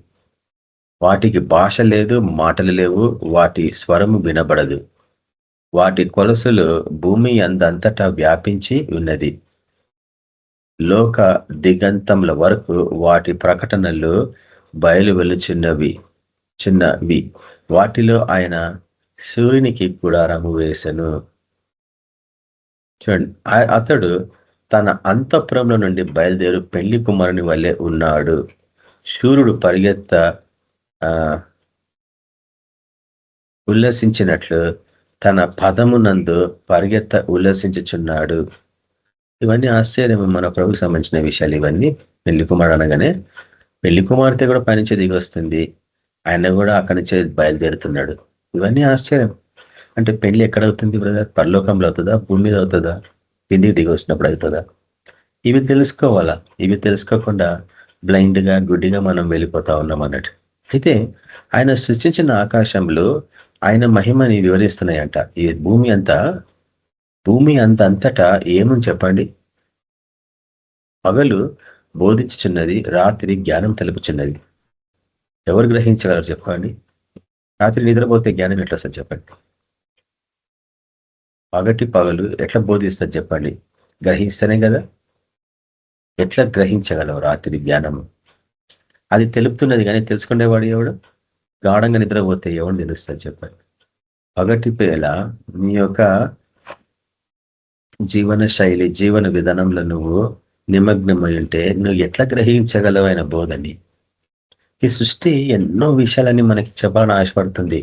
వాటికి భాష లేదు, మాటలు లేవు, వాటి స్వరము వినబడదు. వాటి కొలసులు భూమి అందంతటా వ్యాపించి ఉన్నది. లోక దిగంతముల వరకు వాటి ప్రకటనలు బయలు వెలుచున్నవి. వాటిలో ఆయన సూర్యునికి గుడారము వేసెను. చూడండి, అతడు తన అంతఃపురంలో నుండి బయలుదేరు పెళ్లి కుమారుని వల్లే ఉన్నాడు. సూర్యుడు పరిగెత్త ఉల్లసించినట్లు తన పదమునందు పరిగెత్త ఉల్లసించుచున్నాడు. ఇవన్నీ ఆశ్చర్యం. మన ప్రభుకి సంబంధించిన విషయాలు ఇవన్నీ. పెళ్లి కుమారుడు అనగానే పెళ్లి కుమార్తె కూడా పైనుంచి దిగి వస్తుంది, ఆయన కూడా అక్కడి నుంచే బయలుదేరుతున్నాడు. ఇవన్నీ ఆశ్చర్యం. అంటే పెళ్లి ఎక్కడవుతుంది బ్రదర్? పరలోకంలో అవుతుందా, భూమి మీద అవుతుందా, కిందికి దిగి వచ్చినప్పుడు అవుతుందా? ఇవి తెలుసుకోవాలా. ఇవి తెలుసుకోకుండా బ్లైండ్గా గుడ్డిగా మనం వెళ్ళిపోతా ఉన్నాం అన్నట్టు. అయితే ఆయన సృష్టించిన ఆకాశంలో ఆయన మహిమని వివరిస్తున్నాయంట. ఈ భూమి అంతటా ఏమని చెప్పండి? పగలు బోధించుచున్నది, రాత్రి జ్ఞానం తెలుపుచున్నది. ఎవరు గ్రహించగలరు చెప్పండి? రాత్రి నిద్రపోతే జ్ఞానం ఎట్లా వస్తుంది చెప్పండి? పగలు ఎట్లా బోధిస్తుంది చెప్పండి? గ్రహిస్తేనే కదా. ఎట్లా గ్రహించగలవు రాత్రి జ్ఞానము? అది తెలుపుతున్నది కానీ తెలుసుకునేవాడు ఎవడు? గాఢంగా నిద్రపోతే ఎవడు తెలుస్తుంది చెప్పండి? పగటి వేళ నీ యొక్క జీవన శైలి, జీవన విధానంలో నువ్వు నిమగ్నమై ఉంటే నువ్వు ఎట్లా గ్రహించగలవు ఆయన బోధని? ఈ సృష్టి ఎన్నో విషయాలని మనకి చెప్పాలని ఆశపడుతుంది,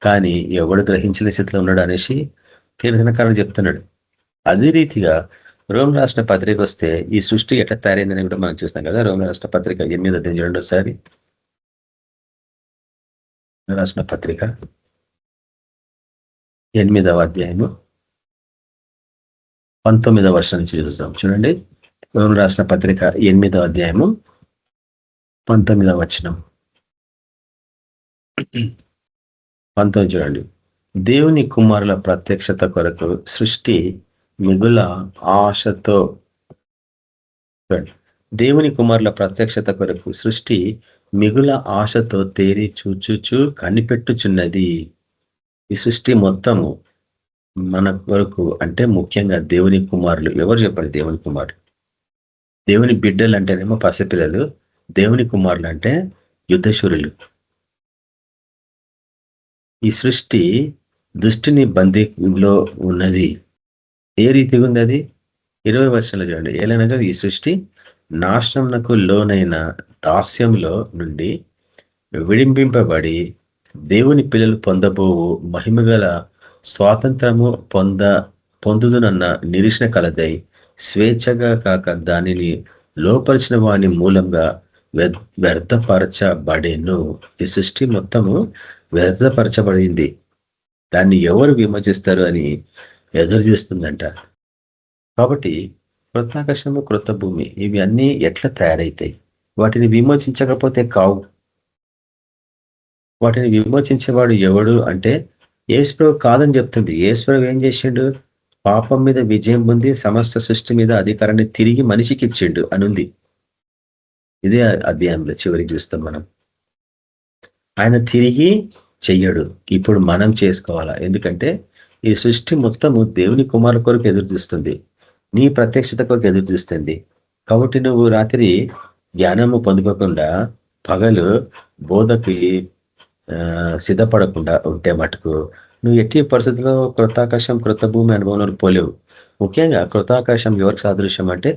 కానీ ఎవడు గ్రహించిన స్థితిలో ఉన్నాడు అనేసి కీర్తనకారుడు చెప్తున్నాడు. అదే రీతిగా రోమ్ రాష్ట్ర పత్రిక వస్తే ఈ సృష్టి ఎట్లా తయారైందని కూడా మనం చూస్తాం కదా. రోమ్ రాష్ట్ర పత్రిక 8వ అధ్యాయం చూడండి ఒకసారి. రాష్ట్ర పత్రిక 8వ అధ్యాయము 19వ వర్షం నుంచి చూస్తాం. చూడండి, రోమ్ రాష్ట్ర పత్రిక 8వ అధ్యాయము 19వ వచనం. 19 చూడండి. దేవుని కుమారుల ప్రత్యక్షత కొరకు సృష్టి మిగుల ఆశతో, దేవుని కుమారుల ప్రత్యక్షత కొరకు సృష్టి మిగుల ఆశతో తేరి చూచుచు కనిపెట్టుచున్నది. ఈ సృష్టి మొత్తము మన కొరకు, అంటే ముఖ్యంగా దేవుని కుమారులు. ఎవరు చెప్పండి? దేవుని కుమారులు. దేవుని బిడ్డలు అంటేనేమో పసిపిల్లలు, దేవుని కుమారులు అంటే యుద్ధశూరులు. ఈ సృష్టి దుష్టిని బందీలో ఉన్నది. ఏ రీతిగా ఉంది అది? 20 వర్షాలు చూడండి. ఏలనగా ఈ సృష్టి నాశనమునకు లోనైన దాస్యంలో నుండి విడింపింపబడి దేవుని పిల్లలు పొందబోవు మహిమగల స్వాతంత్రము పొందుదునన్న నిరీక్షణ కలదై స్వేచ్ఛగా కాక దానిని లోపరిచిన వాని మూలంగా వ్యర్థపరచబడేను. ఈ సృష్టి మొత్తము వ్యర్థపరచబడింది. దాన్ని ఎవరు విమర్శిస్తారు అని ఎదురు చూస్తుందంట. కాబట్టి క్రొత్త ఆకాశము, క్రొత్త భూమి, ఇవి అన్నీ ఎట్లా తయారైతాయి? వాటిని విమర్శించకపోతే కావు. వాటిని విమర్శించేవాడు ఎవడు అంటే యేసుప్రభు కాదని చెప్తుంది. యేసుప్రభు ఏం చేసిండు? పాపం మీద విజయం పొంది సమస్త సృష్టి మీద అధికారాన్ని తిరిగి మనిషికి ఇచ్చిండు అని ఉంది. ఇదే అధ్యాయంలో చివరికి చూస్తాం మనం. ఆయన తిరిగి చెయ్యడు, ఇప్పుడు మనం చేసుకోవాలా. ఎందుకంటే ఈ సృష్టి మొత్తము దేవుని కుమారు కొరకు ఎదురు చూస్తుంది, నీ ప్రత్యక్షత కొరకు ఎదురు చూస్తుంది. కాబట్టి నువ్వు రాత్రి జ్ఞానము పొందుకోకుండా పగలు బోధకి సిద్ధపడకుండా ఉంటే మటుకు నువ్వు ఎట్టి పరిస్థితుల్లో క్రొత్త ఆకాశం, క్రొత్త భూమి అనుభవంలో పోలేవు. ముఖ్యంగా క్రొత్త ఆకాశం ఎవరికి సాదృశ్యం అంటే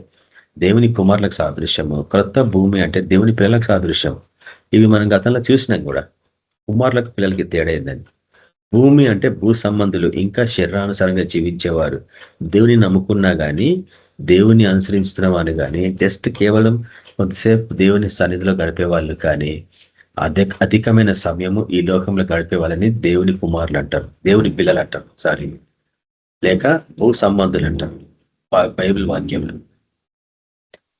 దేవుని కుమారులకు సాదృశ్యము. క్రొత్త భూమి అంటే దేవుని పిల్లలకు సాదృశ్యం. ఇవి మనం గతంలో చూసినాం కూడా. కుమారులకు పిల్లలకి తేడా ఏందని. భూమి అంటే భూ సంబంధులు, ఇంకా శరీరానుసారంగా జీవించేవారు. దేవుని నమ్ముకున్నా కానీ, దేవుని అనుసరిస్తున్న వాళ్ళు కానీ, జస్ట్ కేవలం కొంతసేపు దేవుని సన్నిధిలో గడిపే వాళ్ళు కానీ, అధికమైన సమయము ఈ లోకంలో గడిపే వాళ్ళని దేవుని కుమారులు అంటారు, దేవుని పిల్లలు అంటారు. సారీ, లేక భూ సంబంధులు అంటారు బైబిల్ వాక్యంలో.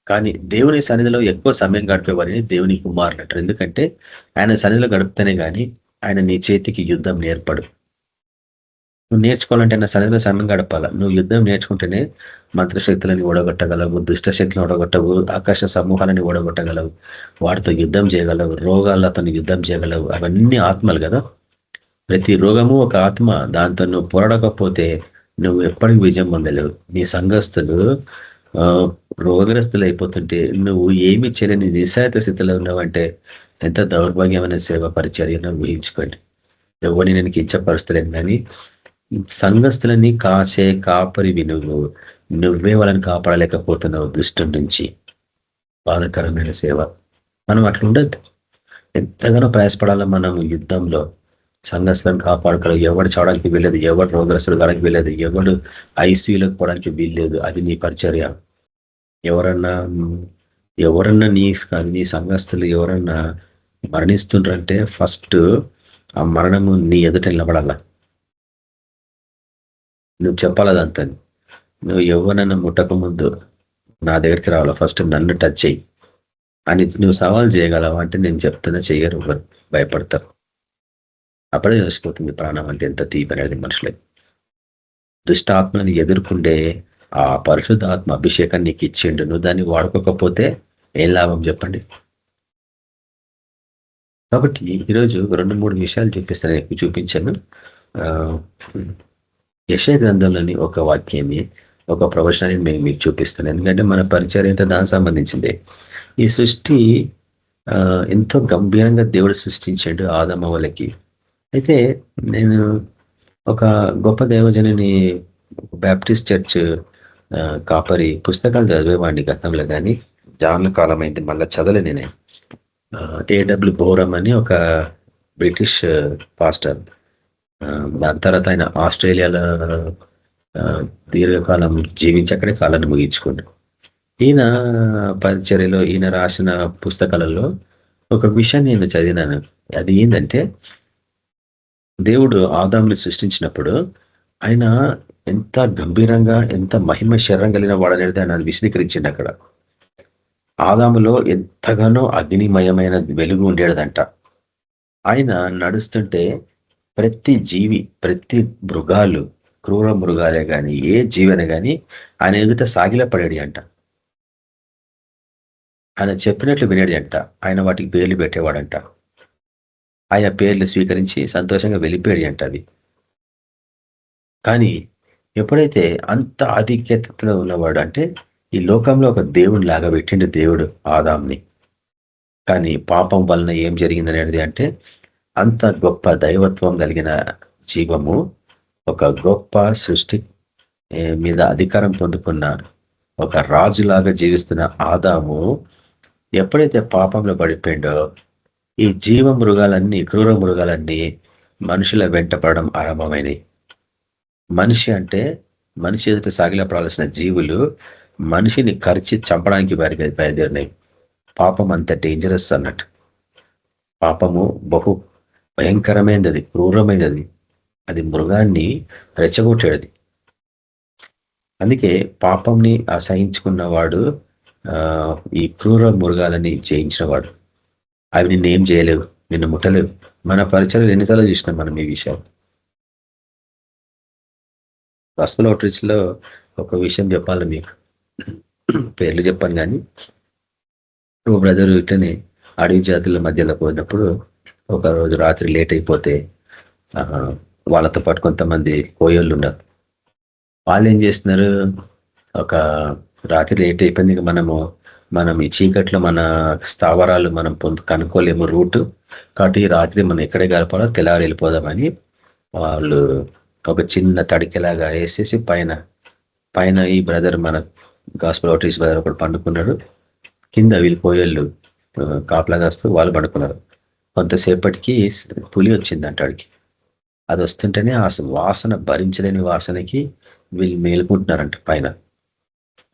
కానీ దేవుని సన్నిధిలో ఎక్కువ సమయం గడిపే వారిని దేవుని కుమారులు అంటారు. ఎందుకంటే ఆయన సన్నిధిలో గడిపితేనే కానీ ఆయన నీ చేతికి యుద్ధం నేర్పడు. నువ్వు నేర్చుకోవాలంటే ఆయన సన్నిధిలో సమయం గడపాల. నువ్వు యుద్ధం నేర్చుకుంటేనే మంత్రశక్తులని ఓడగొట్టగలవు, దుష్టశక్తులను ఓడగొట్టవు, ఆకాశ సమూహాలని ఓడగొట్టగలవు, వాటితో యుద్ధం చేయగలవు, రోగాలతో యుద్ధం చేయగలవు. అవన్నీ ఆత్మలు కదా. ప్రతి రోగము ఒక ఆత్మ. దాంతో నువ్వు పోరాడకపోతే నువ్వు ఎప్పటికీ విజయం పొందలేవు. నీ సంఘస్థులు రోగగ్రస్తులు అయిపోతుంటే నువ్వు ఏమి చేయలేని నిస్సహాయత స్థితిలో ఉన్నావంటే ఎంత దౌర్భాగ్యమైన సేవ పరిచర్యను ఊహించుకోండి. ఎవరిని నేను కించపరుస్తలేను, కానీ సంఘస్థులని కాచే కాపరివి నువ్వే వాళ్ళని కాపాడలేకపోతున్నావు దుష్టు నుంచి. బాధకరమైన సేవ. మనం అట్లా ఉండద్దు. ఎంతగానో ప్రయాసపడాలో మనం యుద్ధంలో. సంఘస్థులను కాపాడుకోవాలి. ఎవడు చావడానికి వీల్లేదు, ఎవడు రోగగ్రస్తుడు కావడానికి వీల్లేదు, ఎవడు ఐసీయూలోకి పోవడానికి వీల్లేదు. అది నీ పరిచర్య. ఎవరన్నా నీ సంఘస్థులు ఎవరన్నా మరణిస్తుండ్రంటే ఫస్ట్ ఆ మరణము నీ ఎదుట నిలబడాల. నువ్వు చెప్పాలదంతా. నువ్వు ఎవరన్నా ముట్టక ముందు నా దగ్గరికి రావాలా, ఫస్ట్ నన్ను టచ్ చేయి అని నువ్వు సవాల్ చేయగలవా అంటే నేను చెప్తున్నా చెయ్యరు, భయపడతారు. అప్పుడే తెలిసిపోతుంది ప్రాణం అంటే ఎంత తీపనేది మనుషులకి. దుష్టాత్మని ఎదుర్కొండే ఆ పరిశుద్ధ ఆత్మ అభిషేకాన్ని నీకు ఇచ్చిండు. నువ్వు దాన్ని వాడుకోకపోతే ఏం లాభం చెప్పండి. కాబట్టి ఈరోజు 2-3 విషయాలు చూపించాను. యెషయా గ్రంథంలోని ఒక వాక్యాన్ని, ఒక ప్రవచనాన్ని నేను మీకు చూపిస్తాను. ఎందుకంటే మన పరిచయం ఎంత దానికి సంబంధించింది. ఈ సృష్టి ఎంతో గంభీరంగా దేవుడు సృష్టించాడు ఆదమవలకి. అయితే నేను ఒక గొప్ప దైవజనుని బ్యాప్టిస్ట్ చర్చ్ కాపరి పుస్తకాలు చదివేవాడిని గతంలో, కానీ జాన్ల కాలం అయింది మళ్ళీ చదవలే. ఏడబ్ల్యూ బోరం అని ఒక బ్రిటిష్ పాస్టర్. దాని తర్వాత ఆయన ఆస్ట్రేలియాలో దీర్ఘకాలం జీవించి అక్కడే కాలాన్ని ముగించుకుండు. ఈయన పరిచర్యలో ఈయన రాసిన పుస్తకాలలో ఒక విషయాన్ని నేను చదివినాను. అది ఏంటంటే, దేవుడు ఆదాముని సృష్టించినప్పుడు ఆయన ఎంత గంభీరంగా, ఎంత మహిమ శరీరం కలిగిన వాడనేది ఆయన విశదీకరించింది. అక్కడ ఆదాములో ఎంతగానో అగ్నిమయమైన వెలుగు ఉండేదంట. ఆయన నడుస్తుంటే ప్రతి జీవి, ప్రతి మృగాలు, క్రూర మృగాలే గాని, ఏ జీవనే గాని ఆయన ఎదుట సాగిలపడేది అంట. ఆయన చెప్పినట్లు వినేది అంట. ఆయన వాటికి పేర్లు పెట్టేవాడంట. ఆయా పేర్లు స్వీకరించి సంతోషంగా వెళ్ళిపోయాడు అంట. అది కానీ ఎప్పుడైతే అంత ఆధిక్యతలో ఉన్నవాడు అంటే, ఈ లోకంలో ఒక దేవుని లాగా పెట్టిండు దేవుడు ఆదాంని. కానీ పాపం వలన ఏం జరిగిందనేది అంటే, అంత గొప్ప దైవత్వం కలిగిన జీవము, ఒక గొప్ప సృష్టి మీద అధికారం పొందుకున్న ఒక రాజులాగా జీవిస్తున్న ఆదాము ఎప్పుడైతే పాపంలో పడిపోయిండో, ఈ జీవ మృగాలన్నీ, క్రూర మృగాలన్నీ మనుషుల వెంట పడడం ఆరంభమైనవి. మనిషి అంటే, మనిషి ఎదుట సాగిలపడాల్సిన జీవులు మనిషిని కరిచి చంపడానికి బయలుదేరినాయి. పాపం అంత డేంజరస్ అన్నట్టు. పాపము బహు భయంకరమైనది, క్రూరమైనది. అది మృగాన్ని రెచ్చగొట్టేది. అందుకే పాపంని అసహించుకున్నవాడు ఈ క్రూర మృగాలని జయించినవాడు. అవి నిన్నేం చేయలేవు, నిన్ను ముట్టలేవు. మన పరిచయాలు ఎన్నిసార్లు చూసినాం మనం ఈ విషయం. గాస్పెల్ అవుట్రీచ్ లో ఒక విషయం చెప్పాలి మీకు, పేర్లు చెప్పాను కానీ, ఓ బ్రదర్ ఇట్లనే అడవి జాతుల మధ్యలో పోయినప్పుడు ఒకరోజు రాత్రి లేట్ అయిపోతే వాళ్ళతో పాటు కొంతమంది కోయోళ్ళు ఉన్నారు. వాళ్ళు ఏం చేస్తున్నారు, ఒక రాత్రి లేట్ అయిపోయింది, మనం ఈ చీకట్లో మన స్థావరాలు మనం కనుక్కోలేము రూట్, కాబట్టి రాత్రి మనం ఎక్కడే గడపాలో తెల్లారి వెళ్ళిపోదామని వాళ్ళు ఒక చిన్న తడికెలాగా వేసేసి పైన ఈ బ్రదర్, మన గాస్పెల్ అవుట్రీచ్ బ్రదర్ ఒకటి పండుకున్నాడు, కింద వీళ్ళు కోయళ్ళు కాపలా కాస్తూ వాళ్ళు పండుకున్నారు. కొంతసేపటికి పులి వచ్చిందంట అడికి. అది వస్తుంటేనే ఆ వాసన, భరించలేని వాసనకి వీళ్ళు మేలుకుంటున్నారంట పైన.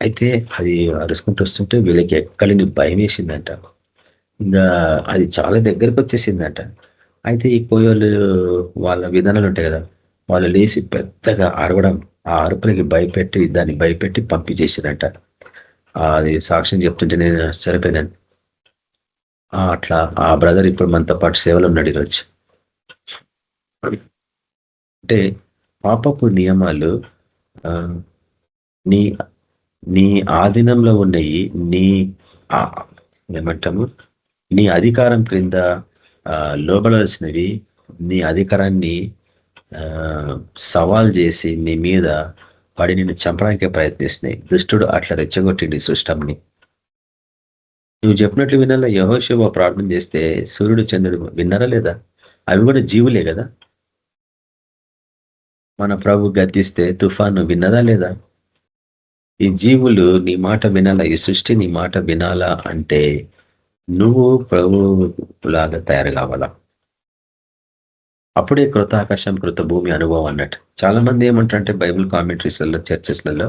అయితే అది అరుసుకుంటూ వస్తుంటే వీళ్ళకి ఎక్కడిని భయం వేసిందంట. ఇంకా అది చాలా దగ్గరకు వచ్చేసిందంట. అయితే ఈ కోయోళ్ళు వాళ్ళ విధానాలు ఉంటాయి కదా, వాళ్ళు లేచి పెద్దగా అరవడం, ఆ అరుపులకి దాన్ని భయపెట్టి పంపించేసారంట. అది సాక్ష్యం చెప్తుంటే నేను ఆశ్చర్యపోయినాను. అట్లా ఆ బ్రదర్ ఇప్పుడు మనతో పాటు సేవలు ఉన్నాడు ఈరోజు. అంటే పాపపు నియమాలు నీ ఆధీనంలో ఉన్నాయి, ఏమంటాము, నీ అధికారం క్రింద లోబడాల్సినవి, నీ అధికారాన్ని సవాల్ చేసి నీ మీద పడి నిన్ను చంపడానికి ప్రయత్నిస్తున్నాయి. దుష్టుడు అట్లా రెచ్చగొట్టింది సృష్టంని. నువ్వు చెప్పినట్లు వినాలా? యెహోషువ ప్రార్థన చేస్తే సూర్యుడు చంద్రుడు విన్నారా లేదా? అవి కూడా జీవులే కదా. మన ప్రభు గద్దిస్తే తుఫాను విన్నదా లేదా? ఈ జీవులు నీ మాట వినాలా, ఈ సృష్టి నీ మాట వినాలా అంటే నువ్వు ప్రభులాగా తయారు కావాలా. అప్పుడే కృత ఆకాశం, కృత భూమి అనుభవం అన్నట్టు. చాలా మంది ఏమంటారంటే బైబిల్ కామెంటరీస్లలో, చర్చెస్లలో,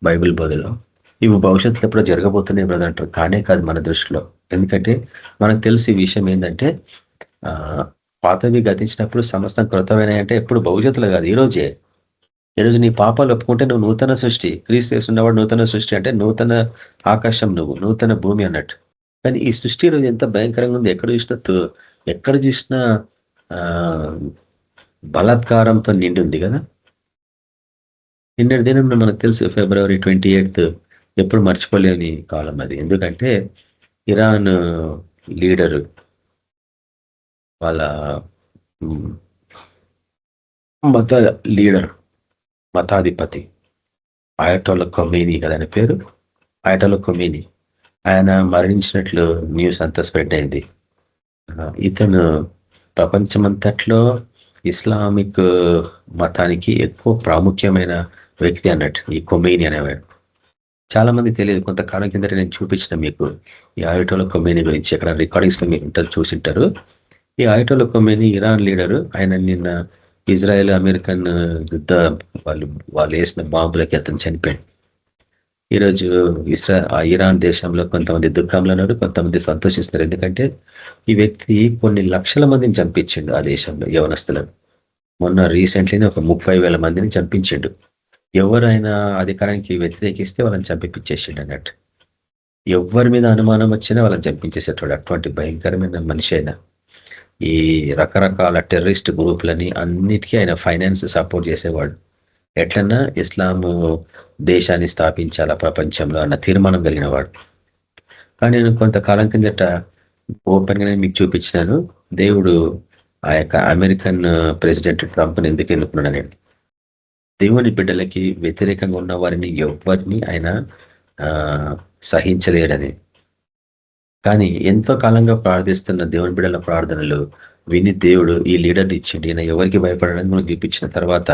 బైబిల్ బోధలో ఇవి భవిష్యత్తులో ఎప్పుడో జరగబోతున్నాయి బ్రదర్ అంటారు. కానే కాదు మన దృష్టిలో. ఎందుకంటే మనకు తెలిసి విషయం ఏంటంటే, పాతవి గతించినప్పుడు సమస్తం కృతమైనాయంటే ఎప్పుడు భవిష్యత్తులో కాదు, ఈరోజు నీ పాపాలు ఒప్పుకుంటే నువ్వు నూతన సృష్టి. క్రీస్తు యేసు ఉన్నవాడు నూతన సృష్టి అంటే నూతన ఆకాశం, నువ్వు నూతన భూమి అన్నట్టు. కానీ ఈ సృష్టి రోజు ఎంత భయంకరంగా ఉంది. ఎక్కడ చూసినా బలాత్కారంతో నిండి ఉంది కదా. నిన్నటి దినం మనకు తెలుసు, February 28 ఎప్పుడు మర్చిపోలేని కాలం అది. ఎందుకంటే ఇరాన్ లీడరు వాళ్ళ మతాధిపతి అయటోల్లా ఖొమైనీ కదా ఆయన పేరు, అయటోల్లా ఖొమైనీ. ఆయన మరణించినట్లు న్యూస్ అంతా స్ప్రెడ్ అయింది. ఇతను ప్రపంచమంతట్లో ఇస్లామిక్ మతానికి ఎక్కువ ప్రాముఖ్యమైన వ్యక్తి అన్నట్టు ఈ ఖొమైనీ అనేవాడు. చాలా మంది తెలియదు. కొంతకాలం కిందట నేను చూపించిన మీకు ఈ ఆయుటోల కొమేని గురించి. అక్కడ రికార్డింగ్స్ లో మీరు ఉంటారు, చూసింటారు. ఈ ఆయుటోల కొమేని ఇరాన్ లీడరు. ఆయన నిన్న ఇజ్రాయెల్ అమెరికన్ యుద్ధ వాళ్ళు వేసిన బాంబులకి అతను చనిపోయాడు. ఈరోజు ఇరాన్ దేశంలో కొంతమంది దుఃఖంలో ఉన్నారు, కొంతమంది సంతోషిస్తున్నారు. ఎందుకంటే ఈ వ్యక్తి కొన్ని లక్షల మందిని చంపించిండు ఆ దేశంలో, యవనస్తులను. మొన్న రీసెంట్లీనే ఒక 30,000 మందిని చంపించిండు. ఎవరైనా అధికారానికి వ్యతిరేకిస్తే వాళ్ళని చంపించేసిండు అన్నట్టు. ఎవరి మీద అనుమానం వచ్చినా వాళ్ళని చంపించేసేటోడు. అటువంటి భయంకరమైన మనిషి అయినా. ఈ రకరకాల టెర్రరిస్ట్ గ్రూపులని అన్నిటికీ ఆయన ఫైనాన్స్ సపోర్ట్ చేసేవాడు. ఎట్లన్నా ఇస్లాము దేశాన్ని స్థాపించాలా ప్రపంచంలో అన్న తీర్మానం కలిగిన వాడు. కానీ నేను కొంతకాలం కిందట ఓపెన్గానే మీకు చూపించినాను, దేవుడు ఆ యొక్క అమెరికన్ ప్రెసిడెంట్ ట్రంప్ని ఎందుకు ఎన్నుకున్నాడు నేను. దేవుని బిడ్డలకి వ్యతిరేకంగా ఉన్న వారిని ఎవరిని ఆయన సహించలేడని. కానీ ఎంతో కాలంగా ప్రార్థిస్తున్న దేవుని బిడ్డల ప్రార్థనలు విని దేవుడు ఈ లీడర్ని ఇచ్చిండు. ఈయన ఎవరికి భయపడడానికి మనం చూపించిన తర్వాత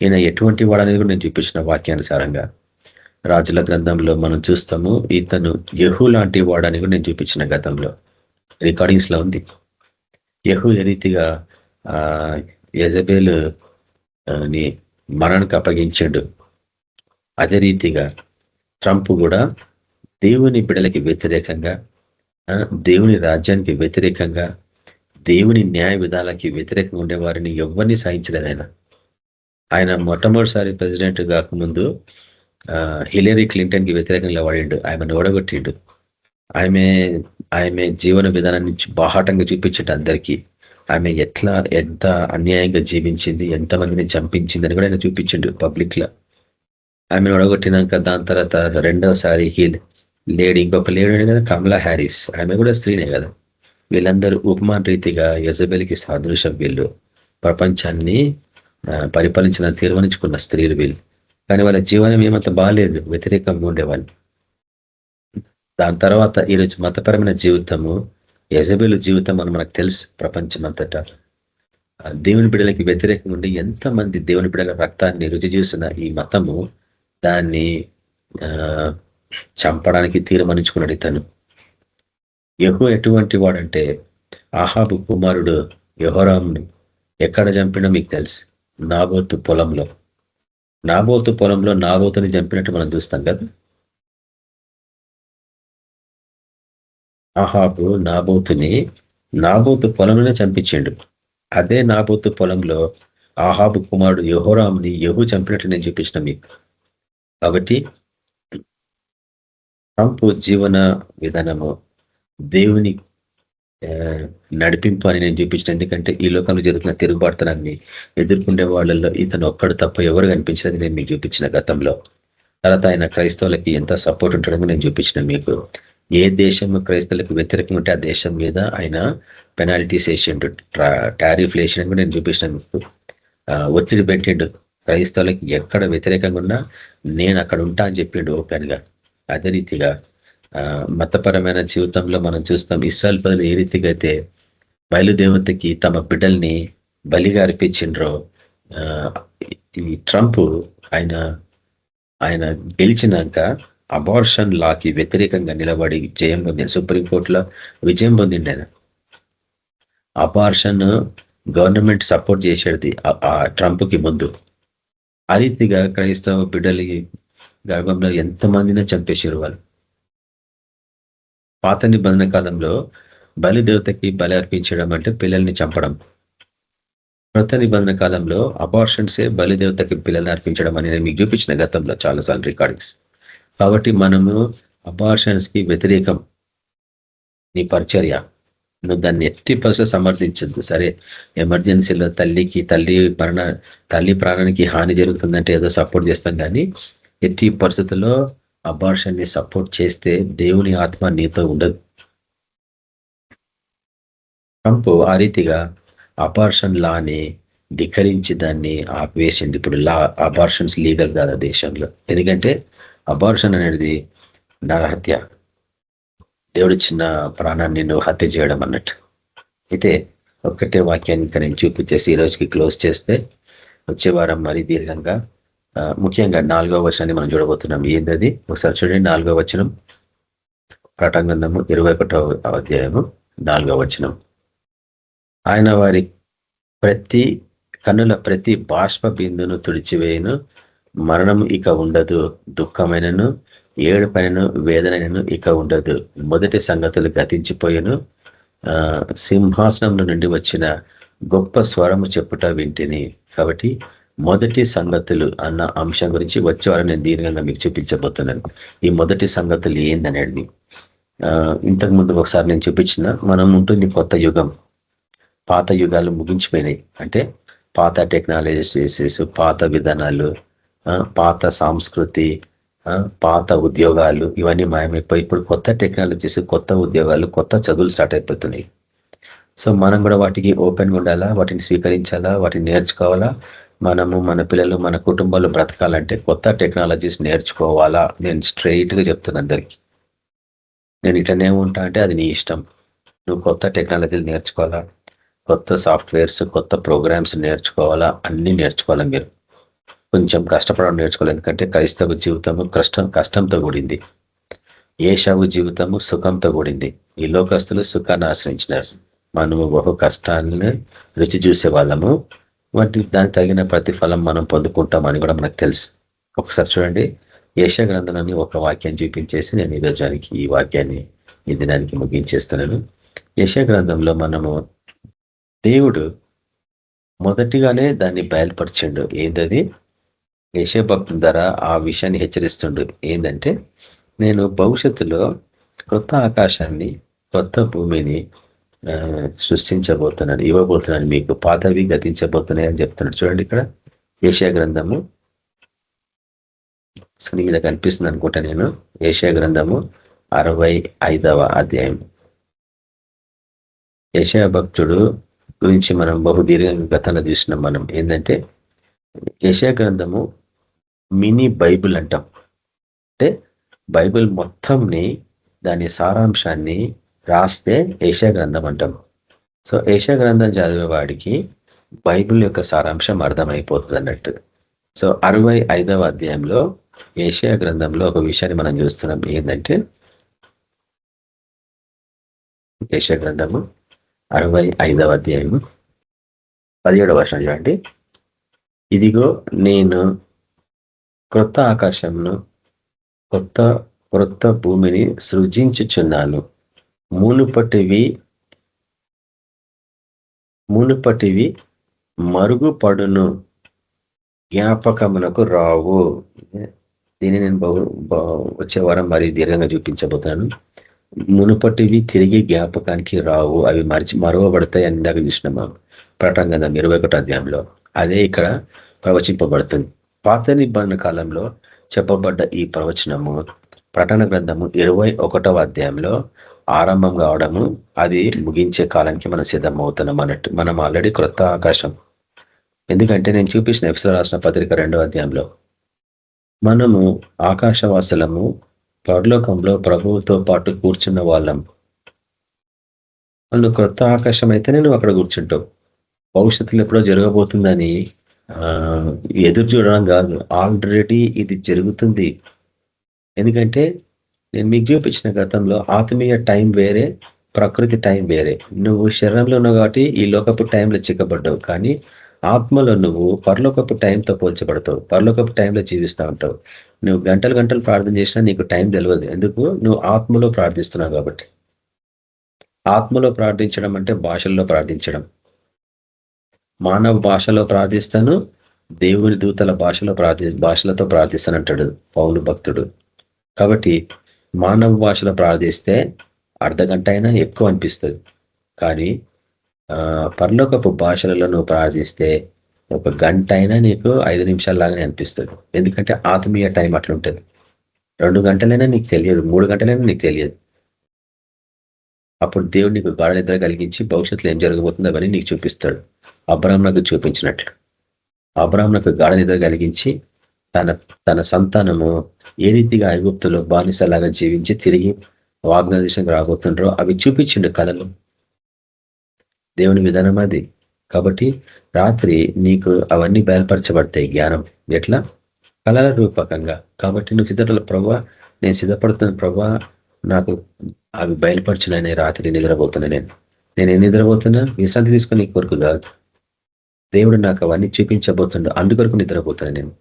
ఈయన ఎటువంటి వాడనేది కూడా నేను చూపించిన వాక్యానుసారంగా రాజుల గ్రంథంలో మనం చూస్తాము. ఇతను యెహూ లాంటి వాడని కూడా నేను చూపించిన గతంలో రికార్డింగ్స్ లో ఉంది. యెహూ ఏ రీతిగా యెజబెల్ ని మరణానికి అప్పగించాడు, అదే రీతిగా ట్రంప్ కూడా దేవుని బిడలకి వ్యతిరేకంగా, దేవుని రాజ్యానికి వ్యతిరేకంగా, దేవుని న్యాయ విధాలకి వ్యతిరేకంగా ఉండేవారిని ఎవరిని సహించలేదు. ఆయన మొట్టమొదటిసారి ప్రెసిడెంట్ కాకముందు హిలరీ క్లింటన్కి వ్యతిరేకంగా వాడిండు, ఆమెను ఓడగొట్టిండు. ఆమె జీవన విధానాన్ని బాహాటంగా చూపించండి అందరికీ. ఆమె ఎంత అన్యాయంగా జీవించింది, ఎంతమందిని చంపించింది అని కూడా ఆయన చూపించిండు పబ్లిక్ లో. ఆమెను ఓడగొట్టినాక దాని తర్వాత రెండవసారి ఇంకొక లేడీ కదా, కమలా హ్యారిస్, ఆమె కూడా స్త్రీనే కదా. వీళ్ళందరూ ఉపమాన రీతిగా యెజబెల్కి సాదృశ్యం. వీళ్ళు ప్రపంచాన్ని పరిపాలించిన తీర్మానించుకున్న స్త్రీలు వీళ్ళు. కానీ వాళ్ళ జీవనం ఏమంత బాగాలేదు, వ్యతిరేకంగా ఉండేవాళ్ళు. దాని తర్వాత ఈరోజు మతపరమైన జీవితము, యెజబెల్ జీవితం అని మనకు తెలుసు. ప్రపంచం అంతటా దేవుని బిడ్డలకి వ్యతిరేకంగా ఉండి ఎంతమంది దేవుని బిడ్డల రక్తాన్ని రుచి చూసిన ఈ మతము దాన్ని చంపడానికి తీర్మానించుకున్నాడు ఇతను. యెహూ ఎటువంటి వాడంటే ఆహాబు కుమారుడు యెహోరామును ఎక్కడ చంపినా మీకు తెలుసు, నాబోతు పొలంలో. నాబోతుని చంపినట్టు మనం చూస్తాం కదా. ఆహాబు నాబోతు పొలంలోనే చంపించిండు. అదే నాబోతు పొలంలో ఆహాబు కుమారుడు యెహోరాముని యెహూ చంపినట్లు నేను చూపించిన మీకు. కాబట్టి ట్రంప్ జీవన విధానము దేవుని నడిపింపు అని నేను చూపించిన. ఎందుకంటే ఈ లోకంలో జరుగుతున్న తిరుగుబాటుతనాన్ని ఎదుర్కొండే వాళ్ళల్లో ఇతను ఒక్కడు తప్ప ఎవరు కనిపించినది నేను మీకు చూపించిన గతంలో. తర్వాత ఆయన క్రైస్తవులకి ఎంత సపోర్ట్ ఉంటాడని నేను చూపించిన మీకు. ఏ దేశం క్రైస్తవులకు వ్యతిరేకంగా ఉంటే ఆ దేశం మీద ఆయన పెనాల్టీస్ వేసిండు, టారిఫ్ వేసిండు కూడా నేను చూపించిన మీకు. ఒత్తిడి పెట్టిండు క్రైస్తవులకి, ఎక్కడ వ్యతిరేకంగా ఉన్నా నేను అక్కడ ఉంటా అని చెప్పిండు ఓపెన్గా. అదే రీతిగా మతపరమైన జీవితంలో మనం చూస్తాం. ఇశ్రాయేల్ ప్రజలు ఏ రీతిగా అయితే బయలుదేవతకి తమ బిడ్డల్ని బలిగా అర్పించిండ్రో, ఈ ట్రంప్ ఆయన గెలిచినాక అబార్షన్ లాకి వ్యతిరేకంగా నిలబడి జయం పొందిండు. సుప్రీంకోర్టులో విజయం పొందిండు ఆయన. అబార్షన్ గవర్నమెంట్ సపోర్ట్ చేసేది ఆ ట్రంప్కి ముందు. ఆ రీతిగా క్రైస్తవ బిడ్డలి గర్భంలో ఎంతమందినో చంపేసారు వాళ్ళు. పాత నిబంధన కాలంలో బలిదేవతకి బలి అర్పించడం అంటే పిల్లల్ని చంపడం. కొత్త నిబంధన కాలంలో అబార్షన్సే బలిదేవతకి పిల్లల్ని అర్పించడం అని నేను మీకు చూపించిన గతంలో చాలాసార్లు రికార్డింగ్స్. కాబట్టి మనము అబార్షన్స్ కి వ్యతిరేకం. నీ పరిచర్య నువ్వు దాన్ని ఎట్టి పరిస్థితుల్లో సమర్థించద్దు. సరే, ఎమర్జెన్సీలో తల్లి ప్రాణానికి హాని జరుగుతుందంటే ఏదో సపోర్ట్ చేస్తాం, కానీ ఎట్టి పరిస్థితుల్లో అబార్షన్ ని సపోర్ట్ చేస్తే దేవుని ఆత్మ నీతో ఉండదు. ట్రంప్ ఆ రీతిగా అబార్షన్ లాని ధిక్కరించి దాన్ని ఆపివేసింది. ఇప్పుడు అబార్షన్స్ లీగల్ కాదు దేశంలో. ఎందుకంటే అబార్షన్ అనేది నరహత్య, దేవుడు చిన్న ప్రాణాన్ని నువ్వు హత్య చేయడం అన్నట్టు. అయితే ఒక్కటే వాక్యాన్ని ఇంకా నేను చూపించేసి ఈ రోజుకి క్లోజ్ చేస్తే, వచ్చే వారం మరీ దీర్ఘంగా ముఖ్యంగా 4వ వచనాన్ని మనం చూడబోతున్నాం. ఏందది? ఒకసారి చూడండి. 4వ వచనం, ప్రకటన గ్రంథము 21వ అధ్యాయము 4వ వచనం. ఆయన వారి ప్రతి కన్నుల ప్రతి బాష్ప బిందును తుడిచివేయను, మరణం ఇక ఉండదు, దుఃఖమైనను ఏడుపైనను వేదనైనను ఇక ఉండదు, మొదటి సంగతులు గతించిపోయెను, సింహాసనం నుండి వచ్చిన గొప్ప స్వరము చెప్పుట వింటిని. కాబట్టి మొదటి సంగతులు అన్న అంశం గురించి వచ్చేవారు నేను దీర్ఘంగా మీకు చూపించబోతున్నాను. ఈ మొదటి సంగతులు ఏందనేది ఇంతకు ముందు ఒకసారి నేను చూపించిన, మనం ఉంటుంది కొత్త యుగం. పాత యుగాలు ముగించిపోయినాయి. అంటే పాత టెక్నాలజీస్, పాత విధానాలు, పాత సంస్కృతి, పాత ఉద్యోగాలు ఇవన్నీ మాయమైపోయి ఇప్పుడు కొత్త టెక్నాలజీస్, కొత్త ఉద్యోగాలు, కొత్త చదువులు స్టార్ట్ అయిపోతున్నాయి. సో మనం కూడా వాటికి ఓపెన్గా ఉండాలా, వాటిని స్వీకరించాలా, వాటిని నేర్చుకోవాలా. మనము, మన పిల్లలు, మన కుటుంబాలు బ్రతకాలంటే కొత్త టెక్నాలజీస్ నేర్చుకోవాలా. నేను స్ట్రైట్గా చెప్తున్నా అందరికీ. నేను ఇట్లనే ఉంటా అంటే అది నీ ఇష్టం. నువ్వు కొత్త టెక్నాలజీలు నేర్చుకోవాలా, కొత్త సాఫ్ట్వేర్స్, కొత్త ప్రోగ్రామ్స్ నేర్చుకోవాలా, అన్నీ నేర్చుకోవాలా. మీరు కొంచెం కష్టపడడం నేర్చుకోవాలి. ఎందుకంటే క్రైస్తవ జీవితము కష్టంతో కూడింది. ఏషావు జీవితము సుఖంతో కూడింది. ఈ లోకస్తులు సుఖాన్ని ఆశ్రయించినారు. మనము బహు కష్టాలను రుచి చూసే వాళ్ళము. దానికి తగిన ప్రతిఫలం మనం పొందుకుంటామని కూడా మనకు తెలుసు. ఒకసారి చూడండి, యెషయా గ్రంథాన్ని ఒక వాక్యాన్ని చూపించేసి నేను ఈ వాక్యాన్ని ఈ దినానికి ముగించేస్తున్నాను. యెషయా గ్రంథంలో మనము దేవుడు మొదటిగానే దాన్ని బయలుపరిచిండు. ఏంటది? యెషయా భక్తుల ద్వారా ఆ విషయాన్ని హెచ్చరిస్తుండు. ఏంటంటే, నేను భవిష్యత్తులో కొత్త ఆకాశాన్ని, కొత్త భూమిని సృష్టించబోతున్నాను, ఇవ్వబోతున్నాను, మీకు పాతవి గతించబోతున్నాయి అని చెప్తున్నాడు. చూడండి ఇక్కడ యెషయా గ్రంథము స్క్రీన్ మీద కనిపిస్తుంది అనుకుంటా. నేను యెషయా గ్రంథము 65వ అధ్యాయం. యెషయా భక్తుడు గురించి మనం బహుదీర్ఘంగా గతంలో చూసినాం. మనం ఏంటంటే, యెషయా గ్రంథము మినీ బైబిల్ అంటాం. అంటే బైబిల్ మొత్తంని, దాని సారాంశాన్ని రాస్తే యెషయా గ్రంథం అంటాం. సో యెషయా గ్రంథం చదివేవాడికి బైబిల్ యొక్క సారాంశం అర్థమైపోతుంది అన్నట్టు. సో 65వ అధ్యాయంలో యెషయా గ్రంథంలో ఒక విషయాన్ని మనం చూస్తున్నాం. ఏంటంటే, యెషయా గ్రంథము 65వ అధ్యాయము 17వ వచనం చూడండి. ఇదిగో నేను క్రొత్త ఆకాశంను, క్రొత్త భూమిని సృజించుచున్నాను, మునుపటివి మరుగుపడును, జ్ఞాపకమునకు రావు. దీన్ని నేను వచ్చే వారం మరి దీర్ఘంగా చూపించబోతున్నాను. మునుపటివి తిరిగి జ్ఞాపకానికి రావు, అవి మరువబడతాయి అని ఇందాక చూసినాము ప్రకటన గ్రంథం 21వ అధ్యాయంలో. అదే ఇక్కడ ప్రవచింపబడుతుంది. పాత నిబంధన కాలంలో చెప్పబడ్డ ఈ ప్రవచనము ప్రకటన గ్రంథము 21వ అధ్యాయంలో ఆరంభం కావడము, అది ముగించే కాలానికి మనం సిద్ధమవుతున్నాం అన్నట్టు. మనం ఆల్రెడీ క్రొత్త ఆకాశం. ఎందుకంటే నేను చూపించిన ఎఫెసీయులకు రాసిన పత్రిక 2వ అధ్యాయంలో మనము ఆకాశవాసులము, పరలోకంలో ప్రభువుతో పాటు కూర్చున్న వాళ్ళం. వాళ్ళు క్రొత్త ఆకాశం అయితేనే నువ్వు అక్కడ కూర్చుంటావు. భవిష్యత్తులో ఎప్పుడో జరగబోతుందని ఎదురు చూడడం కాదు, ఆల్రెడీ ఇది జరుగుతుంది. ఎందుకంటే నేను మీకు చూపించిన గతంలో ఆత్మీయ టైం వేరే, ప్రకృతి టైం వేరే. నువ్వు శరీరంలో ఉన్నావు కాబట్టి ఈ లోకపు టైంలో చిక్కబడ్డావు, కానీ ఆత్మలో నువ్వు పరలోకపు టైంతో పోల్చబడతావు. పరలోకపు టైంలో జీవిస్తూ ఉంటావు. నువ్వు గంటలు గంటలు ప్రార్థన చేసినా నీకు టైం తెలియదు. ఎందుకు? నువ్వు ఆత్మలో ప్రార్థిస్తున్నావు కాబట్టి. ఆత్మలో ప్రార్థించడం అంటే భాషల్లో ప్రార్థించడం. మానవ భాషలో ప్రార్థిస్తాను, దేవుని దూతల భాషలతో ప్రార్థిస్తానంటాడు పౌలు భక్తుడు. కాబట్టి మానవ భాషలో ప్రార్థిస్తే అర్ధగంట అయినా ఎక్కువ అనిపిస్తుంది, కానీ పరలోకపు భాషలలో నువ్వు ప్రార్థిస్తే 1 గంట అయినా నీకు 5 నిమిషాల లాగానే అనిపిస్తుంది. ఎందుకంటే ఆత్మీయ టైం అట్లుంటుంది. 2 గంటలైనా నీకు తెలియదు, 3 గంటలైనా నీకు తెలియదు. అప్పుడు దేవుడు నీకు గాఢ నిద్ర కలిగించి భవిష్యత్తులో ఏం జరగబోతుందో అవన్నీ నీకు చూపిస్తాడు. అబ్రాహామునకు చూపించినట్లు అబ్రాహామునకు గాఢ నిద్ర కలిగించి తన సంతానము ఏ రీతిగా ఐగుప్తులో బానిసలాగా జీవించి తిరిగి వాగ్దాన దేశానికి రాబోతుండ్రో అవి చూపించిండు కళలు. దేవుని విధానం అది. కాబట్టి రాత్రి నీకు అవన్నీ బయలుపరచబడతాయి. జ్ఞానం ఎట్లా? కళల రూపకంగా. కాబట్టి నువ్వు సిద్ధపడాలి ప్రభా, నేను సిద్ధపడుతున్న ప్రభా, నాకు అవి బయలుపరచుననే రాత్రి నిద్రపోతున్నా. నేను ఏం నిద్రపోతున్నా? విశ్రాంతి తీసుకుని నీ కొరకు కాదు. దేవుడు నాకు అవన్నీ చూపించబోతుండో అందుకొరకు నిద్రపోతాను నేను.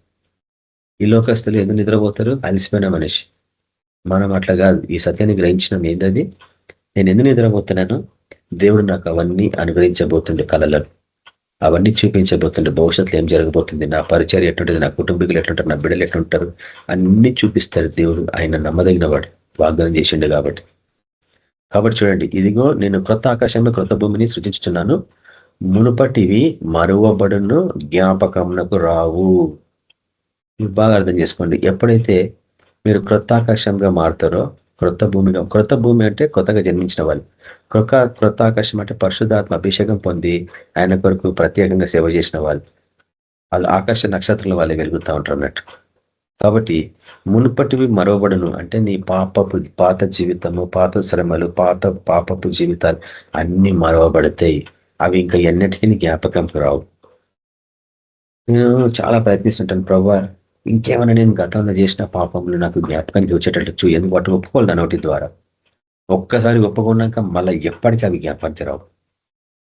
ఈ లోకస్తులు ఎందుకు నిద్రపోతారు? అలసిపోయిన మనిషి. మనం అట్లా కాదు. ఈ సత్యాన్ని గ్రహించినాం. ఏంటది? నేను ఎందుకు నిద్రపోతున్నాను? దేవుడు నాకు అవన్నీ అనుగ్రహించబోతుండే కళలను, అవన్నీ చూపించబోతుండే. భవిష్యత్తులో ఏం జరగబోతుంది, నా పరిచయం ఎట్లుంటుంది, నా కుటుంబీకులు ఎట్లుంటారు, నా బిడ్డలు ఎట్లుంటారు, అన్ని చూపిస్తాడు దేవుడు. ఆయన నమ్మదగిన వాడు, వాగ్దానం చేసిండు కాబట్టి. చూడండి, ఇదిగో నేను క్రొత్త ఆకాశంలో క్రొత్త భూమిని సృజించుతున్నాను, మునుపటివి మరువబడును, జ్ఞాపకమునకు రావు. మీరు బాగా అర్థం చేసుకోండి. ఎప్పుడైతే మీరు క్రొత్త ఆకాశంగా మారుతారో, క్రొత్త భూమి అంటే కొత్తగా జన్మించిన వాళ్ళు, క్రొత్త ఆకాశం అంటే పరిశుద్ధాత్మ అభిషేకం పొంది ఆయన కొరకు ప్రత్యేకంగా సేవ చేసిన వాళ్ళు ఆకాశ నక్షత్రంలో వాళ్ళే వెలుగుతూ ఉంటారు అన్నట్టు. కాబట్టి మునుపటివి మరవబడును అంటే నీ పాత జీవితము, పాత శ్రమలు, పాపపు జీవితాలు అన్ని మరవబడతాయి. అవి ఇంకా ఎన్నటికీ జ్ఞాపకంకు రావు. నేను చాలా ప్రయత్నిస్తుంటాను, ప్రభా ఇంకేమైనా నేను గతంలో చేసిన పాపములు నాకు జ్ఞాపకానికి వచ్చేటట్టు ఎందుకు వాటి ఒప్పుకోవాలి నా నోటి ద్వారా. ఒక్కసారి ఒప్పుకున్నాక మళ్ళీ ఎప్పటికీ అవి జ్ఞాపకానికి రావు.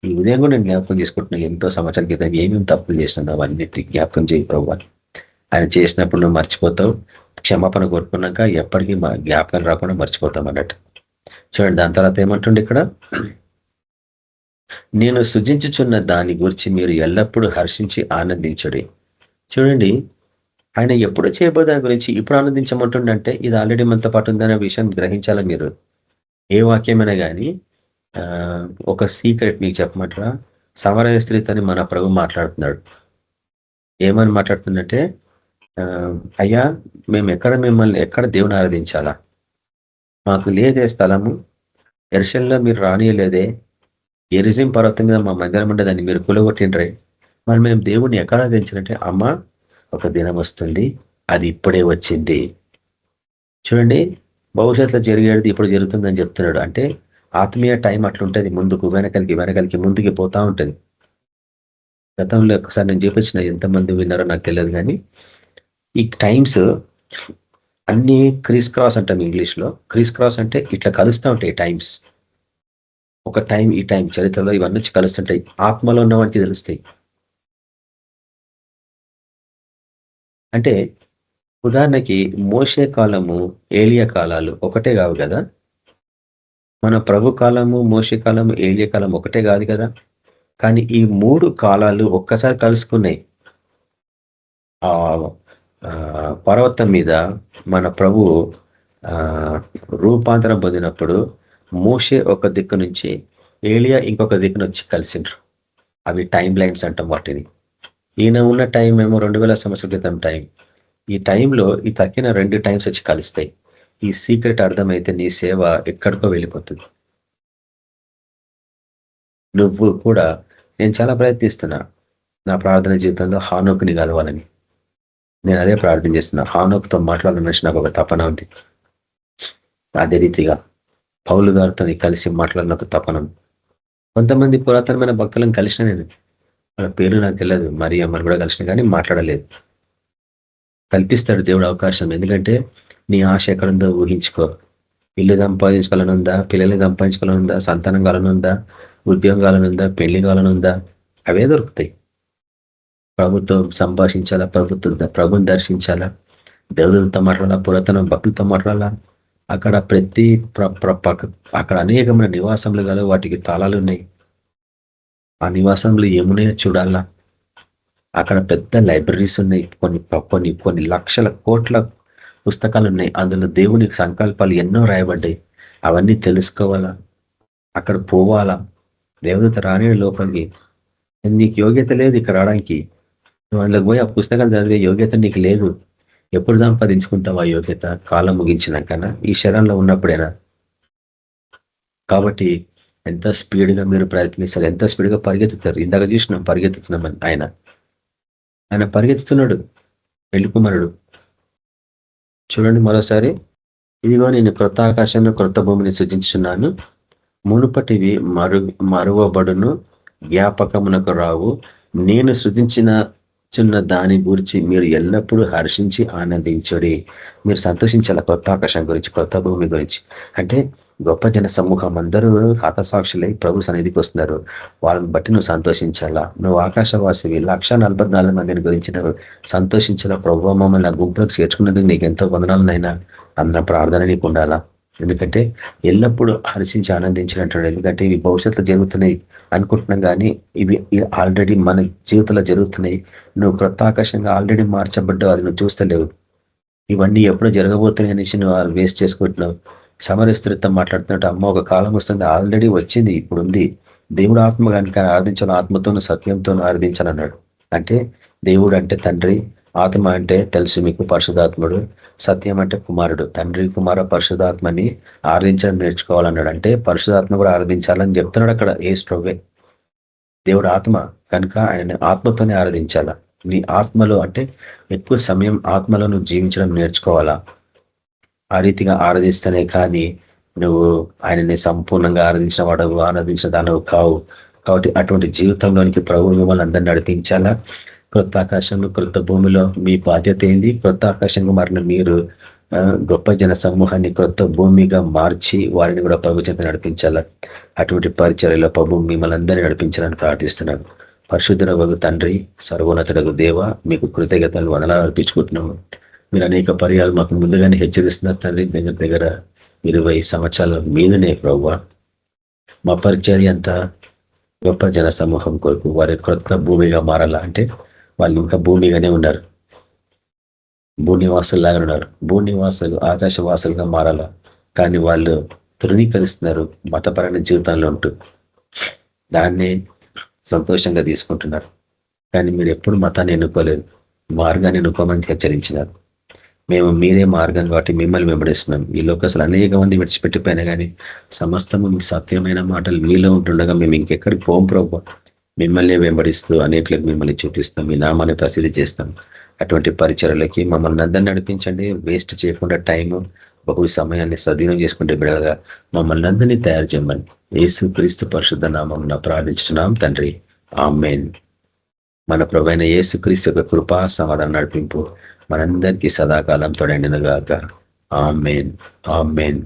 ఈ ఉదయం కూడా నేను జ్ఞాపకం చేసుకుంటున్నాను, ఎంతో సంవత్సరాల క్రితం ఏమేమి తప్పులు చేస్తున్నావు అన్నిటి జ్ఞాపకం చేయి ప్రభు. ఆయన చేసినప్పుడు నువ్వు మర్చిపోతావు, క్షమాపణ కోరుకున్నాక ఎప్పటికీ జ్ఞాపకం రాకుండా మర్చిపోతాం అన్నట్టు. చూడండి, దాని తర్వాత ఏమంటుండే ఇక్కడ, నేను సృజించుచున్న దాని గురించి మీరు ఎల్లప్పుడూ హర్షించి ఆనందించుడి. చూడండి, ఆయన ఎప్పుడు చేయబోయే దాని గురించి ఇప్పుడు ఆనందించమంటుండంటే ఇది ఆల్రెడీ మనతో పాటు ఉందనే విషయం గ్రహించాలి. మీరు ఏ వాక్యమైనా కానీ ఒక సీక్రెట్ మీకు చెప్పమంటారా? సమరయ స్త్రీతోని మన ప్రభు మాట్లాడుతున్నాడు. ఏమని మాట్లాడుతుందంటే, అయ్యా మేము ఎక్కడ దేవుని ఆరాధించాలా? మాకు లేదే స్థలము, యెరూషలేములో మీరు రానియలేదే, యెరిజిం పర్వతం మీద మా మందిరం ఉండేదాన్ని మీరు కూలగొట్టిండ్రే, మరి మేము దేవుణ్ణి ఎక్కడ ఆరాధించాలంటే, అమ్మ ఒక దినం వస్తుంది, అది ఇప్పుడే వచ్చింది. చూడండి, భవిష్యత్తులో జరిగేది ఇప్పుడు జరుగుతుందని చెప్తున్నాడు. అంటే ఆత్మీయ టైం అట్లుంటుంది, ముందుకు వెనకలికి ముందుకు పోతా ఉంటుంది. గతంలో ఒకసారి నేను చూపించిన, ఎంతమంది విన్నారో నాకు తెలియదు, కానీ ఈ టైమ్స్ అన్ని క్రీస్ క్రాస్ అంటాం ఇంగ్లీష్లో. క్రీస్ క్రాస్ అంటే ఇట్లా కలుస్తూ ఉంటాయి టైమ్స్. ఒక టైం, ఈ టైం చరిత్రలో ఇవన్నీ కలుస్తుంటాయి, ఆత్మలో ఉన్న వాటికి తెలుస్తాయి. అంటే ఉదాహరణకి మోషే కాలము, ఏలియా కాలాలు ఒకటే కావు కదా. మన ప్రభు కాలము, మోషే కాలము, ఏలియా కాలం ఒకటే కాదు కదా. కానీ ఈ 3 కాలాలు ఒక్కసారి కలుసుకున్నాయి. ఆ పర్వతం మీద మన ప్రభు రూపాంతరం పొందినప్పుడు మోషే ఒక దిక్కు నుంచి, ఏలియా ఇంకొక దిక్కు నుంచి కలిసిండ్రు. అవి టైం లైన్స్ అంటాం వాటిని. ఈయన ఉన్న టైం ఏమో 2000 సంవత్సరాల క్రితం టైం. ఈ టైంలో ఈ తక్కిన 2 టైమ్స్ వచ్చి కలుస్తాయి. ఈ సీక్రెట్ అర్థమైతే నీ సేవ ఎక్కడికో వెళ్ళిపోతుంది. నువ్వు కూడా, నేను చాలా ప్రయత్నిస్తున్నా నా ప్రార్థన జీవితంలో హానోకుని కలవాలని. నేను అదే ప్రార్థన చేస్తున్నా. హానోకుతో మాట్లాడాలని నాకు ఒక తపన ఉంది. అదే రీతిగా పౌలు గారితో కలిసి మాట్లాడిన ఒక తపన. కొంతమంది పురాతనమైన భక్తులను కలిసిన, నేను వాళ్ళ పేరు నాకు తెలియదు, మరి అమ్మని కూడా కలిసిన, కానీ మాట్లాడలేదు. కల్పిస్తాడు దేవుడు అవకాశం. ఎందుకంటే నీ ఆశ ఎక్కడుందో ఊహించుకో. ఇల్లు సంపాదించుకోవాలనుందా, పిల్లల్ని సంపాదించుకోవాలనుందా, సంతానం కావాలనుందా, ఉద్యోగం కావాలనుందా, పెళ్లి కావాలనుందా, అవే దొరుకుతాయి. ప్రభుత్వం సంభాషించాలా, ప్రభుని దర్శించాలా, దేవుడితో మాట్లాడాలా, పురాతన భక్తులతో మాట్లాడాలా. అక్కడ అక్కడ అనేకమైన నివాసములు గల వాటికి తాళాలు ఉన్నాయి. ఆ నివాసంలో ఏమున్నాయో చూడాలా. అక్కడ పెద్ద లైబ్రరీస్ ఉన్నాయి, కొన్ని లక్షల కోట్ల పుస్తకాలు ఉన్నాయి. అందులో దేవుని సంకల్పాలు ఎన్నో రాయబడ్డాయి. అవన్నీ తెలుసుకోవాలా, అక్కడ పోవాలా. దేవుడితో రాని లోపలికి నీకు యోగ్యత లేదు ఇక్కడ రావడానికి. నువ్వు అందులోకి పోయి ఆ పుస్తకాలు చదివే యోగ్యత నీకు లేదు. ఎప్పుడు సంపాదించుకుంటావు ఆ యోగ్యత? కాలం ముగించినాకనా, ఈ శరీరంలో ఉన్నప్పుడేనా? కాబట్టి ఎంత స్పీడ్గా మీరు ప్రయత్నిస్తారు, ఎంత స్పీడ్గా పరిగెత్తుతారు. ఇందాక చూసినాం పరిగెత్తుతున్నామని. ఆయన పరిగెత్తుతున్నాడు, పెళ్లి కుమారుడు. చూడండి మరోసారి, ఇదిగో నేను క్రొత్త ఆకాశంలో క్రొత్త భూమిని సృజించున్నాను, మునుపటివి మరువబడును, జ్ఞాపకమునకు రావు. నేను సృజించిన చిన్న దాని గురించి మీరు ఎల్లప్పుడూ హర్షించి ఆనందించుడి. మీరు సంతోషించాల కొత్త ఆకాశం గురించి, కొత్త భూమి గురించి. అంటే గొప్ప జన సమూహం అందరూ హతసాక్షులై ప్రభు సన్నిధికి వస్తున్నారు. వాళ్ళని బట్టి నువ్వు సంతోషించాలా. నువ్వు ఆకాశవాసివి 144 మందిని గురించి నువ్వు సంతోషించాలా. ప్రభు మమ్మల్ని ఆ గుంపులకు చేర్చుకున్నందుకు నీకు ఎంతో వందనాలనైనా అన్న ప్రార్థన నీకు ఉండాలా. ఎందుకంటే ఎల్లప్పుడూ హర్షించి ఆనందించినట్టు. ఎందుకంటే ఇవి భవిష్యత్తులో జరుగుతున్నాయి అనుకుంటున్నాం, కానీ ఇవి ఆల్రెడీ మన జీవితంలో జరుగుతున్నాయి. నువ్వు కొత్త ఆకాశంగా ఆల్రెడీ మార్చబడ్డావు, అది నువ్వు చూస్తలేవు. ఇవన్నీ ఎప్పుడు జరగబోతున్నాయి అనేసి నువ్వు వేస్ట్ చేసుకుంటున్నావు. సమరస్త్రితో మాట్లాడుతున్నట్టు అమ్మ ఒక కాలం వస్తుంది, ఆల్రెడీ వచ్చింది, ఇప్పుడు ఉంది. దేవుడు ఆత్మ కనుక ఆరాధించాలి, ఆత్మతోను సత్యంతో ఆరాధించాలన్నాడు. అంటే దేవుడు అంటే తండ్రి, ఆత్మ అంటే తెలుసు మీకు పరిశుధాత్ముడు, సత్యం అంటే కుమారుడు. తండ్రి కుమార పరిశుధాత్మని ఆరాధించడం నేర్చుకోవాలన్నాడు. అంటే పరిశుధాత్మ కూడా ఆరాధించాలని చెప్తున్నాడు అక్కడ యేసు ప్రభువే. దేవుడు ఆత్మ కనుక ఆయన ఆత్మతోనే ఆరాధించాలా. నీ ఆత్మలో అంటే ఎక్కువ సమయం ఆత్మలో నువ్వు జీవించడం నేర్చుకోవాలా. ఆ రీతిగా ఆరాధిస్తేనే కానీ నువ్వు ఆయనని సంపూర్ణంగా ఆరాధించిన వాడవు, ఆరాధించిన దానవు కావు. కాబట్టి అటువంటి జీవితంలోనికి ప్రభువు మిమ్మల్ని అందరినీ నడిపించాలా. క్రొత్త ఆకాశంలో క్రొత్త భూమిలో మీ బాధ్యత ఏంది? క్రొత్త ఆకాశంగా మారిన మీరు గొప్ప జన సమూహాన్ని క్రొత్త భూమిగా మార్చి వారిని కూడా ప్రభు చేత నడిపించాలా. అటువంటి పరిచర్యలో ప్రభు మిమ్మల్ని అందరినీ నడిపించాలని ప్రార్థిస్తున్నాను. పరిశుద్ధుడగు తండ్రి, సర్వోన్నతుడగు దేవ, మీకు కృతజ్ఞతలు వందనాలు అర్పించుకుంటున్నాము. మీరు అనేక పర్యాలు మాకు ముందుగానే హెచ్చరిస్తున్నారు తండ్రి. దగ్గర 20 సంవత్సరాల మీదనే ప్రభువా మా పరిచర్య అంతా గొప్ప జన సమూహం కొరకు వారి క్రొత్త భూమిగా మారాలా. అంటే వాళ్ళు ఇంకా భూమిగానే ఉన్నారు, భూనివాసుల్లాగా ఉన్నారు. భూనివాసులు ఆకాశవాసులుగా మారాలా, కానీ వాళ్ళు తృణీకరిస్తున్నారు మతపరమైన జీవితంలో ఉంటూ. దాన్ని సంతోషంగా తీసుకుంటున్నారు. కానీ మీరు ఎప్పుడు మతాన్ని ఎన్నుకోలేదు, మార్గాన్ని ఎన్నుకోమని హెచ్చరించినారు. మేము మీరే మార్గం కాబట్టి మిమ్మల్ని వెంబడిస్తున్నాం. ఈ లోక అసలు అనేక మంది విడిచిపెట్టిపోయినా కానీ సమస్తము సత్యమైన మాటలు మీలో ఉంటుండగా మేము ఇంకెక్కడికి పోం ప్రభు. మిమ్మల్ని వెంబడిస్తూ అనేకులకు మిమ్మల్ని చూపిస్తాం, మీ నామాన్ని ప్రసిద్ధి చేస్తాం. అటువంటి పరిచర్యలకి మమ్మల్ని అందరినీ నడిపించండి. వేస్ట్ చేయకుండా టైము బహు సమయాన్ని సద్వినియోగం చేసుకుంటే బిడగా మమ్మల్ని అందరినీ తయారు చేయమని యేసు క్రీస్తు పరిశుద్ధ నామం ప్రార్థించున్నాం తండ్రి, ఆమేన్. మన ప్రభువైన యేసు క్రీస్తు యొక్క కృపా సమాధానం నడిపింపు మనందరికీ సదాకాలం తోడైండును గాక. Amen, amen.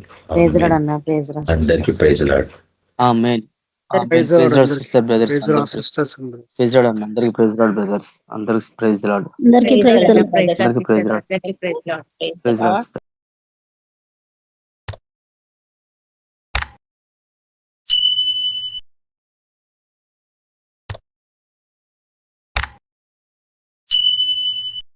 అందరికీ praise lord. Amen. Praise lord sister brothers, sisters praise lord. అందరికీ ప్రైజ్ లార్డ్ బ్రదర్స్, అందరికీ ప్రైజ్ లార్డ్. అందరికీ ప్రైజ్ అందరికీ ప్రైజ్ లార్డ్. Praise lord.